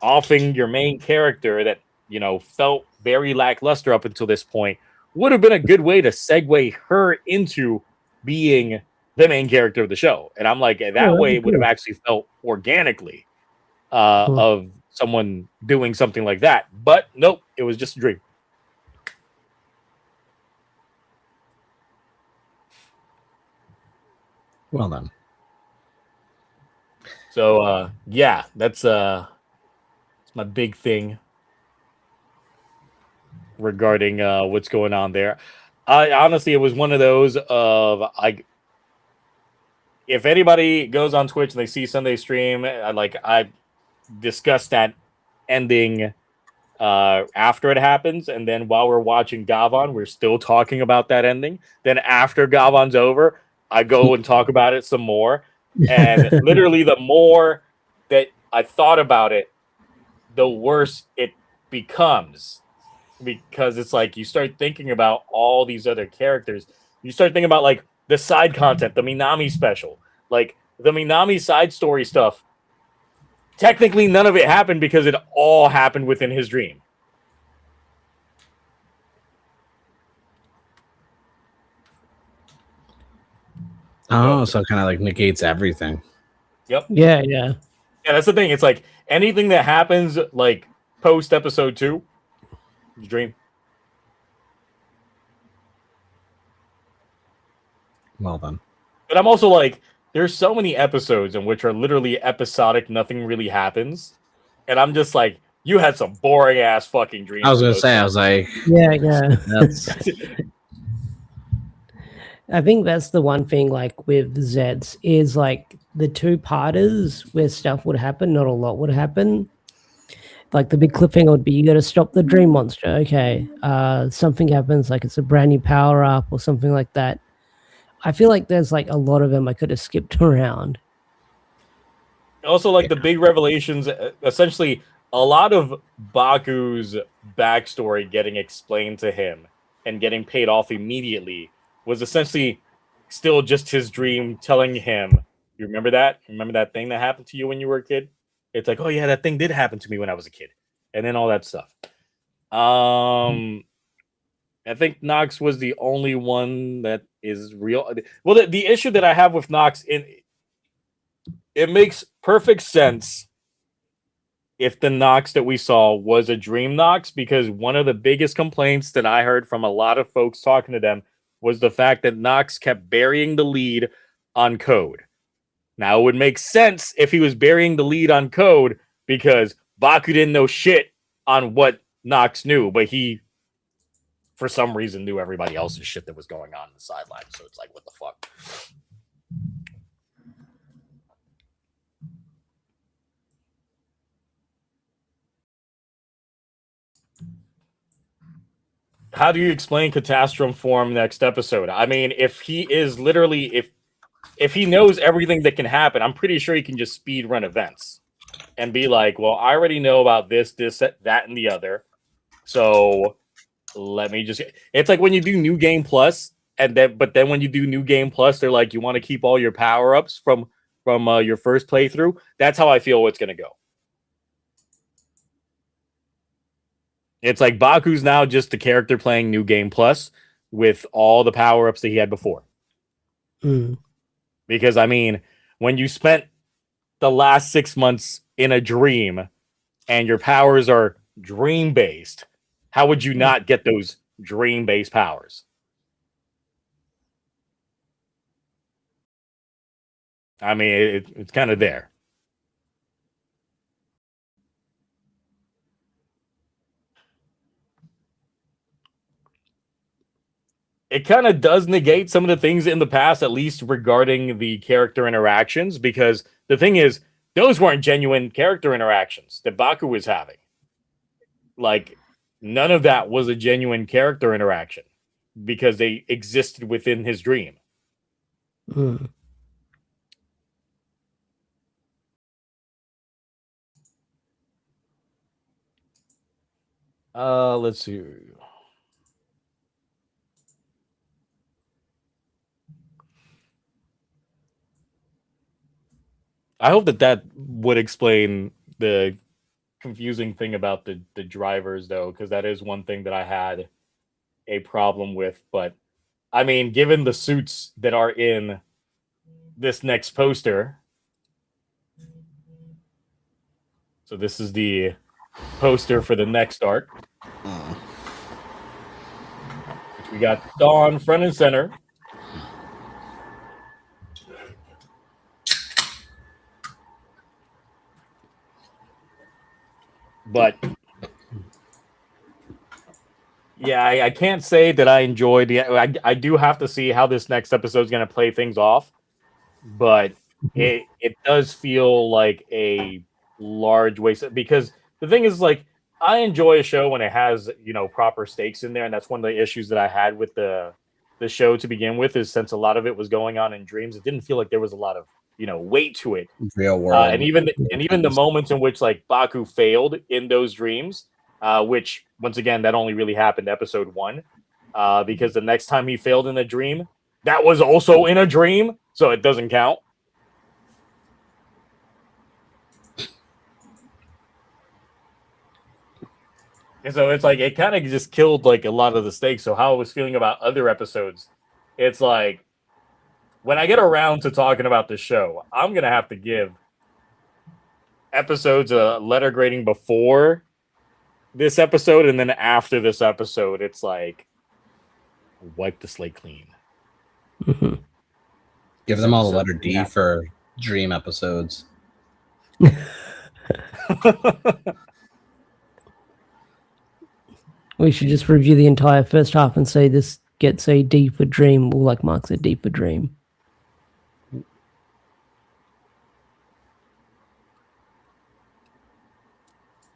offing your main character that, you know, felt very lackluster up until this point, would have been a good way to segue her into being the main character of the show. And I'm like, that way it would have actually felt organically of someone doing something like that. But nope, it was just a dream. Well done. So yeah, that's my big thing regarding what's going on there. I honestly, it was one of those of like, if anybody goes on Twitch and they see Sunday stream, I discuss that ending after it happens, and then while we're watching Gavon, we're still talking about that ending. Then after Gavon's over, I go and talk about it some more. And literally, the more that I thought about it, the worse it becomes, because it's like you start thinking about all these other characters. You start thinking about like the side content, the Minami special, like the Minami side story stuff. Technically, none of it happened because it all happened within his dream. Oh, so it kind of like negates everything. Yep. Yeah. Yeah, that's the thing. It's like anything that happens like post episode 2, dream. Well done. But I'm also like, there's so many episodes in which are literally episodic, nothing really happens. And I'm just like, you had some boring ass fucking dreams. I was gonna say, I was like, yeah. that's I think that's the one thing, like with Zeztz, is like the 2-parters where stuff would happen, not a lot would happen. Like the big cliffhanger would be, you got to stop the dream monster. Okay, something happens, like it's a brand new power up or something like that. I feel like there's like a lot of them I could have skipped around. Also, like the big revelations, essentially a lot of Baku's backstory getting explained to him and getting paid off immediately was essentially still just his dream telling him, you remember that? Remember that thing that happened to you when you were a kid? It's like, oh yeah, that thing did happen to me when I was a kid. And then all that stuff. I think Nox was the only one that is real. Well, the issue that I have with Nox, it makes perfect sense if the Nox that we saw was a dream Nox, because one of the biggest complaints that I heard from a lot of folks talking to them was the fact that Nox kept burying the lead on Code. Now, it would make sense if he was burying the lead on Code because Baku didn't know shit on what Nox knew, but he, for some reason, knew everybody else's shit that was going on in the sidelines. So it's like, what the fuck? How do you explain Catastrophe form next episode? I mean, if he is literally, if he knows everything that can happen, I'm pretty sure he can just speed run events and be like, well, I already know about this, that, and the other. So let me just. It's like when you do New Game Plus, but then when you do New Game Plus, they're like, you want to keep all your power ups from your first playthrough. That's how I feel it's gonna go. It's like Baku's now just the character playing New Game Plus with all the power ups that he had before. Because I mean, when you spent the last 6 months in a dream and your powers are dream based, how would you not get those dream based powers? I mean, it's kind of there. It kind of does negate some of the things in the past, at least regarding the character interactions, because the thing is, those weren't genuine character interactions that Baku was having. Like, none of that was a genuine character interaction because they existed within his dream. Let's see. I hope that would explain the confusing thing about the drivers, though, because that is one thing that I had a problem with. But I mean, given the suits that are in this next poster. So this is the poster for the next arc. Which we got Dawn front and center. But yeah, I can't say that I enjoyed the. I do have to see how this next episode is going to play things off, but it does feel like a large waste because the thing is, like, I enjoy a show when it has, you know, proper stakes in there, and that's one of the issues that I had with the show to begin with. Is since a lot of it was going on in dreams, it didn't feel like there was a lot of, you know, weight to it. Real world, and even the moments in which like Baku failed in those dreams, which once again that only really happened episode 1, because the next time he failed in a dream, that was also in a dream, so it doesn't count. And so it's like it kind of just killed like a lot of the stakes. So how I was feeling about other episodes, it's like when I get around to talking about the show, I'm gonna have to give episodes a letter grading before this episode, and then after this episode, it's like wipe the slate clean. Mm-hmm. Give them all the letter D for dream episodes. We should just review the entire first half and say this gets a D for dream, or like Mark's a D for dream.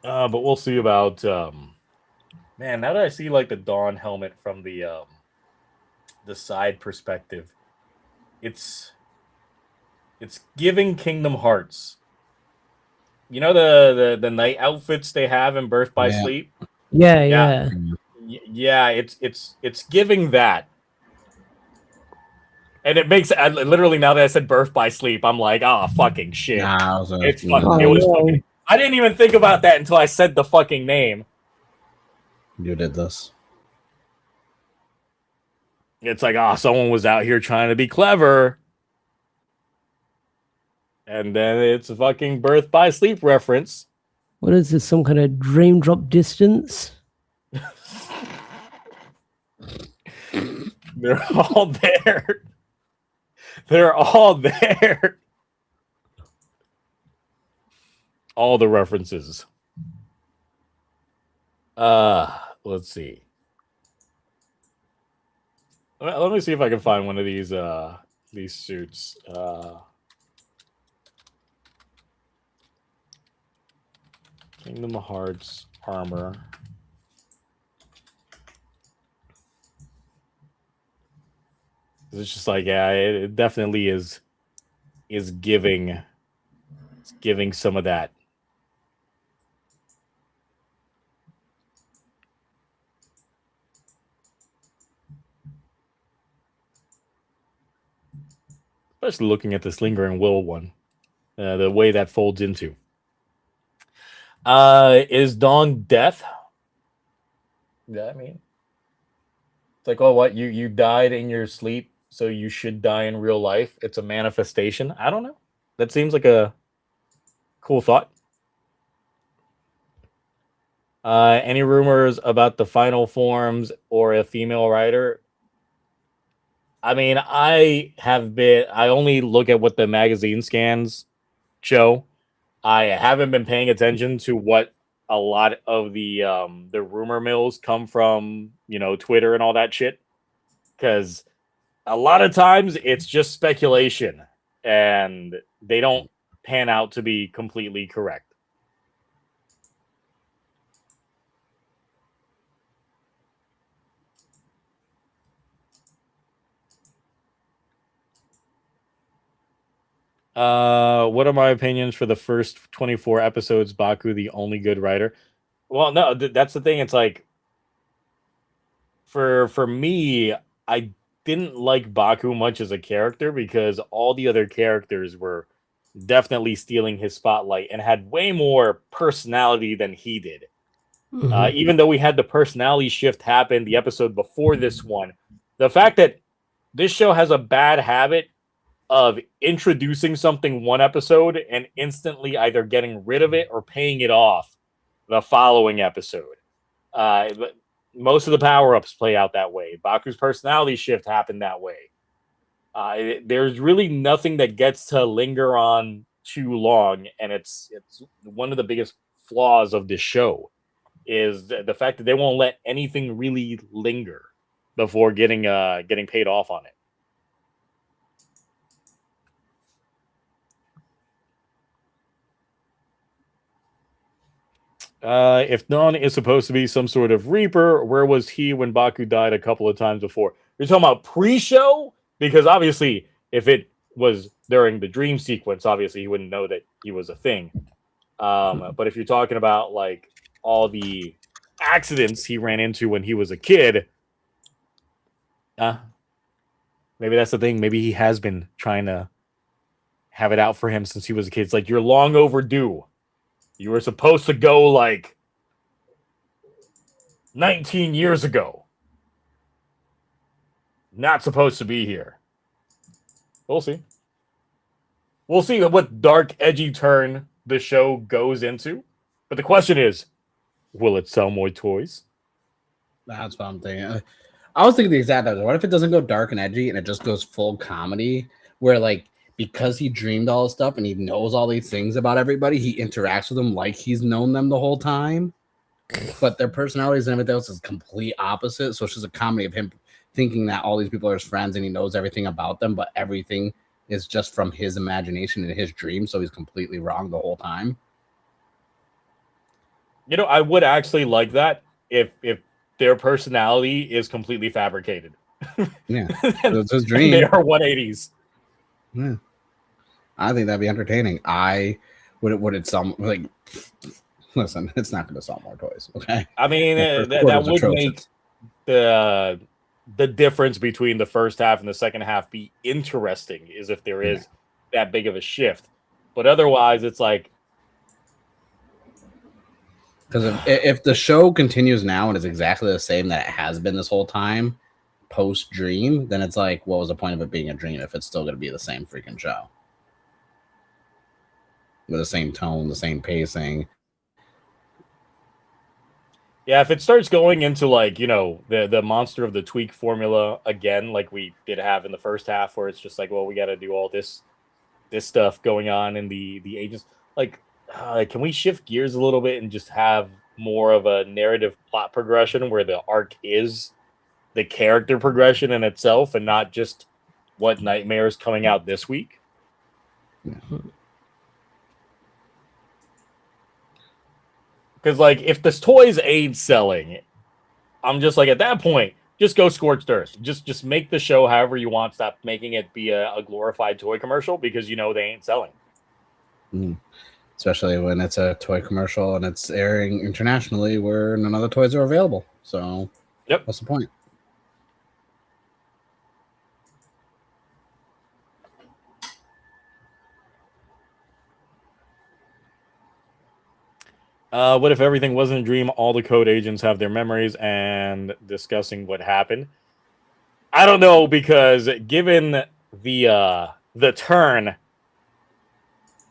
But we'll see about man. Now that I see like the Dawn helmet from the side perspective, it's giving Kingdom Hearts. You know the night outfits they have in Birth by Sleep. Yeah. It's giving that, and it makes literally now that I said Birth by Sleep, I'm like, oh fucking shit, it's fucking. It was fucking. I didn't even think about that until I said the fucking name. You did this. It's like, oh, someone was out here trying to be clever. And then it's a fucking Birth by Sleep reference. What is this, some kind of dream drop distance? They're all there. They're all there. All the references. Let's see. Let me see if I can find one of these suits. Kingdom Hearts armor. It's just like, yeah, it definitely is giving some of that. Especially looking at this Lingering Will one, the way that folds into. Is Dawn death? Yeah, I mean, it's like, oh, what you died in your sleep, so you should die in real life. It's a manifestation. I don't know. That seems like a cool thought. Any rumors about the final forms or a female writer? I mean, I only look at what the magazine scans show. I haven't been paying attention to what a lot of the rumor mills come from, you know, Twitter and all that shit. Because a lot of times it's just speculation and they don't pan out to be completely correct. What are my opinions for the first 24 episodes? Baku, the only good writer. Well, no, that's the thing. It's like for me, I didn't like Baku much as a character because all the other characters were definitely stealing his spotlight and had way more personality than he did. Mm-hmm. Even though we had the personality shift happen the episode before this one, the fact that this show has a bad habit of introducing something one episode and instantly either getting rid of it or paying it off the following episode. But most of the power-ups play out that way. Baku's personality shift happened that way. There's really nothing that gets to linger on too long, and it's one of the biggest flaws of this show is the fact that they won't let anything really linger before getting paid off on it. If Non is supposed to be some sort of Reaper, where was he when Baku died a couple of times before? You're talking about pre-show? Because obviously, if it was during the dream sequence, obviously he wouldn't know that he was a thing. But if you're talking about like all the accidents he ran into when he was a kid, maybe that's the thing. Maybe he has been trying to have it out for him since he was a kid. It's like, you're long overdue. You were supposed to go like 19 years ago. Not supposed to be here. We'll see. We'll see what dark, edgy turn the show goes into. But the question is, will it sell more toys? That's what I'm thinking. I was thinking the exact opposite. What if it doesn't go dark and edgy and it just goes full comedy, where like because he dreamed all this stuff and he knows all these things about everybody, he interacts with them like he's known them the whole time, but their personalities and everything else is complete opposite. So it's just a comedy of him thinking that all these people are his friends and he knows everything about them, but everything is just from his imagination and his dream. So he's completely wrong the whole time. You know, I would actually like that if their personality is completely fabricated. Yeah, it's his dream. They are 180s. Yeah, I think that'd be entertaining. Would it sell like? Listen, it's not going to sell more toys. Okay. I mean, that would make the difference between the first half and the second half be interesting. Is if there is that big of a shift, but otherwise, it's like. Because if the show continues now and is exactly the same that it has been this whole time, post dream, then it's like, what was the point of it being a dream if it's still going to be the same freaking show? With the same tone, the same pacing. Yeah, if it starts going into like, you know, the monster of the tweak formula again, like we did have in the first half, where it's just like, well, we got to do all this stuff going on in the agents. Like, can we shift gears a little bit and just have more of a narrative plot progression where the arc is the character progression in itself and not just what nightmare is coming out this week? Because, like, if this toys ain't selling, I'm just like, at that point, just go scorched earth. Just make the show however you want. Stop making it be a glorified toy commercial because you know they ain't selling. Especially when it's a toy commercial and it's airing internationally where none of the toys are available. So, yep. What's the point? What if everything wasn't a dream? All the code agents have their memories and discussing what happened. I don't know, because given the turn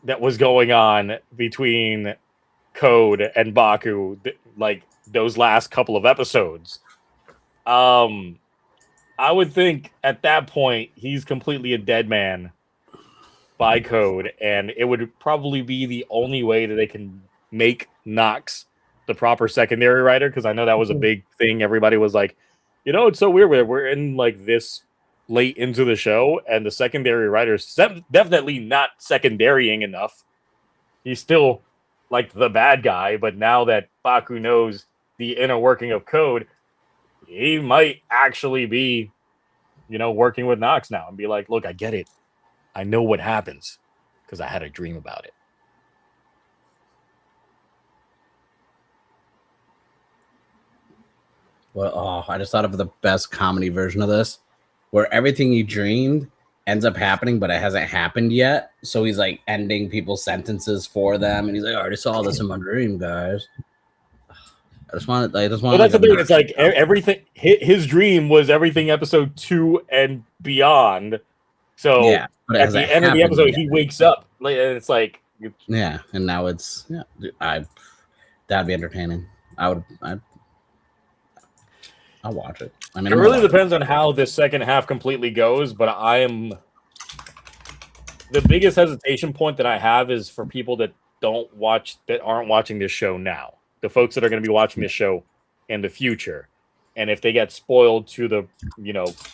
that was going on between Code and Baku, like those last couple of episodes, I would think at that point he's completely a dead man by Code, and it would probably be the only way that they can make Nox the proper secondary writer, because I know that was a big thing. Everybody was like, you know, it's so weird. We're in like this late into the show, and the secondary writer's definitely not secondarying enough. He's still like the bad guy, but now that Baku knows the inner working of Code, he might actually be, you know, working with Nox now and be like, look, I get it. I know what happens because I had a dream about it. Well, I just thought of the best comedy version of this, where everything he dreamed ends up happening, but it hasn't happened yet. So he's like ending people's sentences for them, and he's like, "I already saw this in my dream, guys." I just want. Well, that's like the thing. It's like everything. His dream was everything episode 2 and beyond. So yeah, But at the end of the episode, he wakes up. And it's like, yeah, and now it's that'd be entertaining. I'll watch it. I mean, it really depends on how this second half completely goes. But the biggest hesitation point that I have is for people that aren't watching this show now. The folks that are going to be watching this show in the future. And if they get spoiled to the,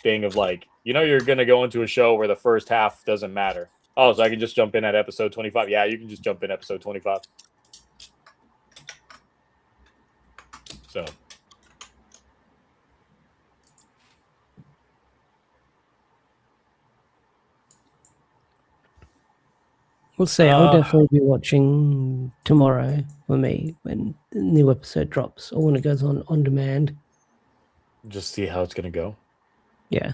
thing of like, you're going to go into a show where the first half doesn't matter. Oh, so I can just jump in at episode 25. Yeah, you can just jump in episode 25. So. We'll see. I'll definitely be watching tomorrow for me when the new episode drops or when it goes on demand. Just see how it's going to go. Yeah.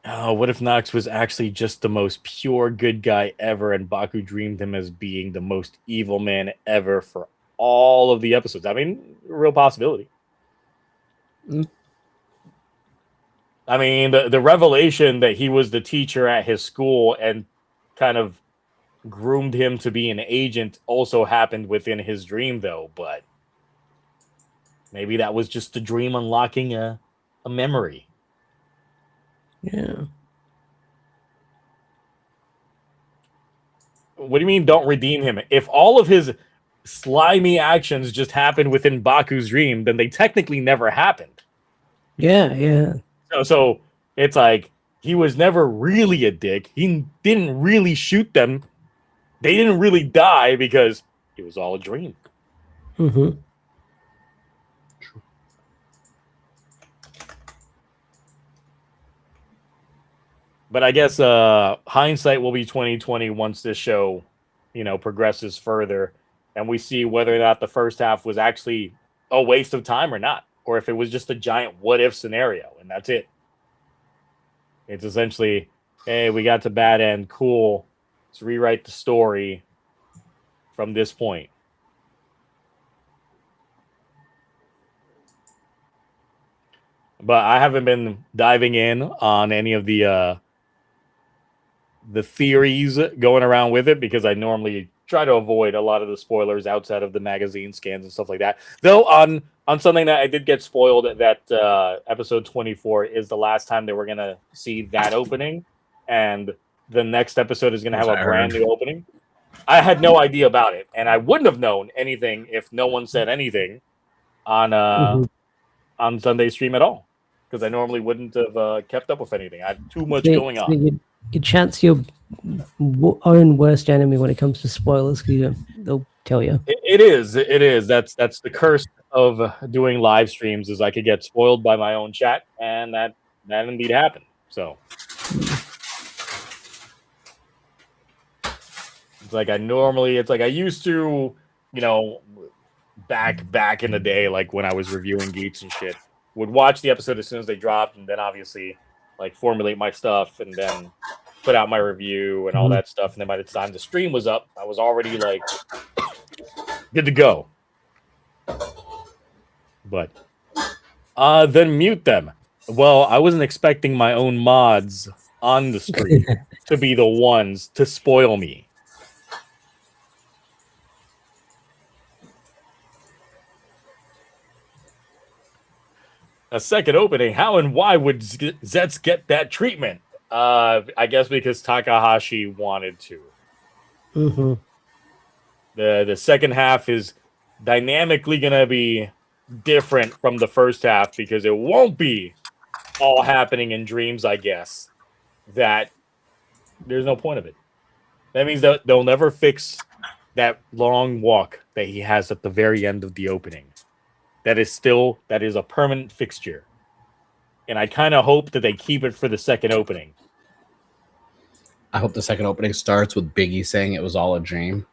Oh, what if Nox was actually just the most pure good guy ever and Baku dreamed him as being the most evil man ever for all of the episodes? I mean, real possibility. I mean, the revelation that he was the teacher at his school and kind of groomed him to be an agent also happened within his dream, though. But maybe that was just the dream unlocking a memory. Yeah. What do you mean don't redeem him? If all of his slimy actions just happened within Baku's dream, then they technically never happened. Yeah. So it's like he was never really a dick. He didn't really shoot them. They didn't really die because it was all a dream. Mm-hmm. But I guess hindsight will be 2020 once this show, progresses further, and we see whether or not the first half was actually a waste of time or not, or if it was just a giant what if scenario, and that's it. It's essentially, hey, we got to bad end, cool. Let's rewrite the story from this point. But I haven't been diving in on any of the theories going around with it because I normally try to avoid a lot of the spoilers outside of the magazine scans and stuff like that. Though on something that I did get spoiled, that episode 24 is the last time that we're going to see that opening, and the next episode is going to have a brand new opening. I had no idea about it, and I wouldn't have known anything if no one said anything on Sunday's stream at all, because I normally wouldn't have kept up with anything. I had too much going on. You chance your own worst enemy when it comes to spoilers, because they'll tell you. It is. That's the curse of doing live streams, is I could get spoiled by my own chat, and that indeed happened. So it's like I used to, back in the day, like when I was reviewing Geeks and shit, would watch the episode as soon as they dropped, and then obviously like formulate my stuff and then put out my review and all that stuff. And then by the time the stream was up, I was already like good to go. But then mute them. Well, I wasn't expecting my own mods on the stream to be the ones to spoil me. A second opening. How and why would Zeztz get that treatment? I guess because Takahashi wanted to. Mm-hmm. The second half is dynamically going to be different from the first half because it won't be all happening in dreams, I guess. That there's no point of it. That means that they'll never fix that long walk that he has at the very end of the opening. That is a permanent fixture. And I kind of hope that they keep it for the second opening. I hope the second opening starts with Biggie saying it was all a dream.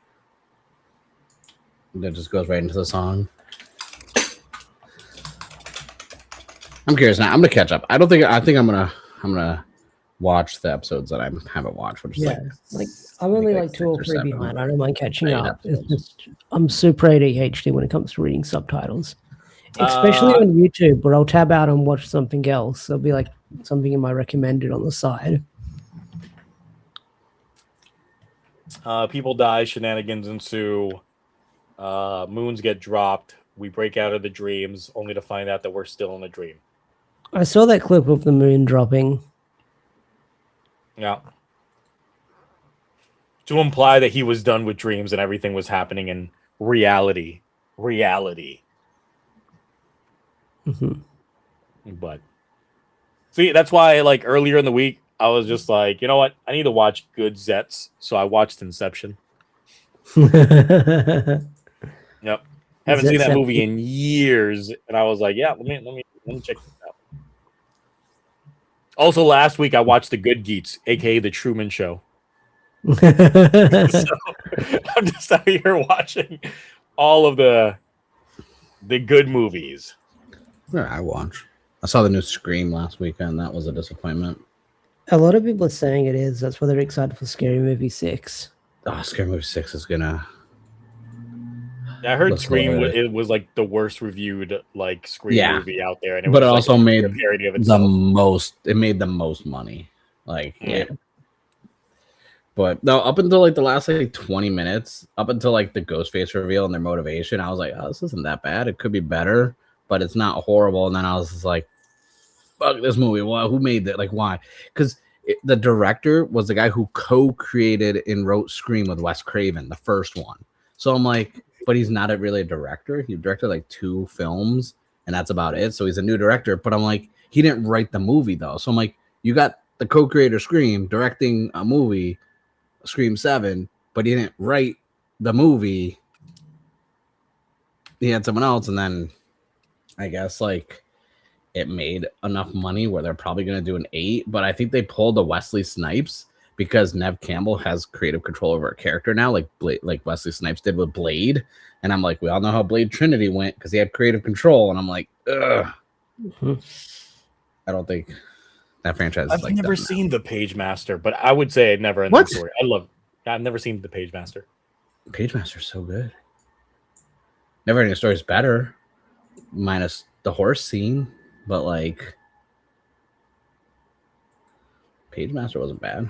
And it just goes right into the song. I'm curious now. I'm gonna catch up. I think I'm gonna watch the episodes that I haven't watched, which is I'm only like 2 or 3 behind. I don't mind catching up. It's just I'm super ADHD when it comes to reading subtitles. Especially on YouTube, where I'll tab out and watch something else. I'll be like something in my recommended on the side. People die, shenanigans ensue, moons get dropped, we break out of the dreams, only to find out that we're still in a dream. I saw that clip of the moon dropping. Yeah. To imply that he was done with dreams and everything was happening in reality. But see, that's why like earlier in the week I was just like, you know what? I need to watch good Zeztz. So I watched Inception. Yep. Haven't seen that movie in years. And I was like, yeah, let me check this out. Also, last week I watched The Good Geats, aka The Truman Show. So I'm just out here watching all of the good movies. I saw the new Scream last weekend. That was a disappointment. A lot of people are saying it is. That's why they're excited for Scary Movie 6. Oh, Scary Movie 6 is gonna. I heard Scream it was like the worst reviewed like Scream movie out there, and it but was it also made a parody of itself. It made the most money. Like But no, up until like the last like 20 minutes, up until like the Ghostface reveal and their motivation, I was like, oh, this isn't that bad. It could be better, but it's not horrible. And then I was just like, fuck this movie. Well, who made that? Like, why? Because the director was the guy who co-created and wrote Scream with Wes Craven, the first one. So I'm like, but he's not really a director. He directed like 2 films, and that's about it. So he's a new director. But I'm like, he didn't write the movie though. So I'm like, you got the co-creator Scream directing a movie, Scream 7, but he didn't write the movie. He had someone else, and then I guess like it made enough money where they're probably going to do an 8, but I think they pulled a Wesley Snipes because Nev Campbell has creative control over a character now, like Wesley Snipes did with Blade. And I'm like, we all know how Blade Trinity went because he had creative control, and I'm like, ugh. I don't think that franchise. I've never seen The Page Master, but I would say I'd never end the story. I've never seen The Page Master. Page Master's so good. Never Ending Story is better, minus the horse scene, but like Page Master wasn't bad.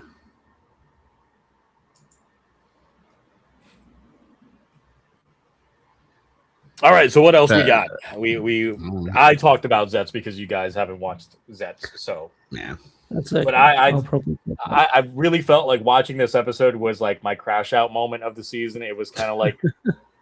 All right, so what else we got? I talked about Zeztz because you guys haven't watched Zeztz, so yeah. That's it. But I really felt like watching this episode was like my crash out moment of the season. It was kind of like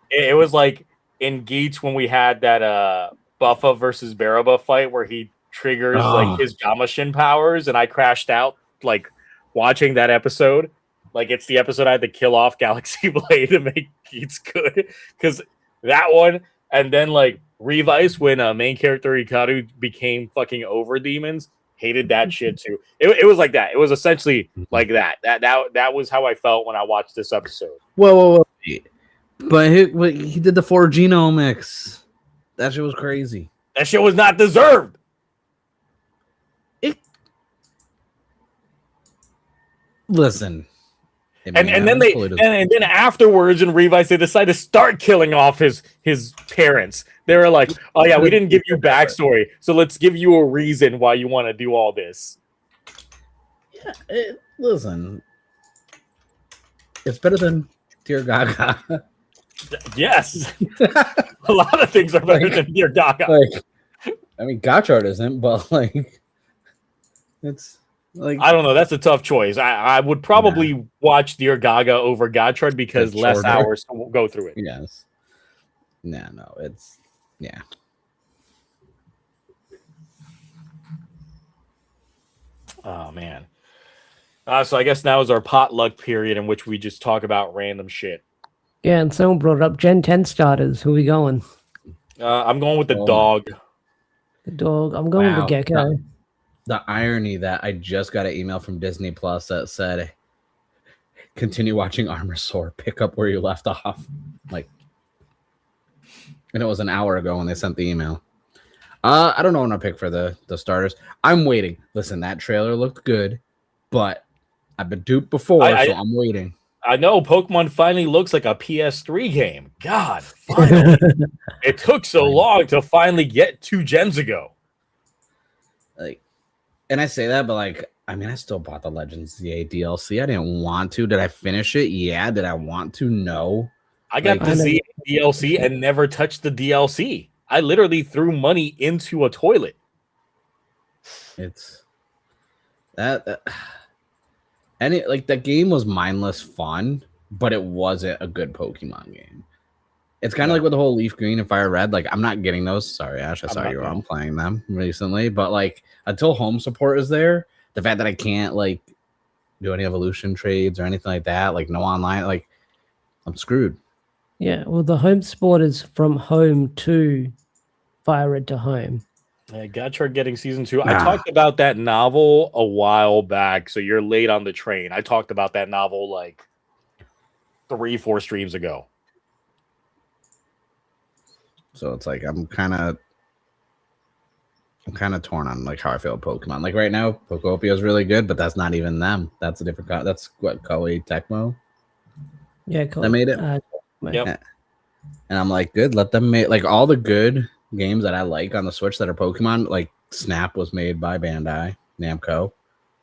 it was like in Geats when we had that Buffa versus Baraba fight where he triggers like his Yamashin powers, and I crashed out like watching that episode. Like it's the episode I had to kill off Galaxy Blade to make Geats good because that one, and then like Revice when main character Hikaru became fucking over demons. Hated that shit too. It was like that. It was essentially like that. That was how I felt when I watched this episode. Whoa. But he did the 4 genomics. That shit was crazy. That shit was not deserved. Listen. And then afterwards in Revice they decided to start killing off his parents. They were like, oh yeah, we didn't give you backstory, so let's give you a reason why you want to do all this. Yeah, listen, it's better than Dear Gaga. Yes. A lot of things are better than Dear Gaga. Like, I mean, Gotchard isn't, but like it's like, I don't know. That's a tough choice. I would probably watch Dear Gaga over Gotchard because less hours to go through it. Yes. No, it's yeah. Oh man. So I guess now is our potluck period in which we just talk about random shit. Yeah, and someone brought up Gen 10 starters. Who are we going? I'm going with the dog. The dog. I'm going with the gecko. The irony that I just got an email from Disney Plus that said, continue watching Armor Soar, pick up where you left off. Like, and it was an hour ago when they sent the email. I don't know what to pick for the starters. I'm waiting. Listen, that trailer looked good, but I've been duped before, so I'm waiting. I know Pokemon finally looks like a PS3 game. God, finally. It took so long to finally get 2 gens ago. Like, And I say that, but like, I mean, I still bought the Legends ZA DLC. I didn't want to. Did I finish it? Yeah. Did I want to? No. I got Like, the I Z never- DLC and never touched the DLC. I literally threw money into a toilet. it's that and it like that game was mindless fun, but it wasn't a good Pokemon game. It's kind of like with the whole Leaf Green and Fire Red. Like, I'm not getting those. Sorry, Ash. I saw you were playing them recently, but like until home support is there, the fact that I can't like do any evolution trades or anything like that, like no online, like I'm screwed. Yeah, well, the home sport is from home to Fire Red to home. I got you getting season 2. I talked about that novel a while back, so you're late on the train. I talked about that novel like 3-4 streams ago. So it's like I'm kind of torn on like how I feel about Pokemon. Like right now, Pokopia is really good, but that's not even them. That's a different. That's what Koei Tecmo. Yeah, cool. That made it. Yep. And I'm like, good. Let them make like all the good games that I like on the Switch that are Pokemon. Like Snap was made by Bandai Namco.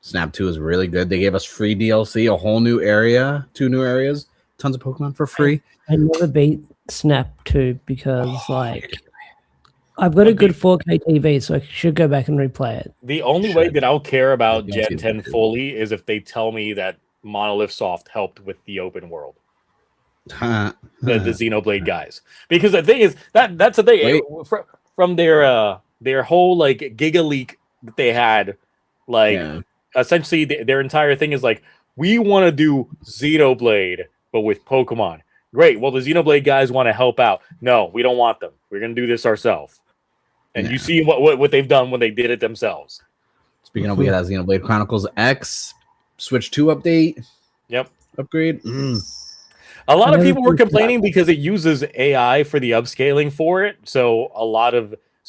Snap 2 is really good. They gave us free DLC, a whole new area, 2 new areas, tons of Pokemon for free. I never beat Snap 2 because I've got a good 4K TV, so I should go back and replay it. The only way that I'll care about Gen 10 fully is if they tell me that Monolith Soft helped with the open world. the Xenoblade guys. Because the thing is, that's the thing. From their whole like Giga Leak that they had, like essentially their entire thing is like, we want to do Xenoblade, but with Pokemon. Great. Well, the Xenoblade guys want to help out. No, we don't want them. We're gonna do this ourselves. And you see what they've done when they did it themselves. Speaking of, we had Xenoblade Chronicles X Switch 2 update. Yep. Upgrade. A lot of people were complaining because it uses AI for the upscaling for it. So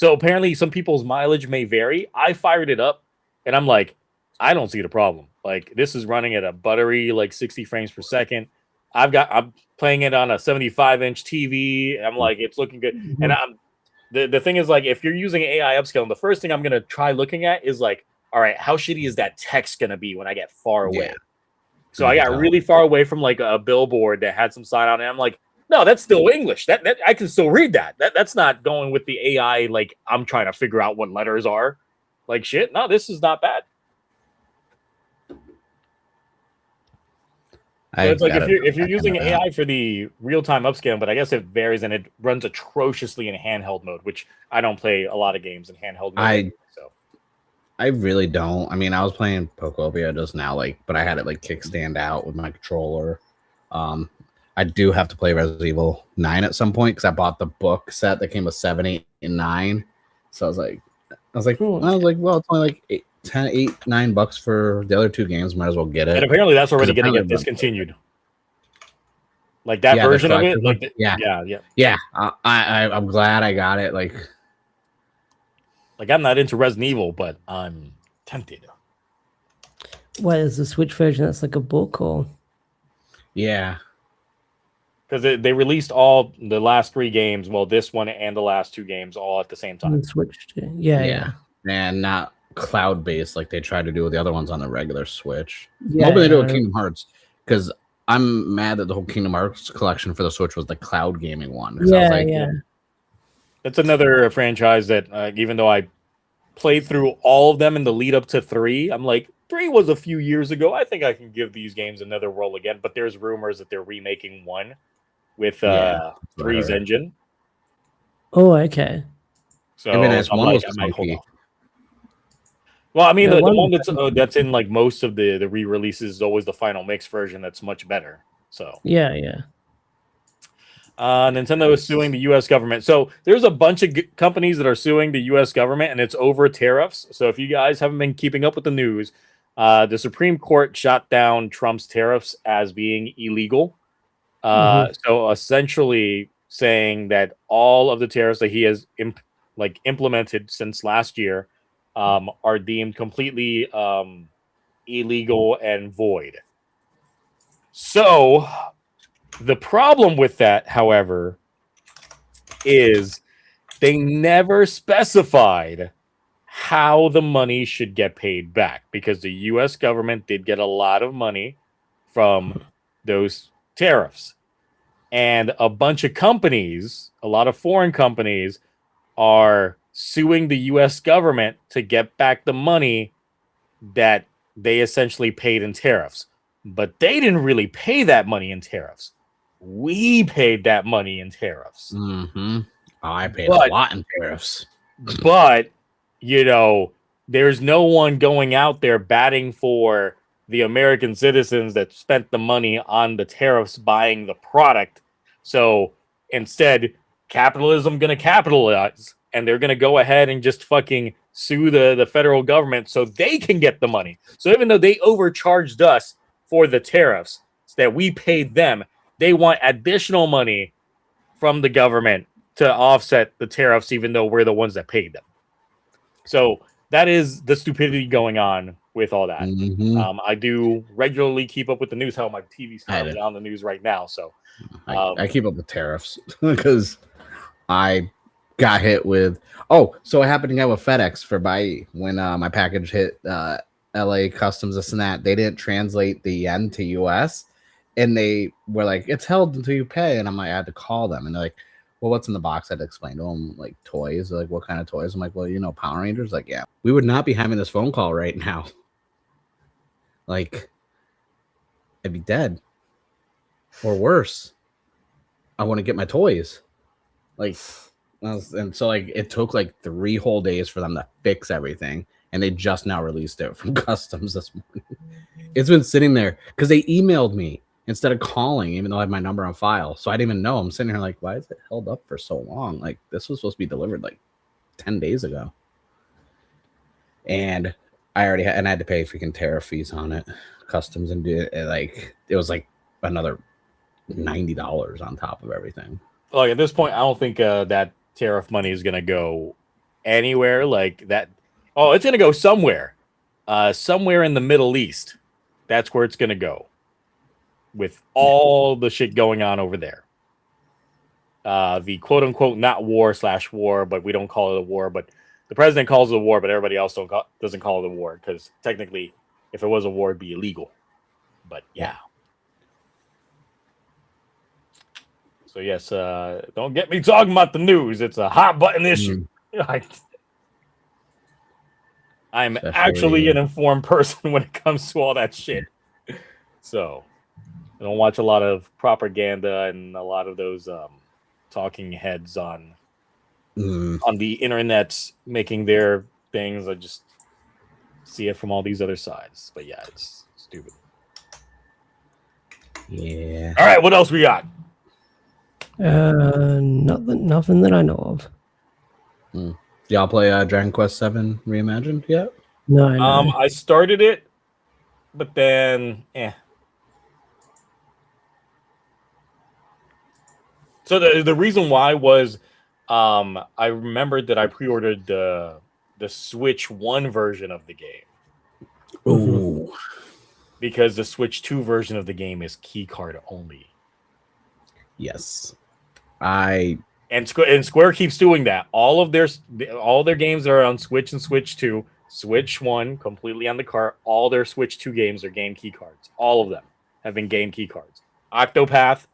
apparently some people's mileage may vary. I fired it up and I'm like, I don't see the problem. Like, this is running at a buttery like 60 frames per second. I'm playing it on a 75-inch TV. I'm like, it's looking good. And the thing is, like, if you're using AI upscaling, the first thing I'm gonna try looking at is like, all right, how shitty is that text gonna be when I get far away? So I got really far away from like a billboard that had some sign on it. I'm like, no, that's still English. That I can still read that. That's not going with the AI. Like, I'm trying to figure out what letters are. Like, shit. No, this is not bad. So it's like if you're using AI for the real-time upscaling, but I guess it varies and it runs atrociously in handheld mode, which I don't play a lot of games in handheld mode. I really don't. I mean, I was playing Pokopia just now, like, but I had it like kickstand out with my controller. I do have to play Resident Evil 9 at some point because I bought the book set that came with 7, 8, and 9. So I was like, well, it's only like $8-9 for the other 2 games. Might as well get it. And apparently that's already going to get discontinued. Like that version of it. Like yeah. I'm glad I got it. Like I'm not into Resident Evil, but I'm tempted. What is the Switch version? That's like a book, or yeah. Because they released all the last 3 games, well, this one and the last 2 games all at the same time. Switched, yeah. And not cloud-based like they tried to do with the other ones on the regular Switch. Yeah, I'm hoping they do with Kingdom Hearts, because I'm mad that the whole Kingdom Hearts collection for the Switch was the cloud gaming one. That's another franchise that even though I played through all of them in the lead up to 3, I'm like, 3 was a few years ago. I think I can give these games another roll again. But there's rumors that they're remaking 1 with 3's engine. Oh, okay. So I might hold off. Well, I mean, the one that's in like most of the re-releases is always the final mix version. That's much better. So yeah. Nintendo is suing the U.S. government. So there's a bunch of companies that are suing the U.S. government, and it's over tariffs. So if you guys haven't been keeping up with the news, the Supreme Court shot down Trump's tariffs as being illegal. So essentially saying that all of the tariffs that he has implemented since last year are deemed completely illegal and void. So the problem with that, however, is they never specified how the money should get paid back, because the US government did get a lot of money from those tariffs. And a bunch of companies, a lot of foreign companies, are suing the US government to get back the money that they essentially paid in tariffs. But they didn't really pay that money in tariffs. We paid that money in tariffs. Mm-hmm. Oh, I paid a lot in tariffs. But, there's no one going out there batting for the American citizens that spent the money on the tariffs buying the product. So instead, capitalism going to capitalize, and they're going to go ahead and just fucking sue the federal government so they can get the money. So even though they overcharged us for the tariffs that we paid them, they want additional money from the government to offset the tariffs, even though we're the ones that paid them. So that is the stupidity going on with all that. Mm-hmm. I do regularly keep up with the news. How my TV's currently on the news right now. So I keep up with tariffs because I got hit with. So it happened again with FedEx for Bai when my package hit LA Customs, this and that. They didn't translate the yen to US, and they were like, "It's held until you pay." And I'm like, I had to call them, and they're like, "Well, what's in the box?" I had to explain to them, like, toys. They're like, "What kind of toys?" I'm like, "Well, Power Rangers." Like, yeah, we would not be having this phone call right now. Like, I'd be dead, or worse. I want to get my toys. Like, and so like it took like 3 whole days for them to fix everything, and they just now released it from customs this morning. It's been sitting there because they emailed me instead of calling, even though I have my number on file. So I didn't even know. I'm sitting here like, why is it held up for so long? Like, this was supposed to be delivered like 10 days ago. And I already had, and I had to pay freaking tariff fees on it, customs, and it was like another $90 on top of everything. Like at this point, I don't think that tariff money is gonna go anywhere like that. Oh, it's gonna go somewhere, somewhere in the Middle East. That's where it's gonna go, with all the shit going on over there. The quote unquote not war/war, but we don't call it a war. But the president calls it a war, but everybody else doesn't call it a war, because technically, if it was a war, it'd be illegal. But yeah. So yes, don't get me talking about the news. It's a hot button issue. I'm actually an informed person when it comes to all that shit. So I don't watch a lot of propaganda and a lot of those talking heads on the internet making their things. I just see it from all these other sides. But yeah, it's stupid. Yeah. All right, what else we got? Nothing that I know of. Y'all play Dragon Quest VII Reimagined yet? No. I started it, but then So the reason why was I remembered that I pre-ordered the Switch 1 version of the game. Ooh. Because the Switch 2 version of the game is keycard only. Yes. And Square keeps doing that. All their games are on Switch and Switch 2. Switch 1 completely on the cart. All their Switch 2 games are game key cards. All of them have been game key cards. Octopath,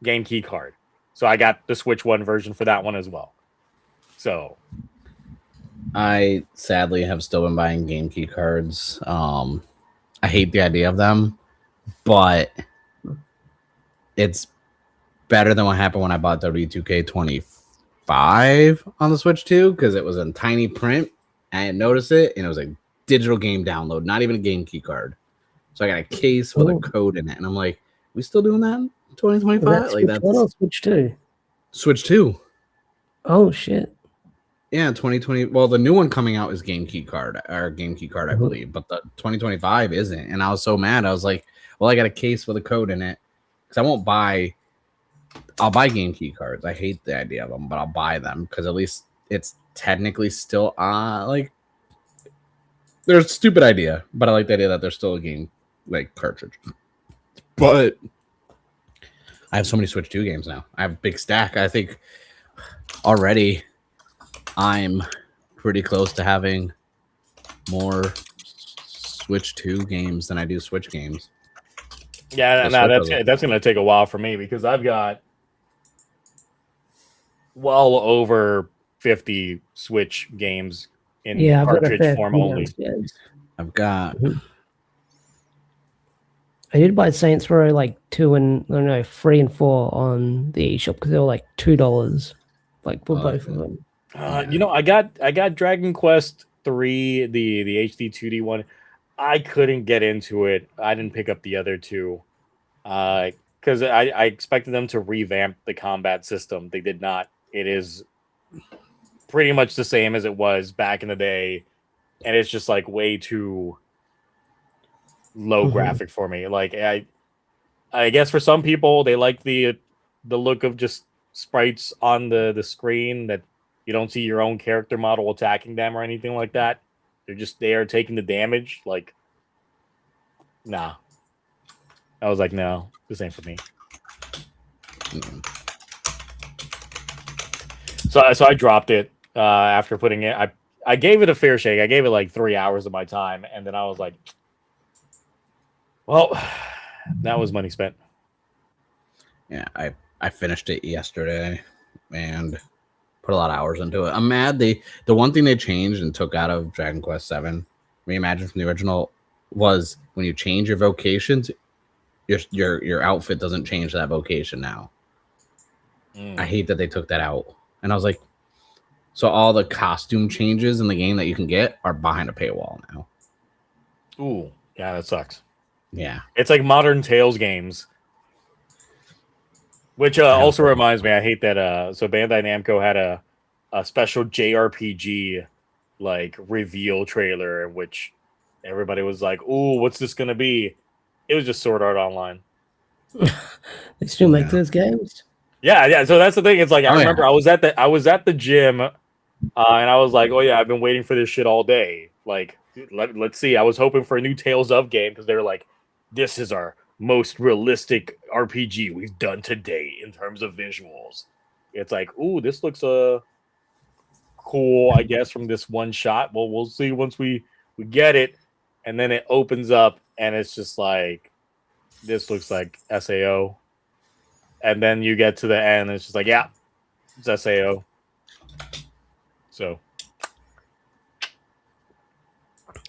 game key card. So I got the Switch 1 version for that one as well. So I sadly have still been buying game key cards. I hate the idea of them, but it's better than what happened when I bought W2K25 on the Switch 2, because it was in tiny print. I didn't notice it, and it was a digital game download, not even a game key card. So I got a case with a code in it, and I'm like, we still doing that in 2025? Like that's Switch 2. Switch 2. Oh shit. Yeah, 2020. Well, the new one coming out is game key card, I believe, but the 2025 isn't. And I was so mad. I was like, well, I got a case with a code in it, because I'll buy game key cards. I hate the idea of them, but I'll buy them because at least it's technically still they're a stupid idea, but I like the idea that there's still a game like cartridge. But I have so many Switch 2 games now. I have a big stack. I think already I'm pretty close to having more Switch 2 games than I do Switch games. Yeah, The no, Switch that's gonna take a while for me because I've got well over 50 Switch games in Yeah, I've got a cartridge fair form few only. downstairs. I've got I did buy Saints Row like 2 and I don't know 3 and 4 on the eShop because they were like $2, like for both of them. You know, I got Dragon Quest 3, the HD 2D one. I couldn't get into it. I didn't pick up the other two. Because I expected them to revamp the combat system. They did not. It is pretty much the same as it was back in the day, and it's just like way too low graphic for me. Like I guess for some people they like the look of just sprites on the screen that you don't see your own character model attacking them or anything like that. They're just there taking the damage. Like, nah. I was like, no, this ain't for me. So I dropped it after putting it. I gave it a fair shake. I gave it like 3 hours of my time, and then I was like, well, that was money spent. Yeah, I finished it yesterday and put a lot of hours into it. I'm mad the one thing they changed and took out of Dragon Quest 7 reimagined from the original was when you change your vocations, your outfit doesn't change that vocation now. I hate that they took that out. And I was like, so all the costume changes in the game that you can get are behind a paywall now. Ooh, yeah, that sucks. Yeah. It's like modern Tales games. Which also reminds me, I hate that so Bandai Namco had a special JRPG like reveal trailer in which everybody was like, ooh, what's this gonna be? It was just Sword Art Online. They still make those games? Yeah. So that's the thing. It's like I remember yeah. I was at the gym, and I was like, oh yeah, I've been waiting for this shit all day. Like, let's see. I was hoping for a new Tales of game because they were like, this is our most realistic RPG we've done to date in terms of visuals. It's like, ooh, this looks cool, I guess, from this one shot. Well, we'll see once we get it, and then it opens up, and it's just like, this looks like SAO. And then you get to the end, and it's just like, yeah, it's SAO. So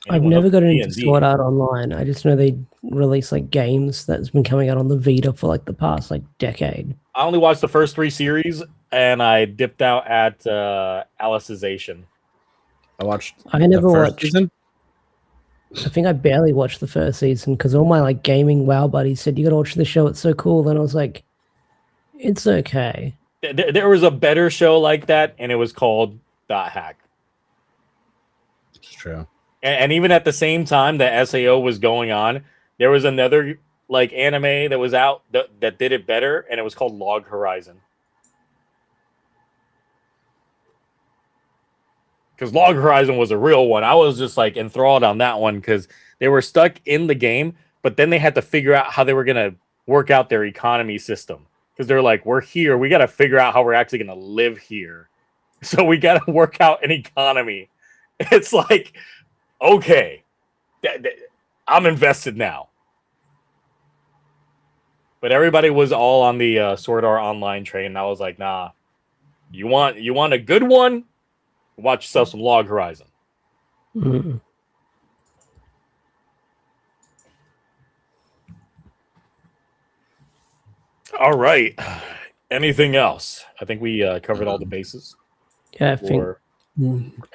I've never got into Sword Art Online. I just know they release like games that's been coming out on the Vita for like the past like decade. I only watched the first 3 series, and I dipped out at Alicization. I never watched season. I think I barely watched the first season because all my like gaming WoW buddies said you gotta watch the show. It's so cool. And I was like, it's okay. There was a better show like that, and it was called Dot Hack. It's true. And even at the same time that SAO was going on, there was another like anime that was out that did it better, and it was called Log Horizon. Because Log Horizon was a real one. I was just like enthralled on that one because they were stuck in the game, but then they had to figure out how they were going to work out their economy system. Because they're like, we're here. We got to figure out how we're actually going to live here. So we got to work out an economy. It's like, okay, I'm invested now. But everybody was all on the Sword Art Online train. And I was like, nah, you want a good one? Watch yourself some Log Horizon. Mm-hmm. All right. Anything else? I think we covered all the bases. Yeah, I think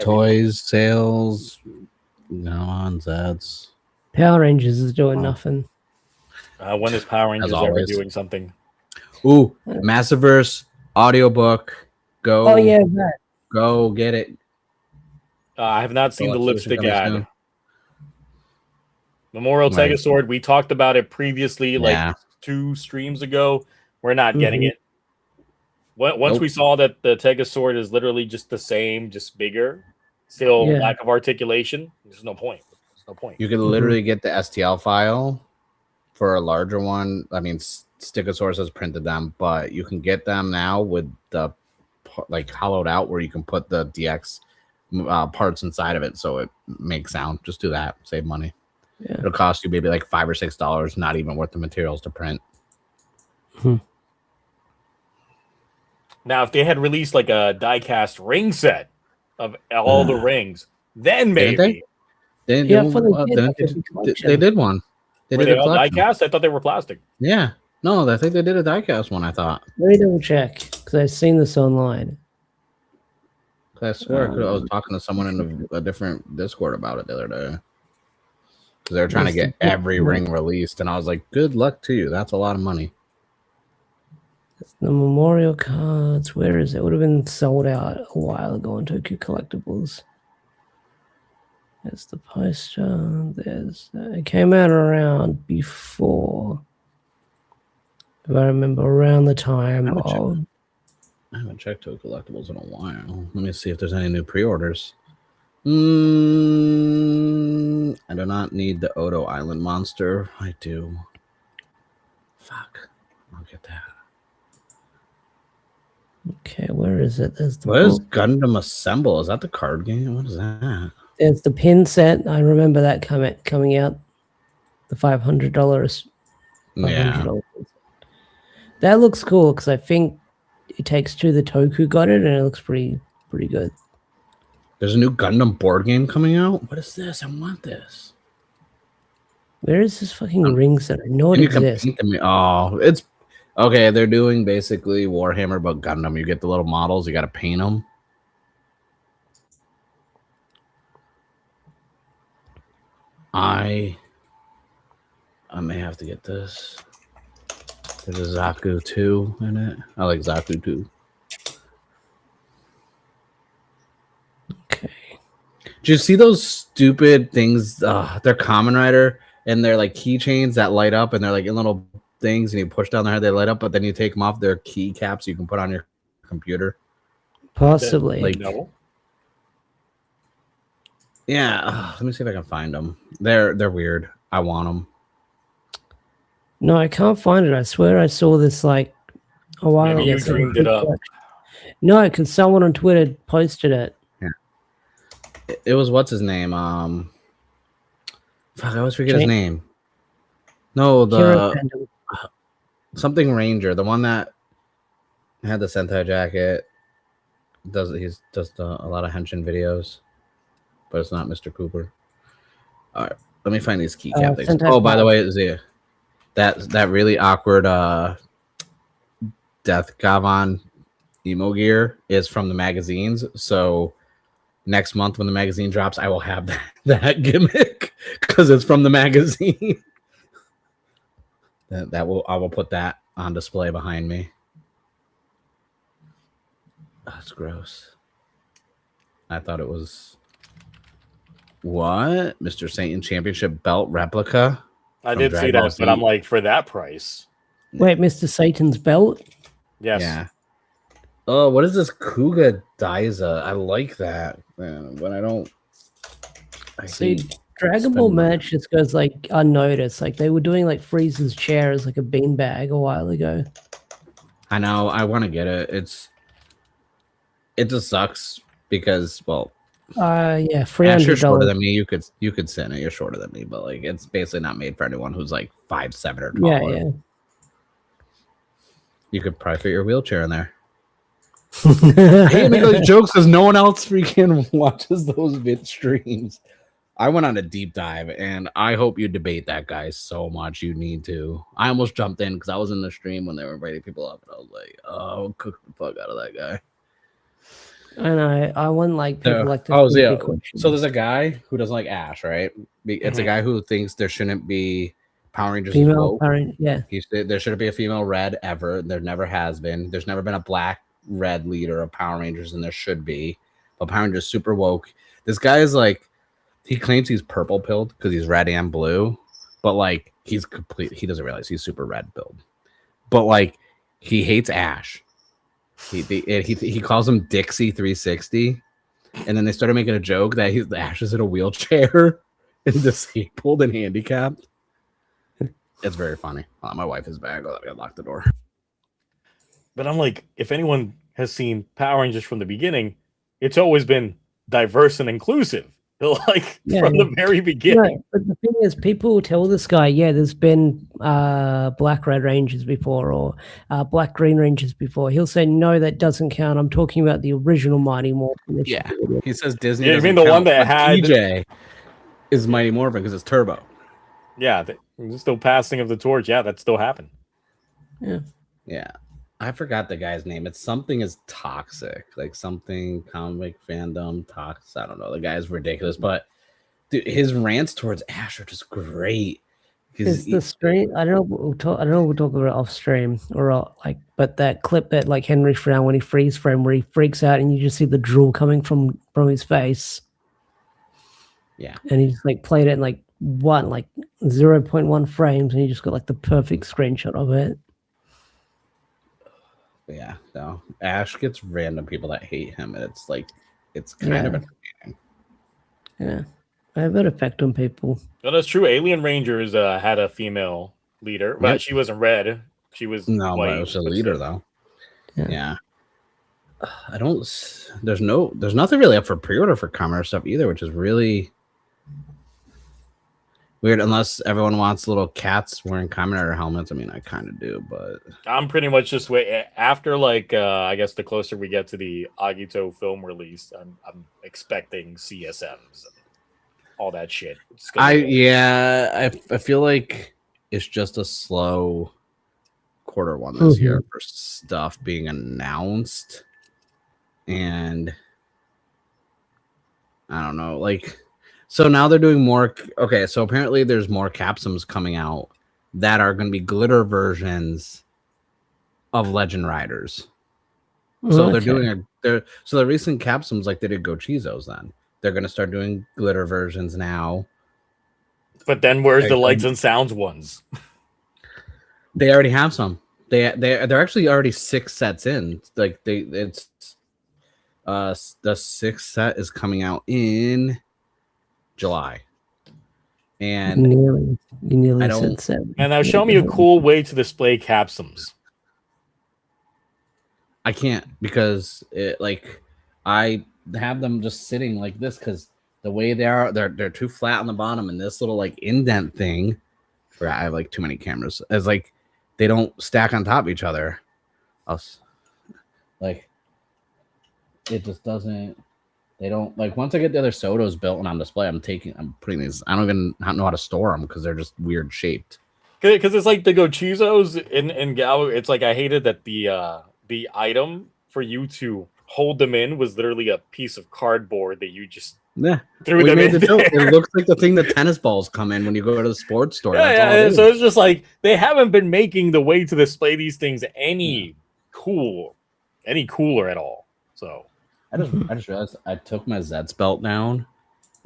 toys, sales, on Zeztz. Power Rangers is doing nothing. When is Power Rangers ever doing something? Ooh, Massiverse audiobook. Go. Oh yeah, that. Go get it. I have not seen the lipstick ad. Soon. Memorial Tegasword. We talked about it previously, like 2 streams ago. We're not getting it. Once we saw that the Tegasword is literally just the same, just bigger, still lack of articulation, there's no point. You can literally get the STL file for a larger one. I mean, Stigosaurus has printed them, but you can get them now with the like hollowed out where you can put the DX parts inside of it, so it makes sound. Just do that. Save money. Yeah. It'll cost you maybe like $5 or $6. Not even worth the materials to print. Now, if they had released like a die-cast ring set of all the rings, then maybe. They Yeah, did, for the they did one. They Were did they a all collection. die-cast? I thought they were plastic. Yeah. No, I think they did a diecast one, I thought. Let me double check because I've seen this online. I swear I was talking to someone in a different Discord about it the other day. Because they were trying to get every ring released, and I was like, good luck to you. That's a lot of money. The memorial cards, where is it? It would have been sold out a while ago on Toku Collectibles. There's the poster. There's it came out around before, if I remember, around the time of. I haven't checked Toku Collectibles in a while. Let me see if there's any new pre-orders. I do not need the Odo Island monster. I do. Fuck. I'll get that. Okay, where is it? There's the What is Gundam Assemble? Is that the card game? What is that? There's the pin set. I remember that coming out. The $500. Yeah. That looks cool because I think It Takes Two the Toku got it, and it looks pretty good. There's a new Gundam board game coming out. What is this? I want this. Where is this fucking ring set? I know it exists. Oh, it's okay. They're doing basically Warhammer, but Gundam. You get the little models. You got to paint them. I may have to get this. There's a Zaku 2 in it. I like Zaku 2. Okay. Do you see those stupid things? They're Kamen Rider, and they're like keychains that light up, and they're like in little things, and you push down their head, they light up, but then you take them off. They're key caps you can put on your computer. Possibly. Like, yeah. Let me see if I can find them. They're weird. I want them. No, I can't find it. I swear I saw this like a while ago. Maybe you dreamed it up. No, because someone on Twitter posted it. Yeah. It was what's his name? Fuck, I always forget his name. No, the something Ranger, the one that had the Sentai jacket. He does a lot of henshin videos, but it's not Mr. Cooper. All right, let me find these keycap things. Oh, by the way, Zia. That really awkward Death Gavan emo gear is from the magazines. So next month when the magazine drops, I will have that gimmick because it's from the magazine. I will put that on display behind me. Oh, that's gross. I thought it was what? Mr. Satan Championship belt replica. I did see that, but I'm like, for that price. Wait, Mr. Satan's belt? Yes. Yeah. Oh, what is this Kuga Daiza? I like that, man, but I don't. See, Dragon Ball merch just goes like unnoticed. Like they were doing like Frieza's chair as like a beanbag a while ago. I know. I want to get it. It just sucks because, well, yeah, $300. You're shorter than me. You could sit in it. You're shorter than me, but like it's basically not made for anyone who's like 5'7" or taller. Yeah. You could probably fit your wheelchair in there. I can't make those jokes because no one else freaking watches those vid streams. I went on a deep dive, and I hope you debate that guy so much. You need to. I almost jumped in because I was in the stream when they were inviting people up, and I was like, "Oh, cook the fuck out of that guy." I know. I want like people like to. Oh, yeah. So there's a guy who doesn't like Ash, right? It's a guy who thinks there shouldn't be Power Rangers. Female parent, yeah. There shouldn't be a female red ever. There never has been. There's never been a black red leader of Power Rangers, and there should be. But Power Rangers super woke. This guy is like, he claims he's purple pilled because he's red and blue, but like he doesn't realize he's super red pilled. But like he hates Ash. He calls him Dixie 360, and then they started making a joke that Ash is in a wheelchair and disabled and handicapped. It's very funny. My wife is back. I gotta lock the door. But I'm like, if anyone has seen Power Rangers from the beginning, it's always been diverse and inclusive, like Yeah, from yeah. the very beginning. No, but the thing is, people will tell this guy, yeah, there's been black red rangers before or black green rangers before. He'll say, no, that doesn't count. I'm talking about the original Mighty Morphin. Yeah, he says Disney. Yeah, you doesn't mean the one count, that but had TJ is Mighty Morphin because it's turbo. Yeah, still passing of the torch. Yeah, that still happened. Yeah. I forgot the guy's name. It's something is toxic, like something comic fandom toxic. I don't know. The guy's ridiculous, but dude, his rants towards Ash are just great. Is the stream? I don't know. I don't know. We'll talk about it off stream or like, but that clip that like Henry found when he freeze frame where he freaks out and you just see the drool coming from his face. Yeah, and he just like played it in like 0.1 frames, and he just got like the perfect screenshot of it. Yeah, no. Ash gets random people that hate him, and it's like it's kind of entertaining. Yeah, I have an effect on people. No, that's true. Alien Rangers had a female leader, but she wasn't red. She was no, white, but it was a leader though. Yeah. There's nothing really up for pre-order for Commerce stuff either, which is really weird, unless everyone wants little cats wearing Kamen Rider helmets. I mean, I kind of do, but I'm pretty much just wait after like I guess the closer we get to the Agito film release, I'm expecting CSMs and all that shit. I feel like it's just a slow quarter one this year for stuff being announced, and I don't know, like. So now they're doing more. Okay, so apparently there's more capsules coming out that are going to be glitter versions of Legend Riders. So they're doing so the recent capsules like they did Gochizos. Then they're going to start doing glitter versions now. But then where's the lights and sounds ones? They already have some. They're actually already 6 sets in. Like the 6th set is coming out in July, and you nearly said 7. And now show me a cool way to display capsules. I can't because I have them just sitting like this because the way they're too flat on the bottom, and this little like indent thing. I have like too many cameras. It's like they don't stack on top of each other. Like it just doesn't. They don't like once I get the other Sotos built and on display, I'm putting these. I don't even know how to store them because they're just weird shaped. Because it's like the Gochizos in Gal. It's like I hated that the item for you to hold them in was literally a piece of cardboard that you just threw them in. It looks like the thing that tennis balls come in when you go to the sports store. Yeah. So it's just like they haven't been making the way to display these things any cooler at all. So. I just realized I took my Zeztz belt down,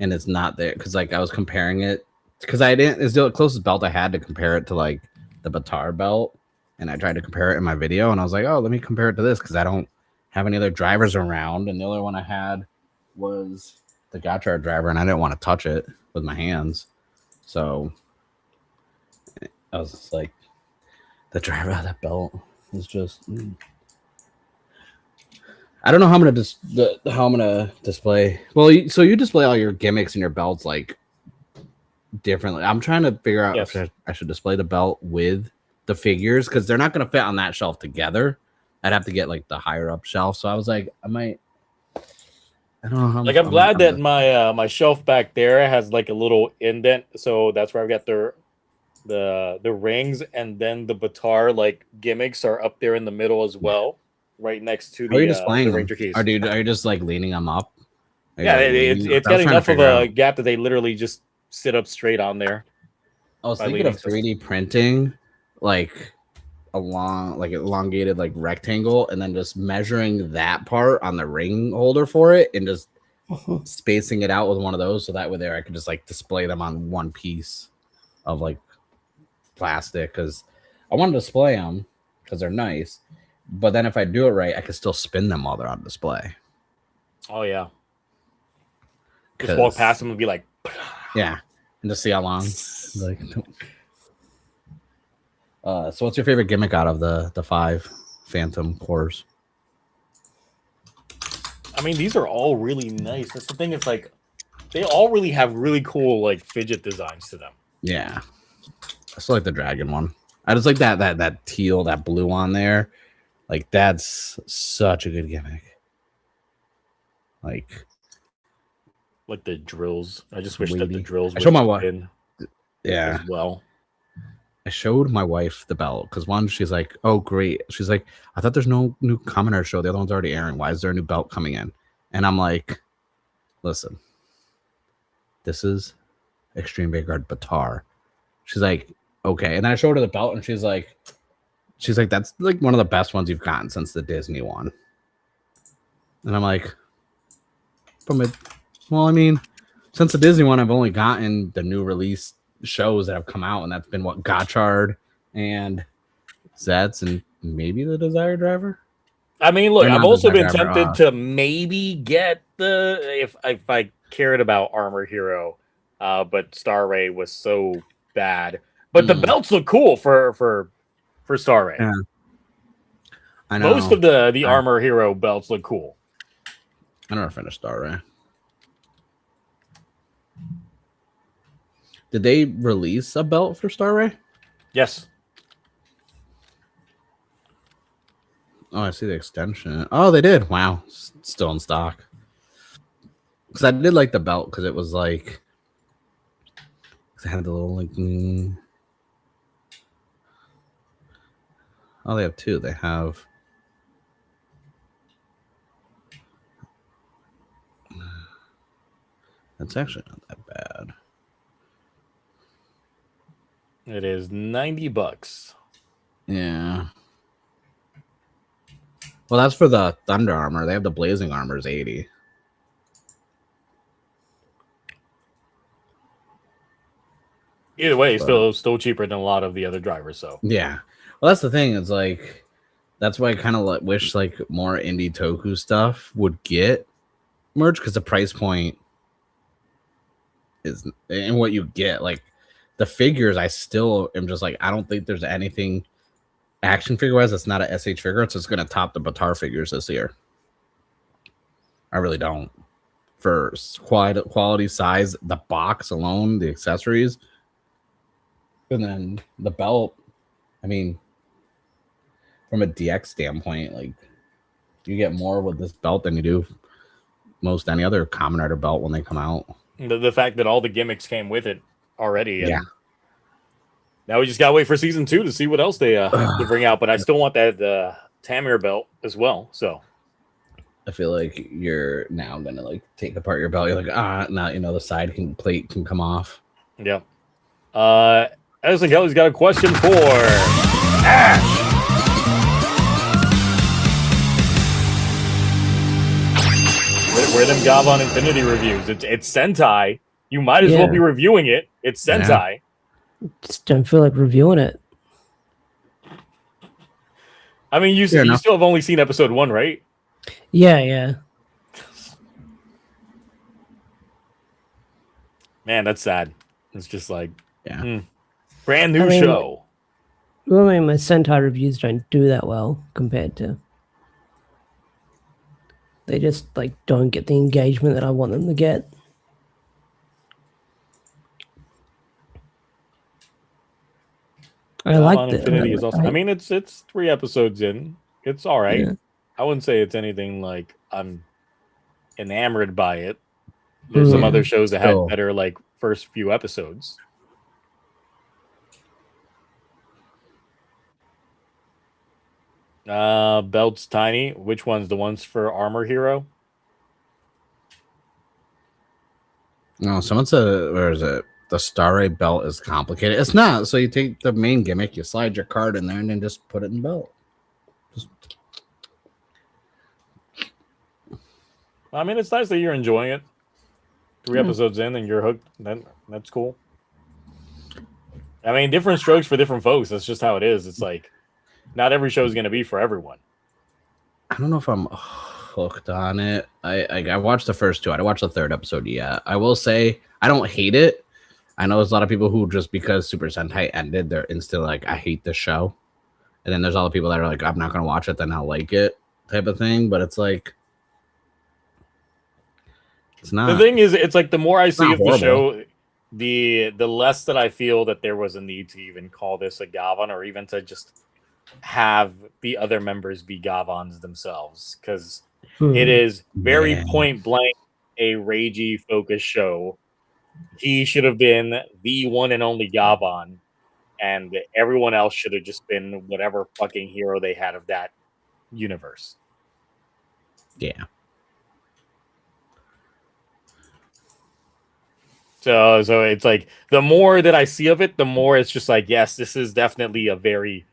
and it's not there because like I was comparing it because I didn't. It's the closest belt I had to compare it to like the Batar belt, and I tried to compare it in my video, and I was like, oh, let me compare it to this because I don't have any other drivers around, and the other one I had was the Gotchard driver, and I didn't want to touch it with my hands, so I was just like, the driver of that belt is just. I don't know how I'm gonna display. Well, so you display all your gimmicks and your belts like differently. I'm trying to figure out if I should display the belt with the figures because they're not gonna fit on that shelf together. I'd have to get like the higher up shelf. So I was like, I don't know how. Like I'm glad that my shelf back there has like a little indent, so that's where I've got the rings, and then the Batar like gimmicks are up there in the middle as well. Right next to the Ranger keys. Are you just like leaning them up? It's got enough of a gap that they literally just sit up straight on there. I was thinking of 3D printing like elongated like rectangle, and then just measuring that part on the ring holder for it, and just spacing it out with one of those, so that way there I could just like display them on one piece of like plastic because I want to display them because they're nice. But then if I do it right, I can still spin them while they're on display. Oh, yeah. Just walk past them and be like... Yeah. And just see how long. Like, so what's your favorite gimmick out of the 5 Phantom cores? I mean, these are all really nice. That's the thing. It's like they all really have really cool like fidget designs to them. Yeah, I still like the dragon one. I just like that teal, that blue on there. Like that's such a good gimmick. Like the drills. I just wish that the Wavy. drills I showed my would wife. in Yeah, as well. I showed my wife the belt because one, she's like, "Oh, great." She's like, "I thought there's no new Commoner show. The other one's already airing. Why is there a new belt coming in?" And I'm like, "Listen, this is Extreme Vanguard Batar." She's like, "Okay." And then I showed her the belt, and she's like, "That's like one of the best ones you've gotten since the Disney one." And I'm like, well, I mean, since the Disney one, I've only gotten the new release shows that have come out, and that's been what Gotchard and Zeztz and maybe the Desire Driver. I mean, look, Or I've not also Desire been Driver, tempted to maybe get the if I cared about Armor Hero, but Star Ray was so bad. But the belts look cool for Star Ray. Yeah. I know. Most of the Armor Hero belts look cool. I never finished Star Ray. Did they release a belt for Star Ray? Yes. Oh, I see the extension. Oh, they did. Wow. Still in stock. Because I did like the belt because it was like... Because it had the little like... Oh, they have two. They have... That's actually not that bad. It is $90. Yeah. Well, that's for the Thunder Armor. They have the Blazing Armor is 80. Either way, still cheaper than a lot of the other drivers. So yeah. Well, that's the thing. It's like that's why I kind of wish like more indie Toku stuff would get merch because the price point is and what you get. Like the figures, I still am just like I don't think there's anything action figure wise that's not a SH figure. So it's going to top the Batar figures this year. I really don't. For quality, size, the box alone, the accessories, and then the belt. I mean, from a DX standpoint, like you get more with this belt than you do most any other Kamen Rider belt when they come out. The fact that all the gimmicks came with it already. And yeah. Now we just gotta wait for season 2 to see what else they bring out. But I still want that Tamir belt as well. So I feel like you're now gonna like take apart your belt. You're like, now you know the side plate can come off. Yeah. Edison Kelly's got a question for Ash. Where them Gavon Infinity reviews? It's Sentai. You might as well be reviewing it. It's Sentai. Just don't feel like reviewing it. I mean, you still have only seen episode 1, right? Yeah. Man, that's sad. It's just like, yeah. Brand new show. Well, I mean, my Sentai reviews don't do that well compared to. They just like don't get the engagement that I want them to get. I like Infinity is awesome. I mean, it's 3 episodes in. It's all right. Yeah. I wouldn't say it's anything like I'm enamored by it. There's some other shows that had better like first few episodes. Belt's tiny. Which one's the ones for Armor Hero? No, someone said, where is it? The Star Ray belt is complicated. It's not. So you take the main gimmick, you slide your card in there, and then just put it in the belt. I mean, it's nice that you're enjoying it. 3 episodes in, and you're hooked. That's cool. I mean, different strokes for different folks. That's just how it is. It's like not every show is going to be for everyone. I don't know if I'm hooked on it. I watched the first 2. I didn't watch the 3rd episode yet. I will say I don't hate it. I know there's a lot of people who just because Super Sentai ended, they're instantly like, I hate this show. And then there's all the people that are like, I'm not going to watch it, then I'll like it type of thing. But it's like, It's not. The thing is, it's like the more I see not of the horrible. show, the less that I feel that there was a need to even call this a Gavan, or even to just have the other members be Gavans themselves, because it is very Yeah. point blank a ragey focused show. He should have been the one and only Gavan, and everyone else should have just been whatever fucking hero they had of that universe. Yeah. So it's like the more that I see of it, the more it's just like, yes, this is definitely a very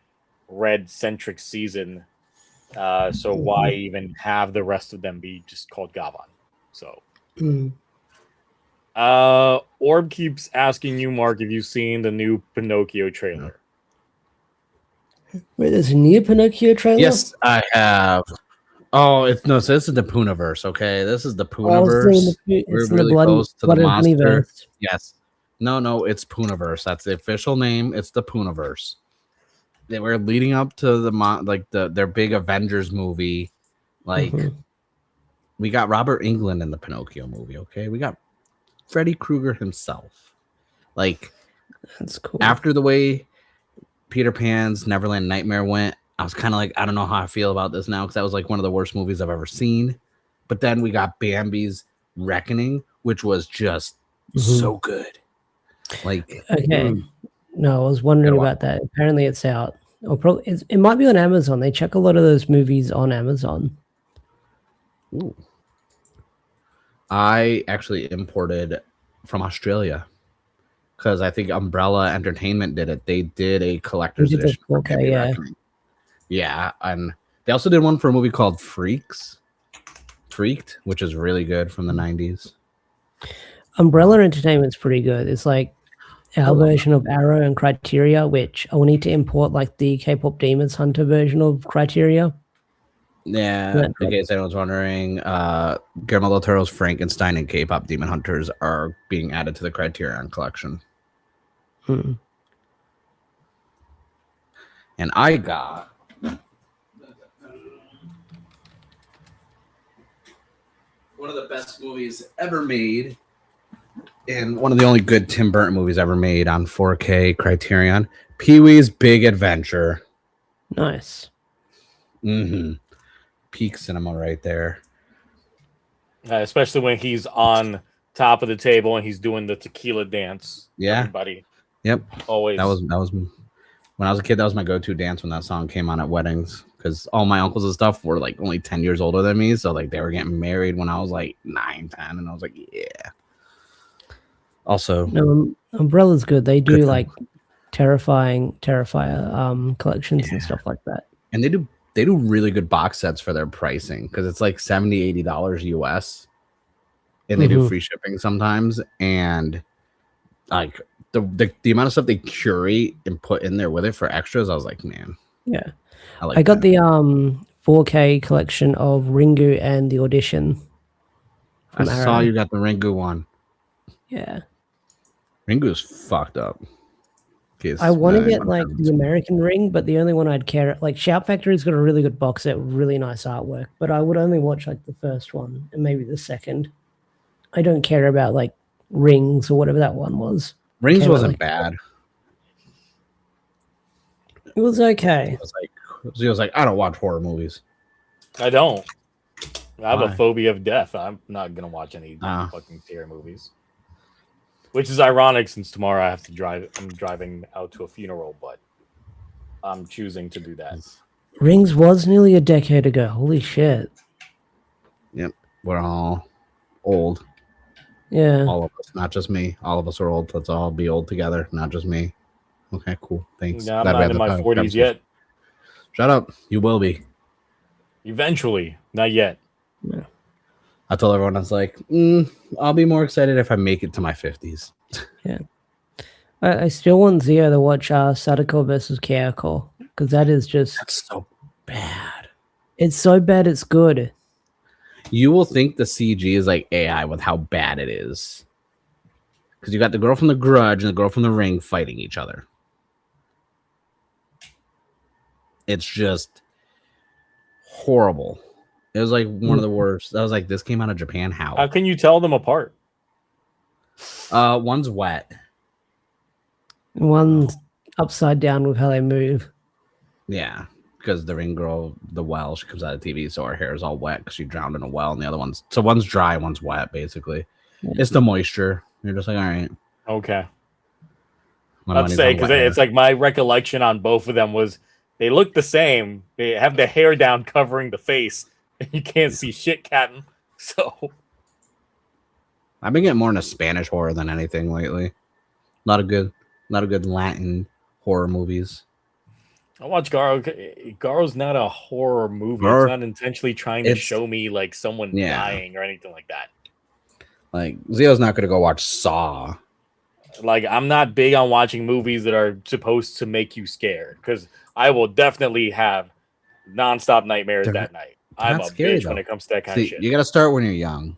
red centric season. So why even have the rest of them be just called Gavan? So Orb keeps asking you, Mark, if you've seen the new Pinocchio trailer. Wait, there's a new Pinocchio trailer? Yes, I have. Oh, it's no. So this is the Poonaverse. Okay, this is the Oh, I was Poonaverse. doing We're it's in really the close to the Blood and monster. Honeyverse. Yes. No, it's Poonaverse. That's the official name. It's the Poonaverse. They were leading up to their big Avengers movie. Like we got Robert Englund in the Pinocchio movie. Okay, we got Freddy Krueger himself. Like That's cool. after the way Peter Pan's Neverland Nightmare went, I was kind of like, I don't know how I feel about this now, because that was like one of the worst movies I've ever seen. But then we got Bambi's Reckoning, which was just so good. Like, okay. No, I was wondering about that. Apparently it's out. Or probably it might be on Amazon. They check a lot of those movies on Amazon. Ooh. I actually imported from Australia because I think Umbrella Entertainment did it. They did a collector's edition. Okay, yeah. Yeah, and they also did one for a movie called Freaked, which is really good from the 90s. Umbrella Entertainment's pretty good. It's like our version of Arrow and Criteria, which I will need to import like the K-pop Demons Hunter version of Criteria. Yeah, in case anyone's wondering, Guillermo del Toro's Frankenstein and K-pop Demon Hunters are being added to the Criterion collection. And I got one of the best movies ever made, and one of the only good Tim Burton movies ever made on 4K Criterion, Pee-wee's Big Adventure. Nice. Peak cinema right there. Especially when he's on top of the table and he's doing the tequila dance. Yeah. Everybody. Yep. Always. That was when I was a kid, that was my go-to dance when that song came on at weddings, because all my uncles and stuff were like only 10 years older than me, so like they were getting married when I was like 9, 10, and I was like, yeah. Also, no, Umbrella's good. They do like Terrifier collections and stuff like that. And they do really good box sets for their pricing, because it's like $70-$80 US, and they do free shipping sometimes, and like the amount of stuff they curate and put in there with it for extras, I was like, man. Yeah. I got the 4K collection of Ringu and the Audition. I saw you got the Ringu one. Yeah. Ringu's fucked up. I want to get like the American Ring, but the only one I'd care, like Shout Factory's got a really good box set, really nice artwork, but I would only watch like the first one and maybe the second. I don't care about like Rings or whatever that one was. Rings wasn't bad. It was okay. He was like, I don't watch horror movies. I don't. I have a phobia of death. I'm not gonna watch any fucking scary movies. Which is ironic, since tomorrow I have to drive. I'm driving out to a funeral, but I'm choosing to do that. Rings was nearly a decade ago. Holy shit. Yep. We're all old. Yeah. All of us, not just me. All of us are old. Let's all be old together, not just me. Okay, cool. Thanks. Yeah, I'm not in my 40s yet. Shut up. You will be. Eventually. Not yet. Yeah. I told everyone, I was like, I'll be more excited if I make it to my 50s. Yeah. I still want Zio to watch Sadako versus Kyoko, because that is just... That's so bad. It's so bad, it's good. You will think the CG is like AI with how bad it is. Because you got the girl from The Grudge and the girl from The Ring fighting each other. It's just horrible. It was like one of the worst. I was like, this came out of Japan. How How? can you tell them apart? One's wet. One's upside down with how they move. Yeah, because the ring girl, the well, she comes out of TV, so her hair is all wet because she drowned in a well, and the other one's dry, one's wet, basically. Yeah. It's the moisture. You're just like, all right. Okay. My Let's say, because it's like my recollection on both of them was they look the same. They have the hair down covering the face, and you can't see shit, Captain. So I've been getting more into Spanish horror than anything lately. A lot of good Latin horror movies. I watch Garo. Garo's not a horror movie. Horror? It's not intentionally trying to show me like someone Yeah. dying or anything like that. Like Zio's not gonna go watch Saw. Like, I'm not big on watching movies that are supposed to make you scared, because I will definitely have nonstop nightmares that night. I'm a scary, bitch when though. it comes to that kind of shit. You gotta start when you're young.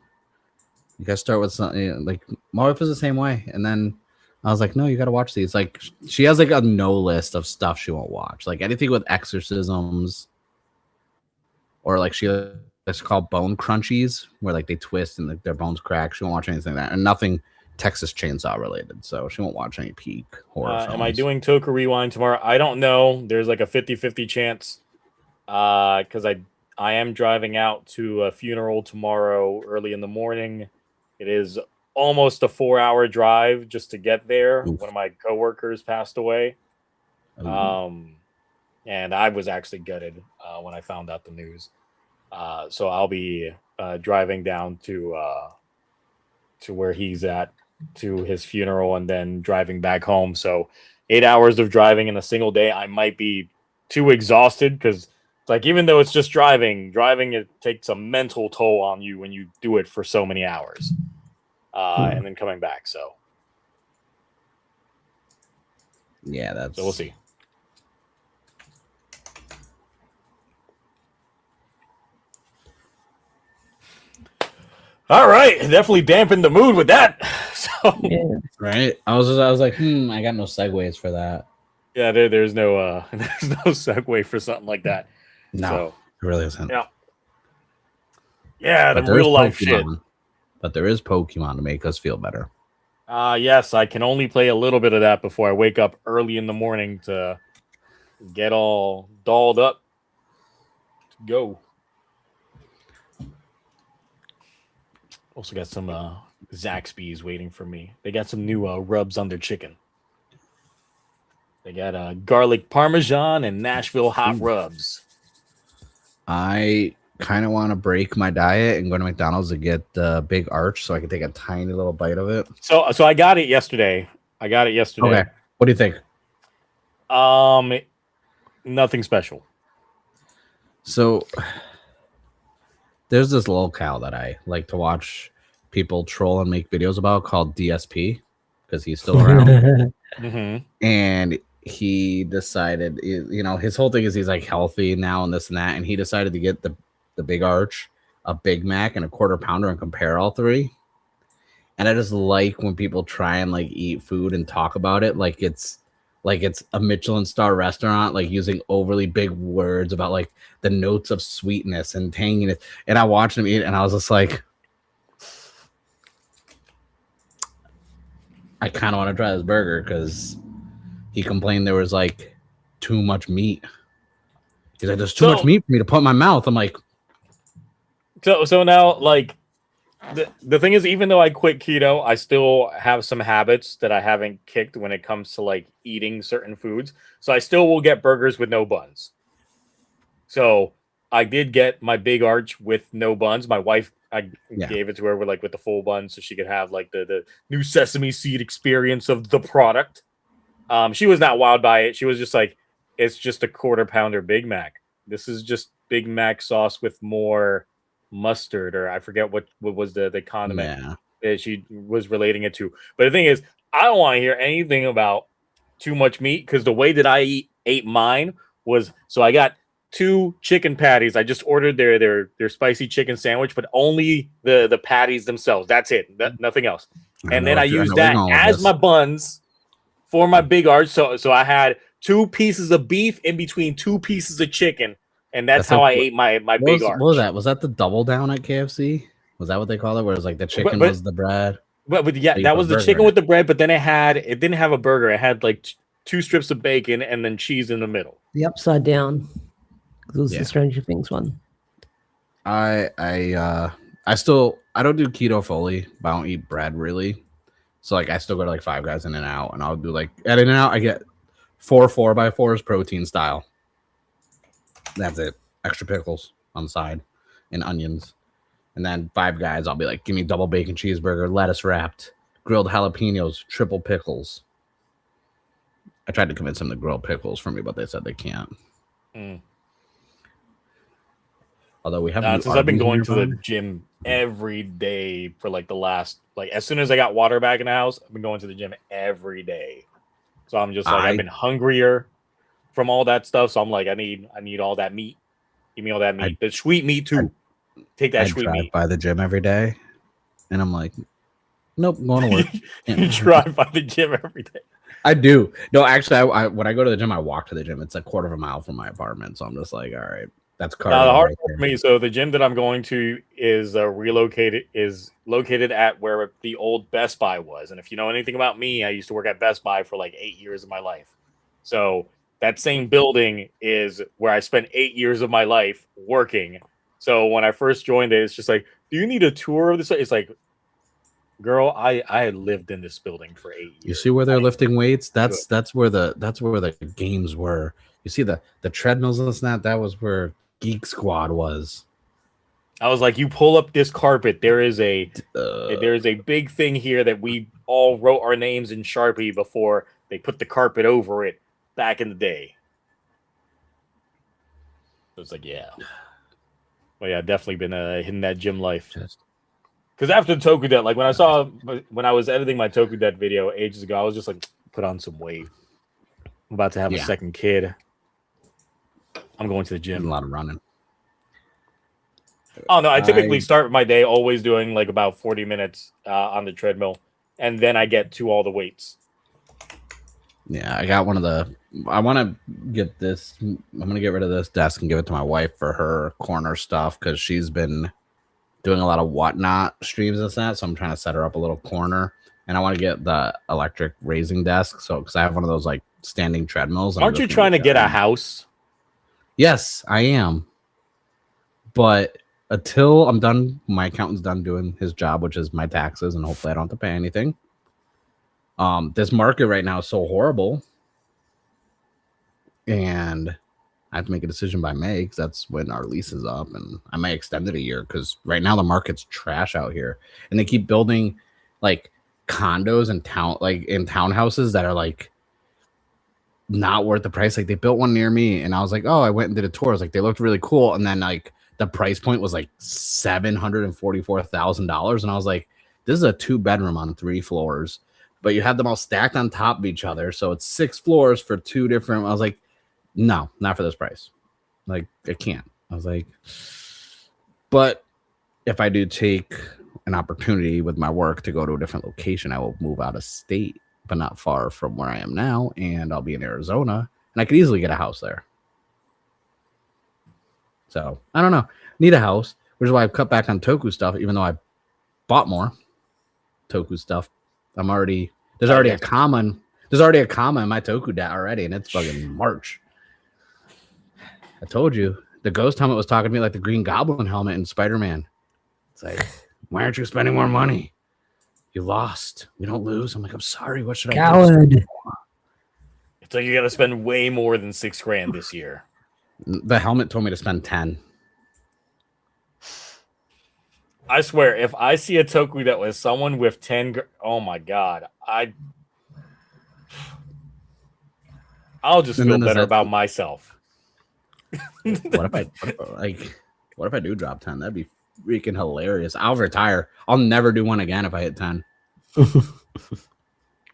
You gotta start with something like my wife was the same way, and then I was like, no, you gotta watch these. Like she has like a no list of stuff she won't watch, like anything with exorcisms, or like it's called bone crunchies, where like they twist and like, their bones crack. She won't watch anything like that, and nothing Texas Chainsaw related, so she won't watch any peak horror films. Am I doing Toku Rewind tomorrow? I don't know. There's like a 50-50 chance, because I am driving out to a funeral tomorrow early in the morning. It is almost a 4-hour drive just to get there. Oof. One of my coworkers passed away. Ooh. And I was actually gutted when I found out the news. So I'll be driving down to where he's at, to his funeral, and then driving back home. So 8 hours of driving in a single day. I might be too exhausted, because it's like, even though it's just driving, it takes a mental toll on you when you do it for so many hours, and then coming back. So yeah, so we'll see. All right, definitely dampened the mood with that. So Yeah. right. I was like, I got no segues for that. yeah, there's no segue for something like that. No, So, it really isn't. yeah, the But there is real life shit. Pokemon. But there is Pokemon to make us feel better. Yes, I can only play a little bit of that before I wake up early in the morning to get all dolled up to go. Also got some Zaxby's waiting for me. They got some new rubs on their chicken. They got garlic parmesan and Nashville hot rubs. I kind of want to break my diet and go to McDonald's to get the big arch so I can take a tiny little bite of it. So I got it yesterday. Okay. What do you think? Nothing special. So there's this locale that I like to watch people troll and make videos about called DSP, because he's still around. Mm-hmm. And he decided, his whole thing is he's like healthy now and this and that. And he decided to get the big arch, a Big Mac, and a quarter pounder and compare all three. And I just like when people try and like eat food and talk about it like it's a Michelin star restaurant, like using overly big words about like the notes of sweetness and tanginess. And I watched him eat, and I was just like, I kind of want to try this burger, because he complained there was like too much meat. He's like, there's too much meat for me to put in my mouth. I'm like, so now, like, the thing is, even though I quit keto, I still have some habits that I haven't kicked when it comes to like eating certain foods. So I still will get burgers with no buns. So I did get my big arch with no buns. My wife, I gave it to her with the full bun, so she could have like the new sesame seed experience of the product. She was not wild by it. She was just like, it's just a quarter pounder Big Mac. This is just Big Mac sauce with more mustard, or I forget what was the condiment that she was relating it to. But the thing is, I don't want to hear anything about too much meat, because the way that I ate mine was, so I got 2 chicken patties. I just ordered their spicy chicken sandwich, but only the patties themselves. That's it. Nothing else. And then I used that as my buns for my big arch. So I had 2 pieces of beef in between 2 pieces of chicken and that's That's how like I ate my what big was, arch. what was that? Was that the double down at KFC? Was that what they call it? Where it was like the chicken was the bread? But yeah, you that put was the burger chicken in with the bread, but then it didn't have a burger. It had like two strips of bacon and then cheese in the middle. The upside down. It was Yeah. the Stranger Things one. I don't do keto fully, but I don't eat bread really. So like I still go to like Five Guys In-N-Out, and I'll do like at In-N-Out I get 4x4s protein style. That's it. Extra pickles on the side and onions. And then Five Guys, I'll be like, give me double bacon cheeseburger, lettuce wrapped, grilled jalapenos, triple pickles. I tried to convince them to grill pickles for me, but they said they can't. Although we have since I've been going to the gym every day for like the last, like as soon as I got water back in the house, I've been going to the gym every day. So I'm just like I've been hungrier from all that stuff. So I'm like I need all that meat. Give me all that meat. The sweet meat too. Take that sweet meat. By the gym every day, and I'm like, nope, I'm going to work. You drive by the gym every day. I do. No, actually, I when I go to the gym, I walk to the gym. It's a quarter of a mile from my apartment, so I'm just like, all right, that's cardio. Now the hard part for me. So the gym that I'm going to is located at where the old Best Buy was. And if you know anything about me, I used to work at Best Buy for like 8 years of my life. So that same building is where I spent 8 years of my life working. So when I first joined it, it's just like, do you need a tour of this? It's like, girl, I lived in this building for 8 years. You see where they're lifting weights? That's where the games were. You see the treadmills and this and that. That was where Geek Squad was. I was like, you pull up this carpet. There is a big thing here that we all wrote our names in Sharpie before they put the carpet over it back in the day. So it's like, yeah. Well, yeah, definitely been hitting that gym life. Because after the TokuTonic, like when I was editing my TokuTonic video ages ago, I was just like, put on some weight. I'm about to have a second kid. I'm going to the gym. A lot of running. Oh no, I typically start my day always doing like about 40 minutes on the treadmill, and then I get to all the weights. Yeah, I got I want to get this. I'm going to get rid of this desk and give it to my wife for her corner stuff because she's been doing a lot of whatnot streams and that. So I'm trying to set her up a little corner, and I want to get the electric raising desk. So because I have one of those like standing treadmills. Aren't you trying to get a house? Yes, I am. But until I'm done, my accountant's done doing his job, which is my taxes, and hopefully I don't have to pay anything. This market right now is so horrible, and I have to make a decision by May because that's when our lease is up, and I might extend it a year because right now the market's trash out here, and they keep building like condos in townhouses that are like not worth the price. Like they built one near me, and I was like, oh, I went and did a tour. I was like, they looked really cool, and then like the price point was like $744,000, and I was like, this is a 2-bedroom on 3 floors. But you have them all stacked on top of each other. So it's 6 floors for 2 different. I was like, no, not for this price. Like, I can't. I was like, but if I do take an opportunity with my work to go to a different location, I will move out of state, but not far from where I am now. And I'll be in Arizona, and I could easily get a house there. So I don't know. Need a house, which is why I've cut back on Toku stuff, even though I bought more Toku stuff. There's already a comma in my Toku debt already, and it's fucking March. I told you the ghost helmet was talking to me like the Green Goblin helmet in Spider-Man. It's like, why aren't you spending more money? You lost. We don't lose. I'm like, I'm sorry. What should I do? It's like you got to spend way more than $6,000 this year. The helmet told me to spend 10. I swear, if I see a Toku that was someone with 10, oh my god, I'll just feel better about myself. What if I do drop 10? That'd be freaking hilarious. I'll retire. I'll never do one again if I hit 10.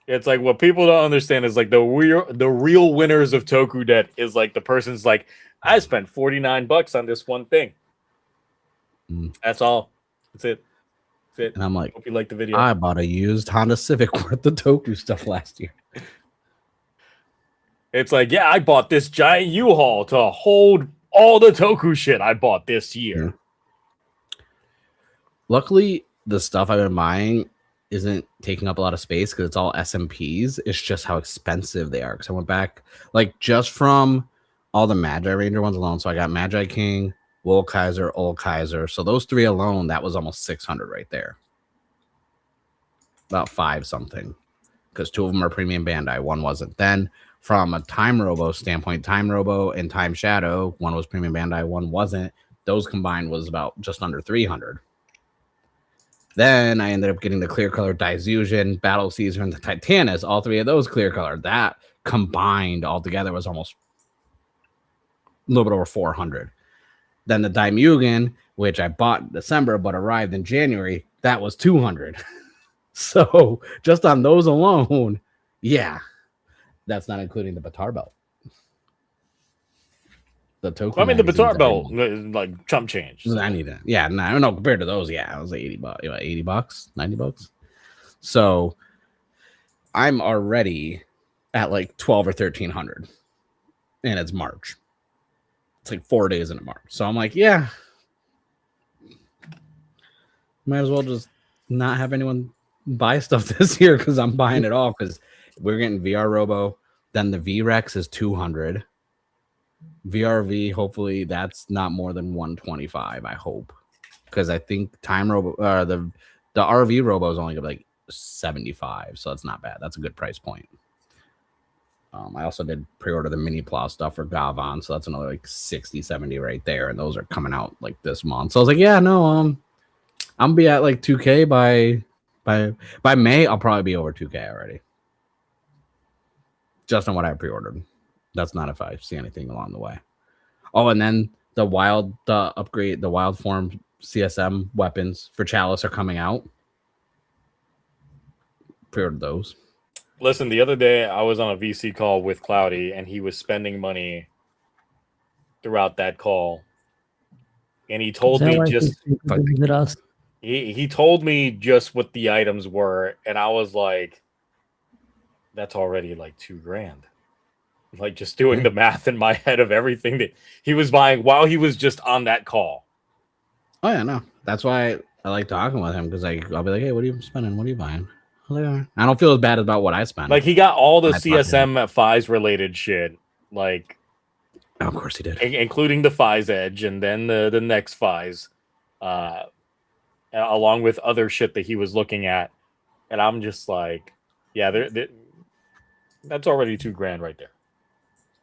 It's like what people don't understand is like the real winners of Toku debt is like the person's like, I spent $49 on this one thing. That's all. That's it. And I'm like, hope you like the video. I bought a used Honda Civic worth of Toku stuff last year. It's like, yeah, I bought this giant U-Haul to hold all the Toku shit I bought this year. Yeah. Luckily, the stuff I've been buying isn't taking up a lot of space because it's all SMPs. It's just how expensive they are. Because I went back, like, just from all the Magi Ranger ones alone. So I got Magi King, Wool Kaiser, Old Kaiser. So those three alone, that was almost 600 right there. About 5 something. Because 2 of them are premium Bandai, 1 wasn't. Then from a Time Robo standpoint, Time Robo and Time Shadow, 1 was premium Bandai, 1 wasn't. Those combined was about just under 300. Then I ended up getting the clear color Daizusion, Battle Caesar, and the Titanus. All 3 of those clear color. That combined altogether was almost a little bit over 400. Then the Daimugen, which I bought in December but arrived in January, that was 200. So just on those alone, yeah, that's not including the Batar belt. The Toku. I mean, the Batar belt, like chump change. So. I need that. Yeah, no, compared to those, yeah, it was like $80, $90. So I'm already at like 12 or 1300, and it's March. It's like 4 days into March. So I'm like, yeah, might as well just not have anyone buy stuff this year because I'm buying it all because we're getting VR Robo. Then the VREX is 200. VRV, hopefully that's not more than 125. I hope, because I think Time Robo, the RV Robo is only gonna be like 75, so that's not bad. That's a good price point. I also did pre-order the mini plow stuff for Gavon, so that's another like 60, 70 right there, and those are coming out like this month. So I was like, yeah, no, I'm gonna be at like 2K by May. I'll probably be over 2K already, just on what I pre-ordered. That's not if I see anything along the way. Oh, and then the upgrade, the wild form CSM weapons for Chalice are coming out. Pre-ordered those. Listen, the other day I was on a VC call with Cloudy, and he was spending money throughout that call. And he told me he told me just what the items were, and I was like, that's already like $2,000. Like, just doing the math in my head of everything that he was buying while he was just on that call. Oh yeah, no, that's why I like talking with him, because I'll be like, hey, what are you spending? What are you buying? Like, I don't feel as bad about what I spent. Like, he got all the CSM FIs related shit, like, of course he did, including the FIs Edge and then the next FIs, along with other shit that he was looking at, and I'm just like, yeah, that's already $2,000 right there.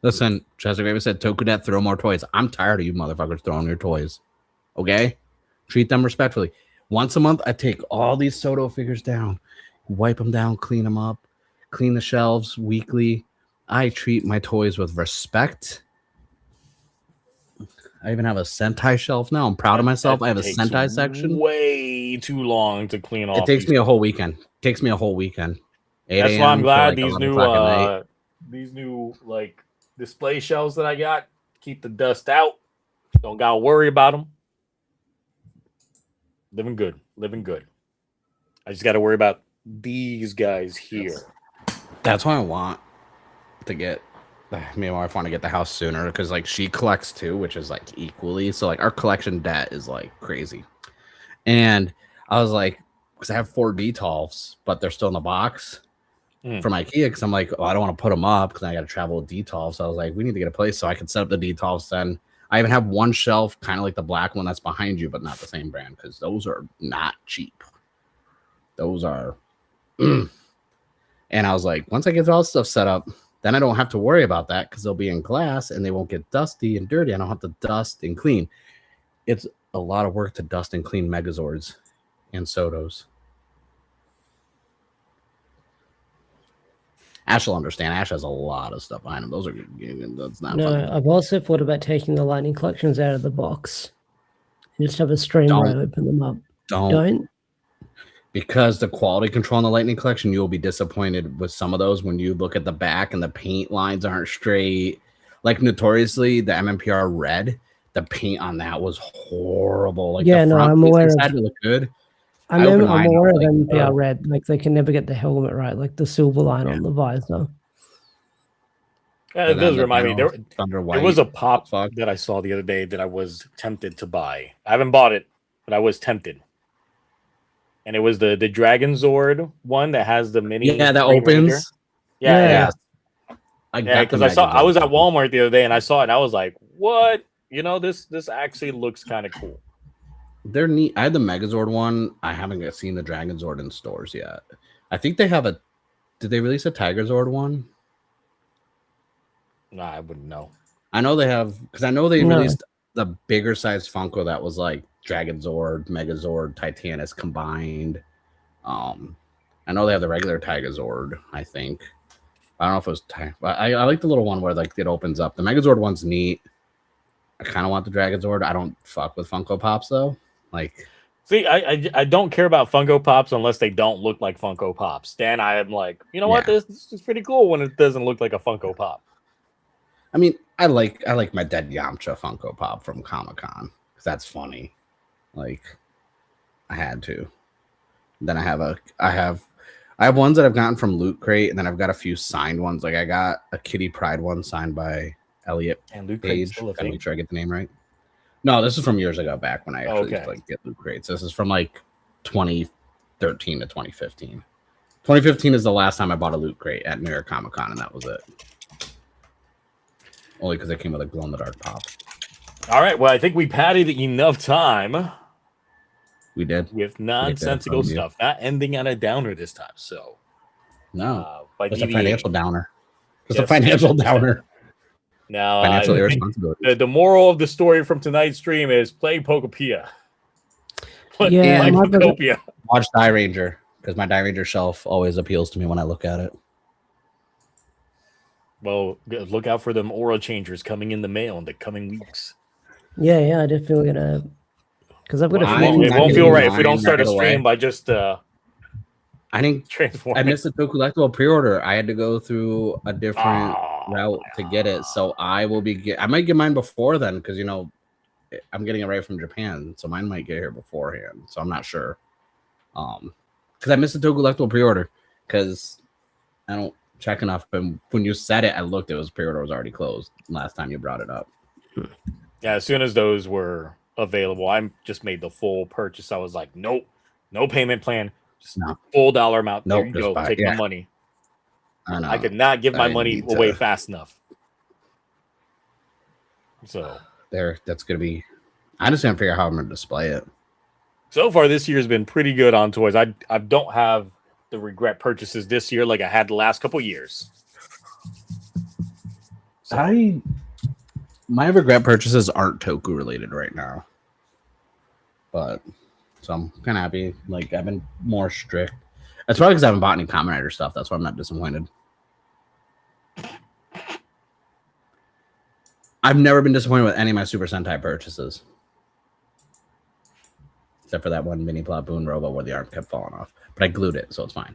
Listen, Chester Graves said, Tokunet, throw more toys. I'm tired of you motherfuckers throwing your toys. Okay? Treat them respectfully. Once a month, I take all these Soto figures down, wipe them down, clean them up, clean the shelves weekly. I treat my toys with respect. I even have a Sentai shelf now. I'm proud of myself. I have a Sentai section. Way too long to clean off. It takes me a whole weekend. That's why I'm glad these new like display shelves that I got keep the dust out. Don't gotta worry about them. Living good. I just gotta worry about these guys here. That's why I want to get. Me and my wife want to get the house sooner because like she collects too, which is like equally. So like our collection debt is like crazy. And I was like, because I have 4 D12s, but they're still in the box from IKEA, because I'm like, oh, I don't want to put them up because I got to travel with D12. So I was like, we need to get a place so I can set up the D12s. Then I even have one shelf, kind of like the black one that's behind you, but not the same brand, because those are not cheap. Those are. And I was like, once I get all this stuff set up, then I don't have to worry about that because they'll be in glass and they won't get dusty and dirty. I don't have to dust and clean. It's a lot of work to dust and clean Megazords and Sotos. Ash will understand. Ash has a lot of stuff behind him. Those are that's not. No, fun. I've also thought about taking the Lightning collections out of the box and just have a stream where I open them up. Don't. Because the quality control on the Lightning collection, you'll be disappointed with some of those when you look at the back and the paint lines aren't straight. Like notoriously, the MMPR red, the paint on that was horrible. Like yeah, no, I'm aware of. To look good. I'm aware of MMPR red. Like they can never get the helmet right, like the silver line on the visor. Yeah, it does remind me. There was a pop Fuck. that I saw the other day that I was tempted to buy. I haven't bought it, but I was tempted. And it was the Dragon Zord one that has the mini. Yeah, that Green opens. Ranger. Yeah. Because I was at Walmart the other day and I saw it and I was like, "What? You know, this actually looks kind of cool." They're neat. I had the Megazord one. I haven't seen the Dragon Zord in stores yet. I think they have a. Did they release a Tiger Zord one? Nah, I wouldn't know. I know they have because I know they released the bigger size Funko that was like Dragon Zord, Megazord, Titanus combined. I know they have the regular Tiger Zord. I think. I don't know if it was. I like the little one where like it opens up. The Megazord one's neat. I kind of want the Dragon Zord. I don't fuck with Funko Pops though. Like, see, I don't care about Funko Pops unless they don't look like Funko Pops. Then I am like, you know what, this is pretty cool when it doesn't look like a Funko Pop. I mean, I like my Dead Yamcha Funko Pop from Comic-Con because that's funny. Like, I had to. Then I have ones that I've gotten from Loot Crate, and then I've got a few signed ones. Like I got a Kitty Pryde one signed by Elliot and Loot Page. Gotta make sure I get the name right. No, this is from years ago, back when I actually used to, like, get Loot Crates. This is from like 2013 to 2015. 2015 is the last time I bought a Loot Crate at New York Comic Con, and that was it. Only because it came with a glow-in-the-dark pop. All right, well, I think we padded enough time. We did. With nonsensical stuff, not ending on a downer this time. So, no, it's a financial downer. It's a financial downer. Now, financial irresponsibility. The moral of the story from tonight's stream is play Pokopia. Yeah, Pokopia. Watch Die Ranger because my Die Ranger shelf always appeals to me when I look at it. Well, look out for them aura changers coming in the mail in the coming weeks. Yeah, I definitely gonna. Because I've got a feeling it won't feel right if we don't start a stream by just. I think I missed the tokullectible pre-order. I had to go through a different route to get it, so I will be. I might get mine before then because I'm getting it right from Japan, so mine might get here beforehand. So I'm not sure. Because I missed the tokullectible pre-order because I don't check enough. But when you said it, I looked. It was pre-order was already closed last time you brought it up. Yeah, as soon as those were available, I just made the full purchase. I was like, nope, no payment plan, just full dollar amount. There you go, take my money. I could not give my money away fast enough. So that's gonna be. I just can't figure out how I'm gonna display it. So far, this year has been pretty good on toys. I don't have the regret purchases this year like I had the last couple years. So. My regret purchases aren't Toku related right now. But so I'm kind of happy. Like I've been more strict. That's probably because I haven't bought any Kamen Rider stuff. That's why I'm not disappointed. I've never been disappointed with any of my Super Sentai purchases. Except for that one mini plot Boon Robo where the arm kept falling off. But I glued it, so it's fine.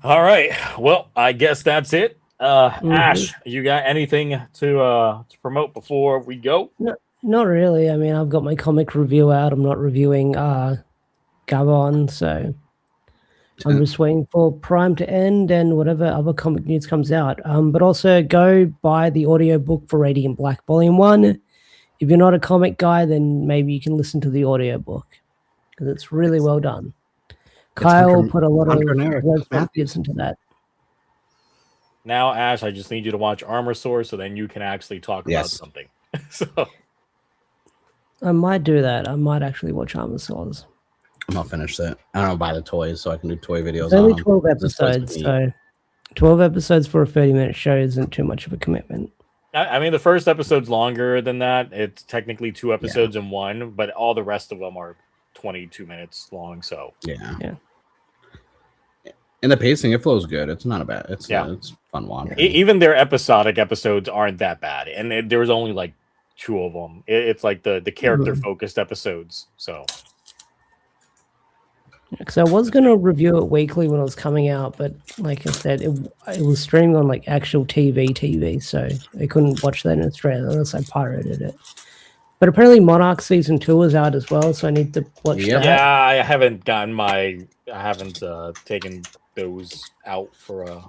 All right. Well, I guess that's it. Ash, you got anything to promote before we go? No, not really. I mean, I've got my comic review out. I'm not reviewing Gabon, so I'm just waiting for Prime to end and whatever other comic news comes out. But also go buy the audiobook for Radiant Black Volume 1. If you're not a comic guy, then maybe you can listen to the audiobook because it's really well done. Kyle put a lot of work into that. Now, Ash, I just need you to watch Armor Source so then you can actually talk about something. So I might do that. I might actually watch Armor Source. I'm gonna finish that. I don't buy the toys so I can do toy videos. It's only 12 episodes, so 12 episodes for a 30-minute show isn't too much of a commitment. I mean, the first episode's longer than that. It's technically 2 episodes in one, but all the rest of them are 22 minutes long. So yeah. And the pacing, it flows good. It's not a bad. It's fun watching. Even their episodic episodes aren't that bad, and there was only like 2 of them. It's like the character focused episodes. So, because I was gonna review it weekly when it was coming out, but like I said, it was streaming on like actual TV, so I couldn't watch that in Australia unless I pirated it. But apparently, Monarch season 2 is out as well, so I need to watch that. Yeah, I haven't gotten I haven't taken those out for a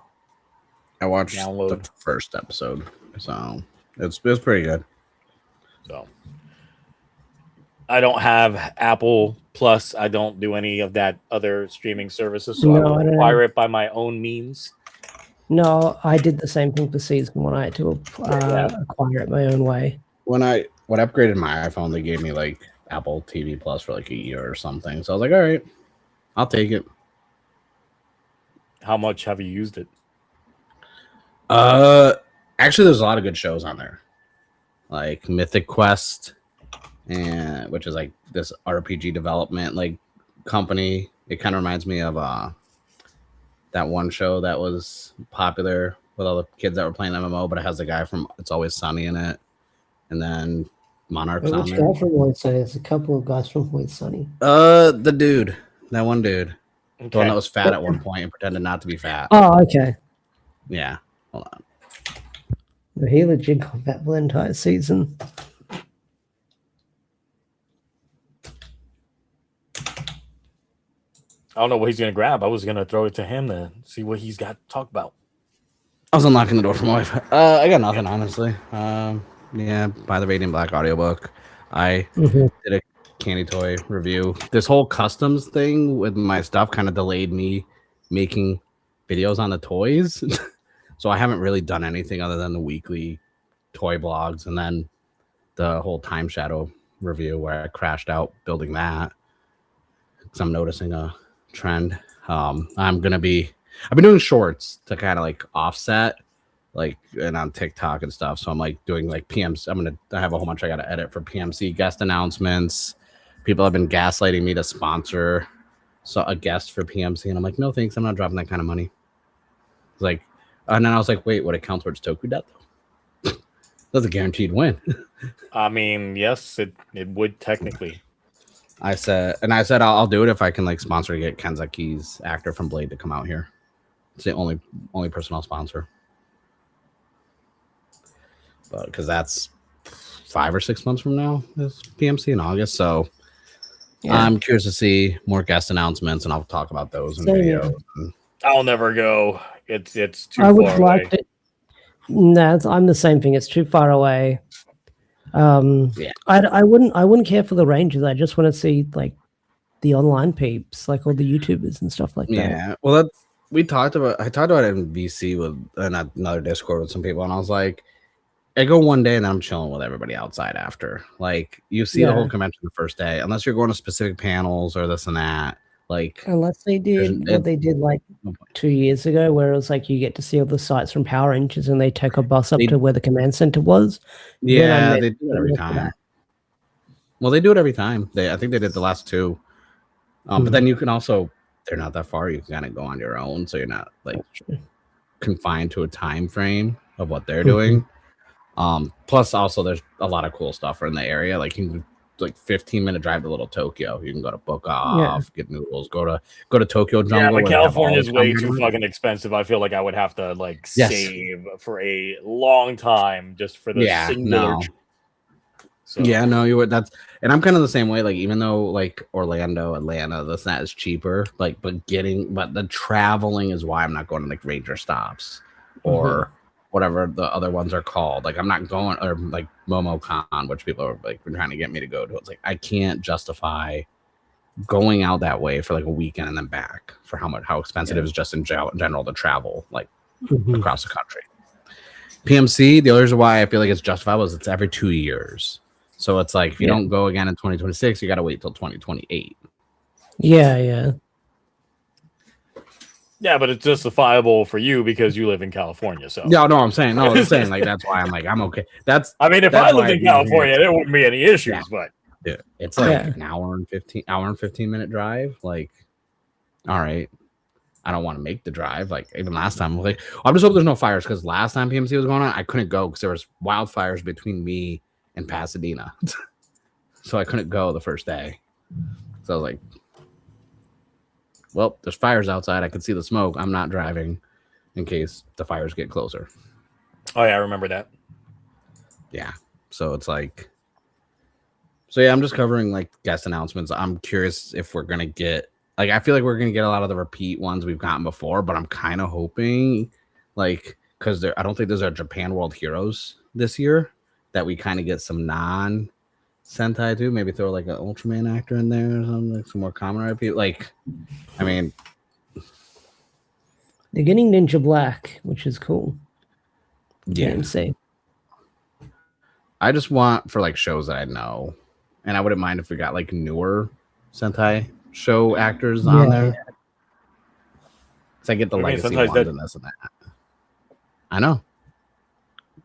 I watched download. the first episode, so it's pretty good. So I don't have Apple Plus. I don't do any of that other streaming services, so I No, will I don't acquire have- it by my own means. No, I did the same thing for season 1. I had to acquire it my own way. When I upgraded my iPhone, they gave me like Apple TV Plus for like a year or something. So I was like, all right, I'll take it. How much have you used it? Actually, there's a lot of good shows on there, like Mythic Quest, and which is like this RPG development like company. It kind of reminds me of that one show that was popular with all the kids that were playing MMO, but it has the guy from It's Always Sunny in it, and then Monarch's on Which there. guy from Always Sunny? There's a couple of guys from Always Sunny. The dude, that one dude, Okay. the one that was fat at one point and pretended not to be fat. Oh, okay. Yeah, hold on. He legit got that the entire season. I don't know what he's gonna grab. I was gonna throw it to him to see what he's got to talk about. I was unlocking the door for my wife. I got nothing, honestly. Yeah, buy the Radiant Black audiobook. I did a candy toy review. This whole customs thing with my stuff kind of delayed me making videos on the toys. So I haven't really done anything other than the weekly toy blogs and then the whole Time Shadow review where I crashed out building that because I'm noticing a trend. I've been doing shorts to kind of like offset, like, and on TikTok and stuff. So I'm like doing like PMC. I have a whole bunch I got to edit for PMC guest announcements. People have been gaslighting me to sponsor a guest for PMC, and I'm like, no thanks, I'm not dropping that kind of money. It's like, and then I was like, wait, would it count towards Toku debt though? That's a guaranteed win. I mean, yes, it would technically. I said I'll do it if I can like sponsor to get Kenzaki's actor from Blade to come out here. It's the only person I'll sponsor. But because that's 5 or 6 months from now is PMC in August, so yeah. I'm curious to see more guest announcements, and I'll talk about those in videos. I'll never go. It's too I far would away. like to. No, I'm the same thing. It's too far away. Yeah. I wouldn't care for the Rangers. I just want to see like the online peeps, like all the YouTubers and stuff like that. Yeah. Well, I talked about it in VC with another Discord with some people, and I was like, I go one day and then I'm chilling with everybody outside after. Like, you see the whole convention the first day, unless you're going to specific panels or this and that. Like, unless they did what they did like 2 years ago, where it was like you get to see all the sites from Power Rangers and they take a bus up to where the command center was. Yeah, they do it every time. Well, they do it every time. I think they did the last 2. But then you can also, they're not that far. You can kind of go on your own, so you're not like confined to a time frame of what they're doing. Plus, also, there's a lot of cool stuff in the area. Like, you can 15-minute drive to Little Tokyo. You can go to Book Off, get noodles, go to Tokyo Jungle. Yeah, but California's way too fucking expensive. I feel like I would have to save for a long time just for the singular. No. So. Yeah, no, you would. And I'm kind of the same way. Like, even though like Orlando, Atlanta, that is cheaper. Like, but the traveling is why I'm not going to like Ranger stops or whatever the other ones are called. Like, I'm not going, or like MomoCon, which people are like trying to get me to go to. It's like I can't justify going out that way for like a weekend and then back for how expensive it is just in general to travel like across the country. PMC, the other reason why I feel like it's justifiable is it's every 2 years. So it's like if you don't go again in 2026, you got to wait till 2028. Yeah. Yeah, but it's justifiable for you because you live in California. So yeah, no, I'm saying like that's why I'm like I'm okay. I mean, if I lived in California, there wouldn't be any issues. But dude, it's like an hour and 15 minute drive. Like, all right, I don't want to make the drive. Like even last time, I'm just hoping there's no fires because last time PMC was going on, I couldn't go because there was wildfires between me and Pasadena, so I couldn't go the first day. So I was like, well, there's fires outside. I can see the smoke. I'm not driving in case the fires get closer. Oh, yeah, I remember that. Yeah. So it's like, I'm just covering like guest announcements. I'm curious if we're going to get like I feel like we're gonna get a lot of the repeat ones we've gotten before, but I'm kind of hoping, like, because I don't think there's a Japan World Heroes this year, that we kind of get some non Sentai too. Maybe throw like an Ultraman actor in there or something, like some more common repeat. Like, I mean, They're getting Ninja Black, which is cool. yeah. PMC. I just want for like shows that I know, and I wouldn't mind if we got like newer Sentai show actors on there. Yeah. So I get the I mean, legacy sometimes ones that- and this and that. I know.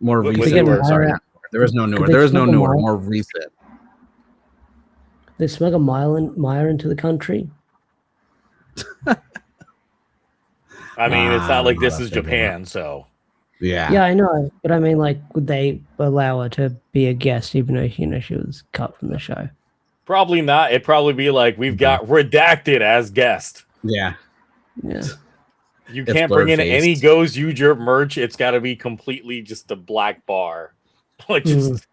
More With recent. newer. Sorry, not newer. There is no newer. they There is no smuggle newer. Maya? More recent. They smuggle Maya into the country. I mean, it's I not don't like know this how is that's gonna Japan, so Yeah. Yeah, I know, but I mean, like, would they allow her to be a guest even though she was cut from the show? probably not. It'd probably be like we've got redacted as guest. Yeah. Yeah. You It's can't bring in blurred-faced. any Goes Youre merch. It's got to be completely just a black bar. Like just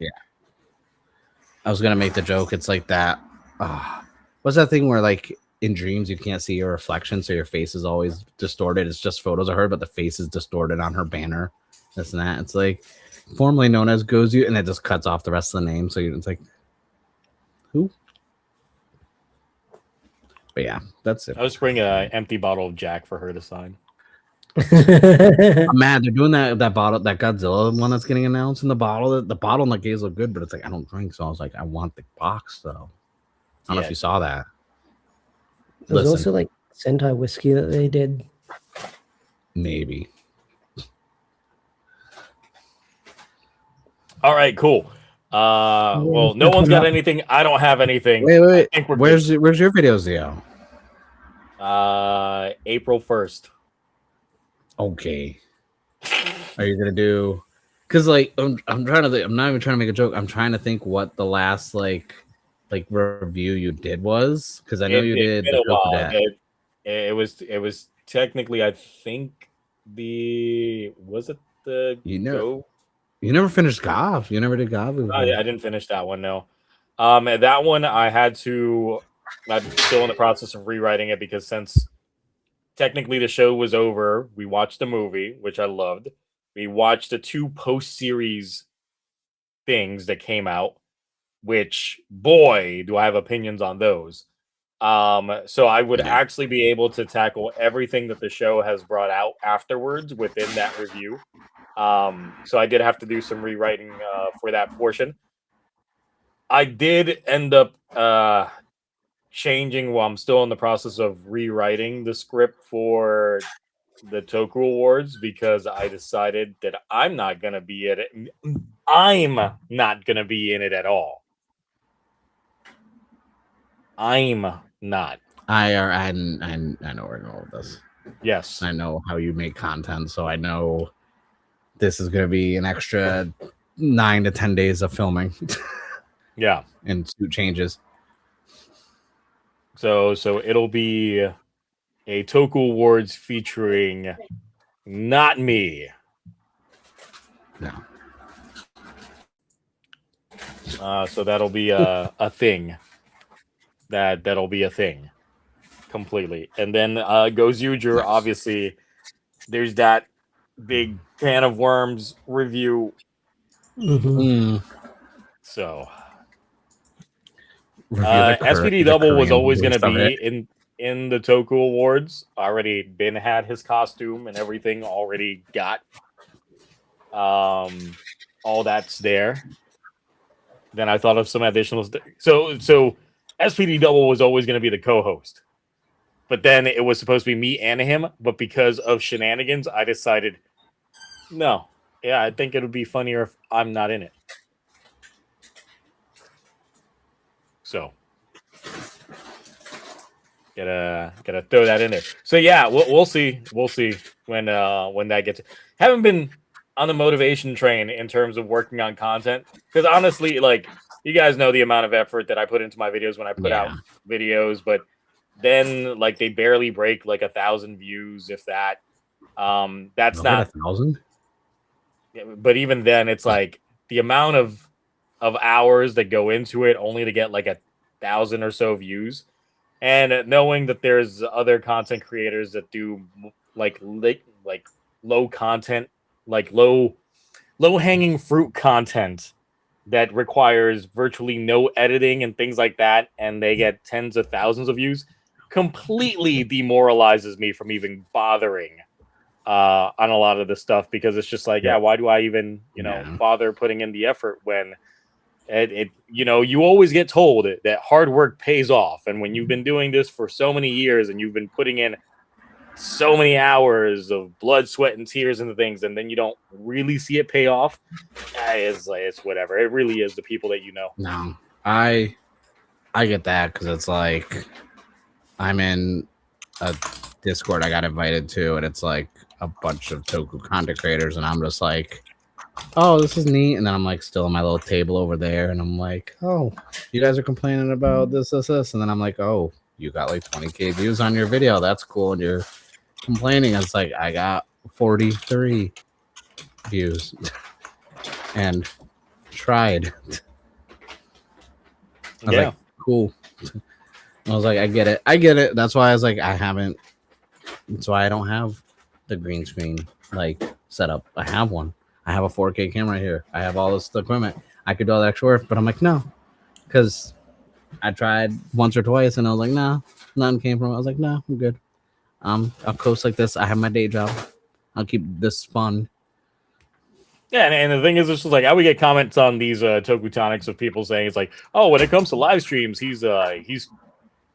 I was gonna make the joke. It's like that. What's that thing where like in dreams you can't see your reflection, so your face is always distorted? It's just photos of her, but the face is distorted on her banner. This and that. It's like formerly known as Gozu, and it just cuts off the rest of the name. So it's like, who? But yeah, that's it. I'll just bring an empty bottle of Jack for her to sign. I'm mad they're doing that bottle, that Godzilla one that's getting announced in the bottle. The bottle and the gaze look good, but it's like I don't drink, so I was like, I want the box though. I don't know if you saw that. There's Listen. also like Sentai whiskey that they did. Maybe. All right, cool. Well, no one's got anything. I don't have anything. Wait. I think we're Where's your videos, Theo? April 1st. Okay. Are you gonna do? Because like I'm trying to. I'm not even trying to make a joke. I'm trying to think what the last like review you did was. Because I know you did. Been a the while. Dead. It was technically, I think was it the You never finished Gav. You never did Gav. I didn't finish that one. No. That one I'm still in the process of rewriting it because since technically the show was over, we watched the movie, which I loved. We watched the 2 post-series things that came out, which boy, do I have opinions on those. So I would actually be able to tackle everything that the show has brought out afterwards within that review. So I did have to do some rewriting for that portion. I did end up changing while I'm still in the process of rewriting the script for the Toku Awards because I decided that I'm not gonna be in it. I'm not gonna be in it at all. I'm not. I know where to go with this. Yes. I know how you make content, so I know this is going to be an extra 9 to 10 days of filming. Yeah. And suit changes. So it'll be a Toku Awards featuring not me. No. So that'll be a thing. That'll be a thing completely. And then Goes Youre, obviously there's that big can of worms review. So SPD Double was always going to be in the Toku Awards. Already had his costume and everything already got. All that's there. Then I thought of some additional so SPD Double was always going to be the co-host. But then it was supposed to be me and him, but because of shenanigans, I decided no. Yeah, I think it would be funnier if I'm not in it. So gotta throw that in there. So yeah, we'll see. We'll see when that gets. Haven't been on the motivation train in terms of working on content because honestly, like you guys know the amount of effort that I put into my videos when I put out videos, but then like they barely break like 1,000 views, if that. That's not 1,000. But even then, it's like the amount of hours that go into it only to get like 1,000 or so views. And knowing that there's other content creators that do like low content, like low hanging fruit content that requires virtually no editing and things like that, and they get tens of thousands of views, completely demoralizes me from even bothering on a lot of this stuff, because it's just like, yeah, why do I even bother putting in the effort when it you always get told that hard work pays off, and when you've been doing this for so many years and you've been putting in so many hours of blood, sweat, and tears into things, and then you don't really see it pay off, it's whatever. It really is the people that you know. No, I get that, because it's like I'm in a Discord I got invited to, and it's like a bunch of Toku content creators, and I'm just like, oh, this is neat. And then I'm like still on my little table over there, and I'm like, oh, you guys are complaining about this. And then I'm like, oh, you got like 20K views on your video. That's cool. And you're complaining. It's like, I got 43 views and tried. I was like, cool. I was like, I get it. That's why I was like, that's why I don't have the green screen like set up. I have one. I have a 4K camera here. I have all this equipment. I could do all the extra work, but I'm like, no, because I tried once or twice, and I was like, nah, nothing came from it. I was like, nah, I'm good. I'll coast like this. I have my day job. I'll keep this fun. Yeah, and the thing is, it's just like, I would get comments on these TokuTonics of people saying it's like, oh, when it comes to live streams, he's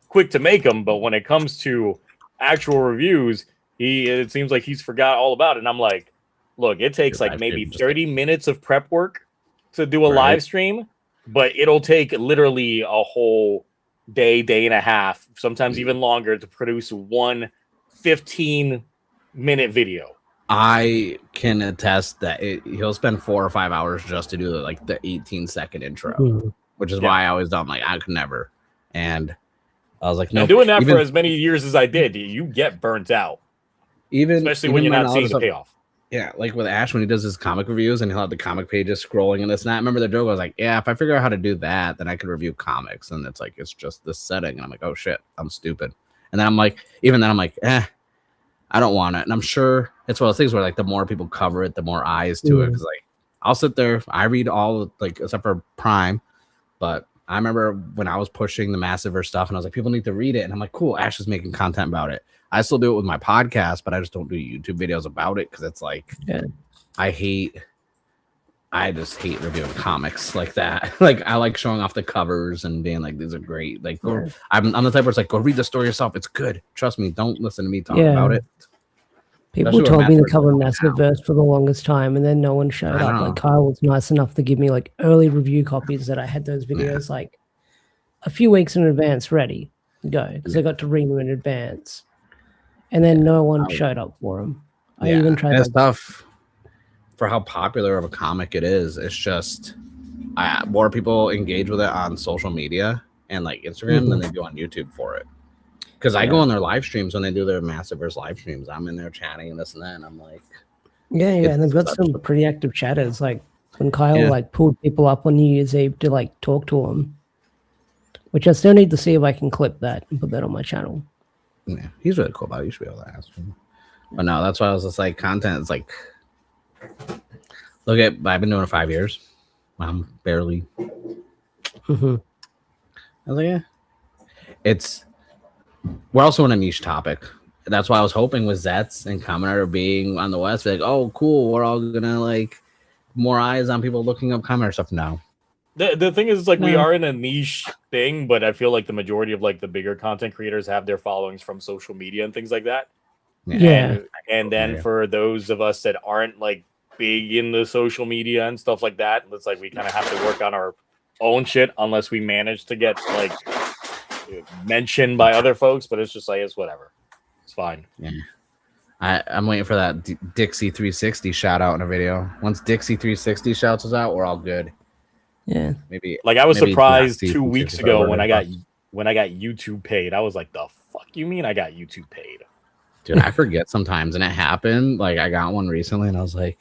quick to make them, but when it comes to actual reviews, it seems like he's forgot all about it. And I'm like, look, it takes like maybe 30 minutes of prep work to do a live stream, but it'll take literally a whole day and a half, sometimes even longer, to produce one 15-minute video. I can attest that he'll spend 4 or 5 hours just to do the 18-second intro, which is why I always done. Like, I could never. And I was like, no. Doing that for as many years as I did, you get burnt out. Especially when you're not seeing the payoff. Yeah, like with Ash when he does his comic reviews and he'll have the comic pages scrolling and this and that. I remember the joke. I was like, yeah, if I figure out how to do that, then I could review comics. And it's like, it's just this setting. And I'm like, oh shit, I'm stupid. And then I'm like, I don't want it. And I'm sure it's one of those things where like the more people cover it, the more eyes to it. Because like I'll sit there, I read all like except for Prime, but I remember when I was pushing the Massiver stuff and I was like, people need to read it. And I'm like, cool, Ash is making content about it. I still do it with my podcast, but I just don't do YouTube videos about it because it's like, I just hate reviewing comics like that. Like I like showing off the covers and being like, these are great. Like I'm the type where it's like, go read the story yourself. It's good. Trust me. Don't listen to me talk about it. People told me to cover Massiverse for the longest time, and then no one showed up. Like Kyle was nice enough to give me like early review copies that I had those videos like a few weeks in advance ready to go because I got to read them in advance. And then no one showed up for them. I even tried. It's tough for how popular of a comic it is. It's just more people engage with it on social media and like Instagram than they do on YouTube for it. Because I go on their live streams when they do their Massiverse live streams. I'm in there chatting and this and that, and I'm like, and they've got some pretty active chatters. Like when Kyle like pulled people up on New Year's Eve to like talk to them, which I still need to see if I can clip that and put that on my channel. Yeah, he's really cool about it. You should be able to ask him. But no, that's why I was just like, content is like, I've been doing it 5 years. I'm barely. I was like, we're also in a niche topic. That's why I was hoping with Zeztz and Commenter being on the West, like, oh, cool, we're all gonna like more eyes on people looking up Commenter stuff. No. The thing is, like, we are in a niche thing, but I feel like the majority of like the bigger content creators have their followings from social media and things like that. And then for those of us that aren't like big in the social media and stuff like that, it's like we kind of have to work on our own shit unless we manage to get like mentioned by other folks. But it's just like, it's whatever. It's fine. Yeah. I'm waiting for that Dixie 360 shout out in a video. Once Dixie 360 shouts us out, we're all good. Yeah, maybe. Like I was surprised 2 weeks ago when I got YouTube paid. I was like, the fuck you mean I got YouTube paid? Dude, I forget sometimes, and it happened. Like I got one recently, and I was like,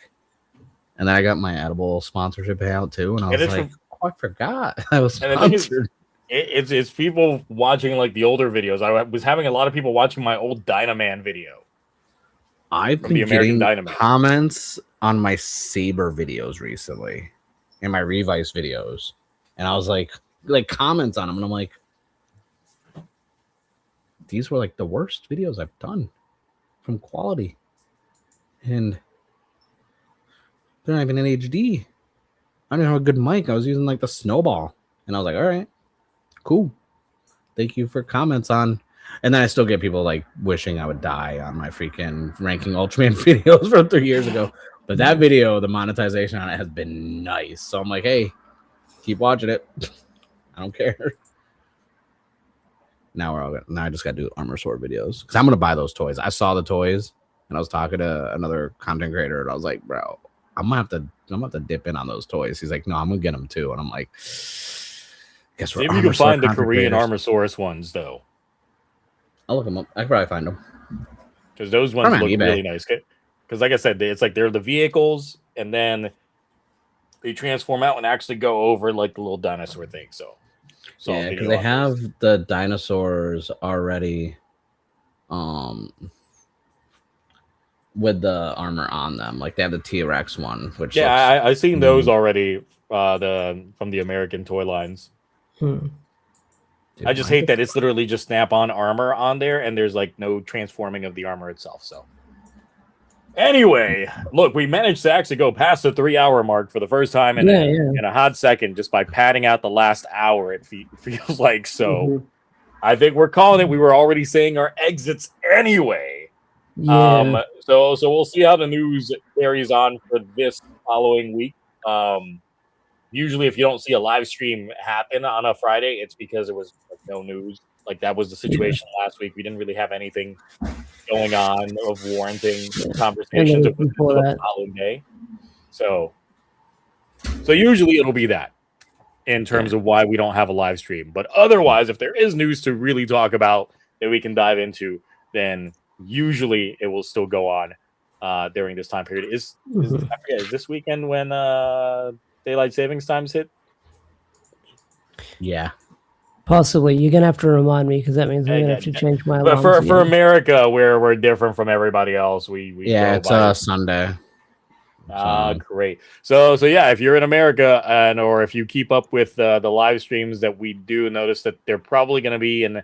and then I got my edible sponsorship payout too, and I was like, I forgot I was sponsored. It's people watching like the older videos. I was having a lot of people watching my old Dynaman video. I've From the been American getting Dynaman. comments on my Saber videos recently, and my Revice videos, and I was like comments on them, and I'm like, these were like the worst videos I've done from quality, and they're not even in HD. I don't have a good mic. I was using like the Snowball, and I was like, all right, cool. Thank you for comments on. And then I still get people like wishing I would die on my freaking ranking Ultraman videos from 3 years ago. But that video, the monetization on it has been nice. So I'm like, hey, keep watching it. I don't care. Now I just gotta do Armor Sword videos because I'm gonna buy those toys. I saw the toys and I was talking to another content creator and I was like, bro, I'm gonna have to dip in on those toys. He's like, no, I'm gonna get them too. And I'm like, guess See if you can find the Korean Armosaurus ones though. I'll look them up. I can probably find them because those ones look really nice. Because like I said, it's like they're the vehicles, and then they transform out and actually go over like the little dinosaur thing. So yeah, because they have the dinosaurs already, with the armor on them. Like they have the T-Rex one, which I've seen those already. From the American toy lines. I just hate that it's literally just snap-on armor on there, and there's like no transforming of the armor itself. So, anyway, look, we managed to actually go past the 3-hour mark for the first time in a hot second, just by padding out the last hour. It feels like so. I think we're calling it. We were already saying our exits anyway. Yeah. So we'll see how the news carries on for this following week. Usually, if you don't see a live stream happen on a Friday, it's because there was like, no news. Like that was the situation last week. We didn't really have anything going on of warranting conversations of the following day. So usually it'll be that in terms of why we don't have a live stream. But otherwise, if there is news to really talk about that we can dive into, then usually it will still go on during this time period. Is this weekend when daylight savings times hit? Yeah, possibly. You're gonna have to remind me because that means I'm gonna have to change my. But for America, where we're different from everybody else, we it's Sunday. Great. So yeah, if you're in America or if you keep up with the live streams that we do, notice that they're probably going to be an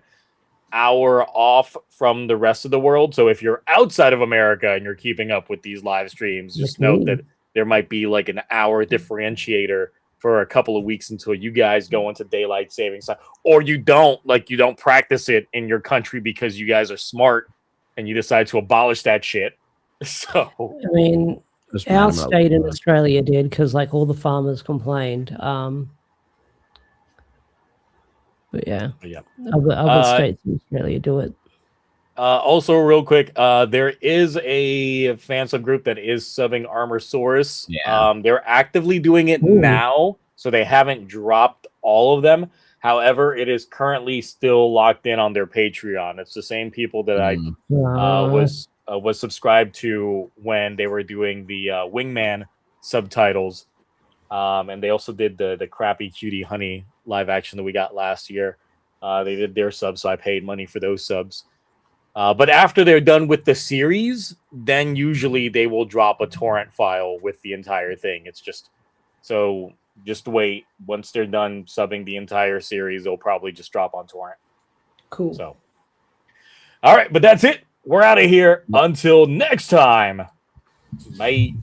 hour off from the rest of the world. So if you're outside of America and you're keeping up with these live streams, just note that there might be like an hour differentiator for a couple of weeks until you guys go into daylight savings time, or you don't practice it in your country because you guys are smart and you decide to abolish that shit. So I mean, our state in Australia did because like all the farmers complained. But yeah, other states in Australia do it. Also, real quick, there is a fan sub group that is subbing Armosaurus. They're actively doing it now, so they haven't dropped all of them. However, it is currently still locked in on their Patreon. It's the same people that I was subscribed to when they were doing the Wingman subtitles, and they also did the crappy Cutie Honey live action that we got last year. They did their subs, so I paid money for those subs. But after they're done with the series, then usually they will drop a torrent file with the entire thing. It's just wait. Once they're done subbing the entire series, they'll probably just drop on torrent. Cool. So, all right, but that's it. We're out of here. Until next time. Bye.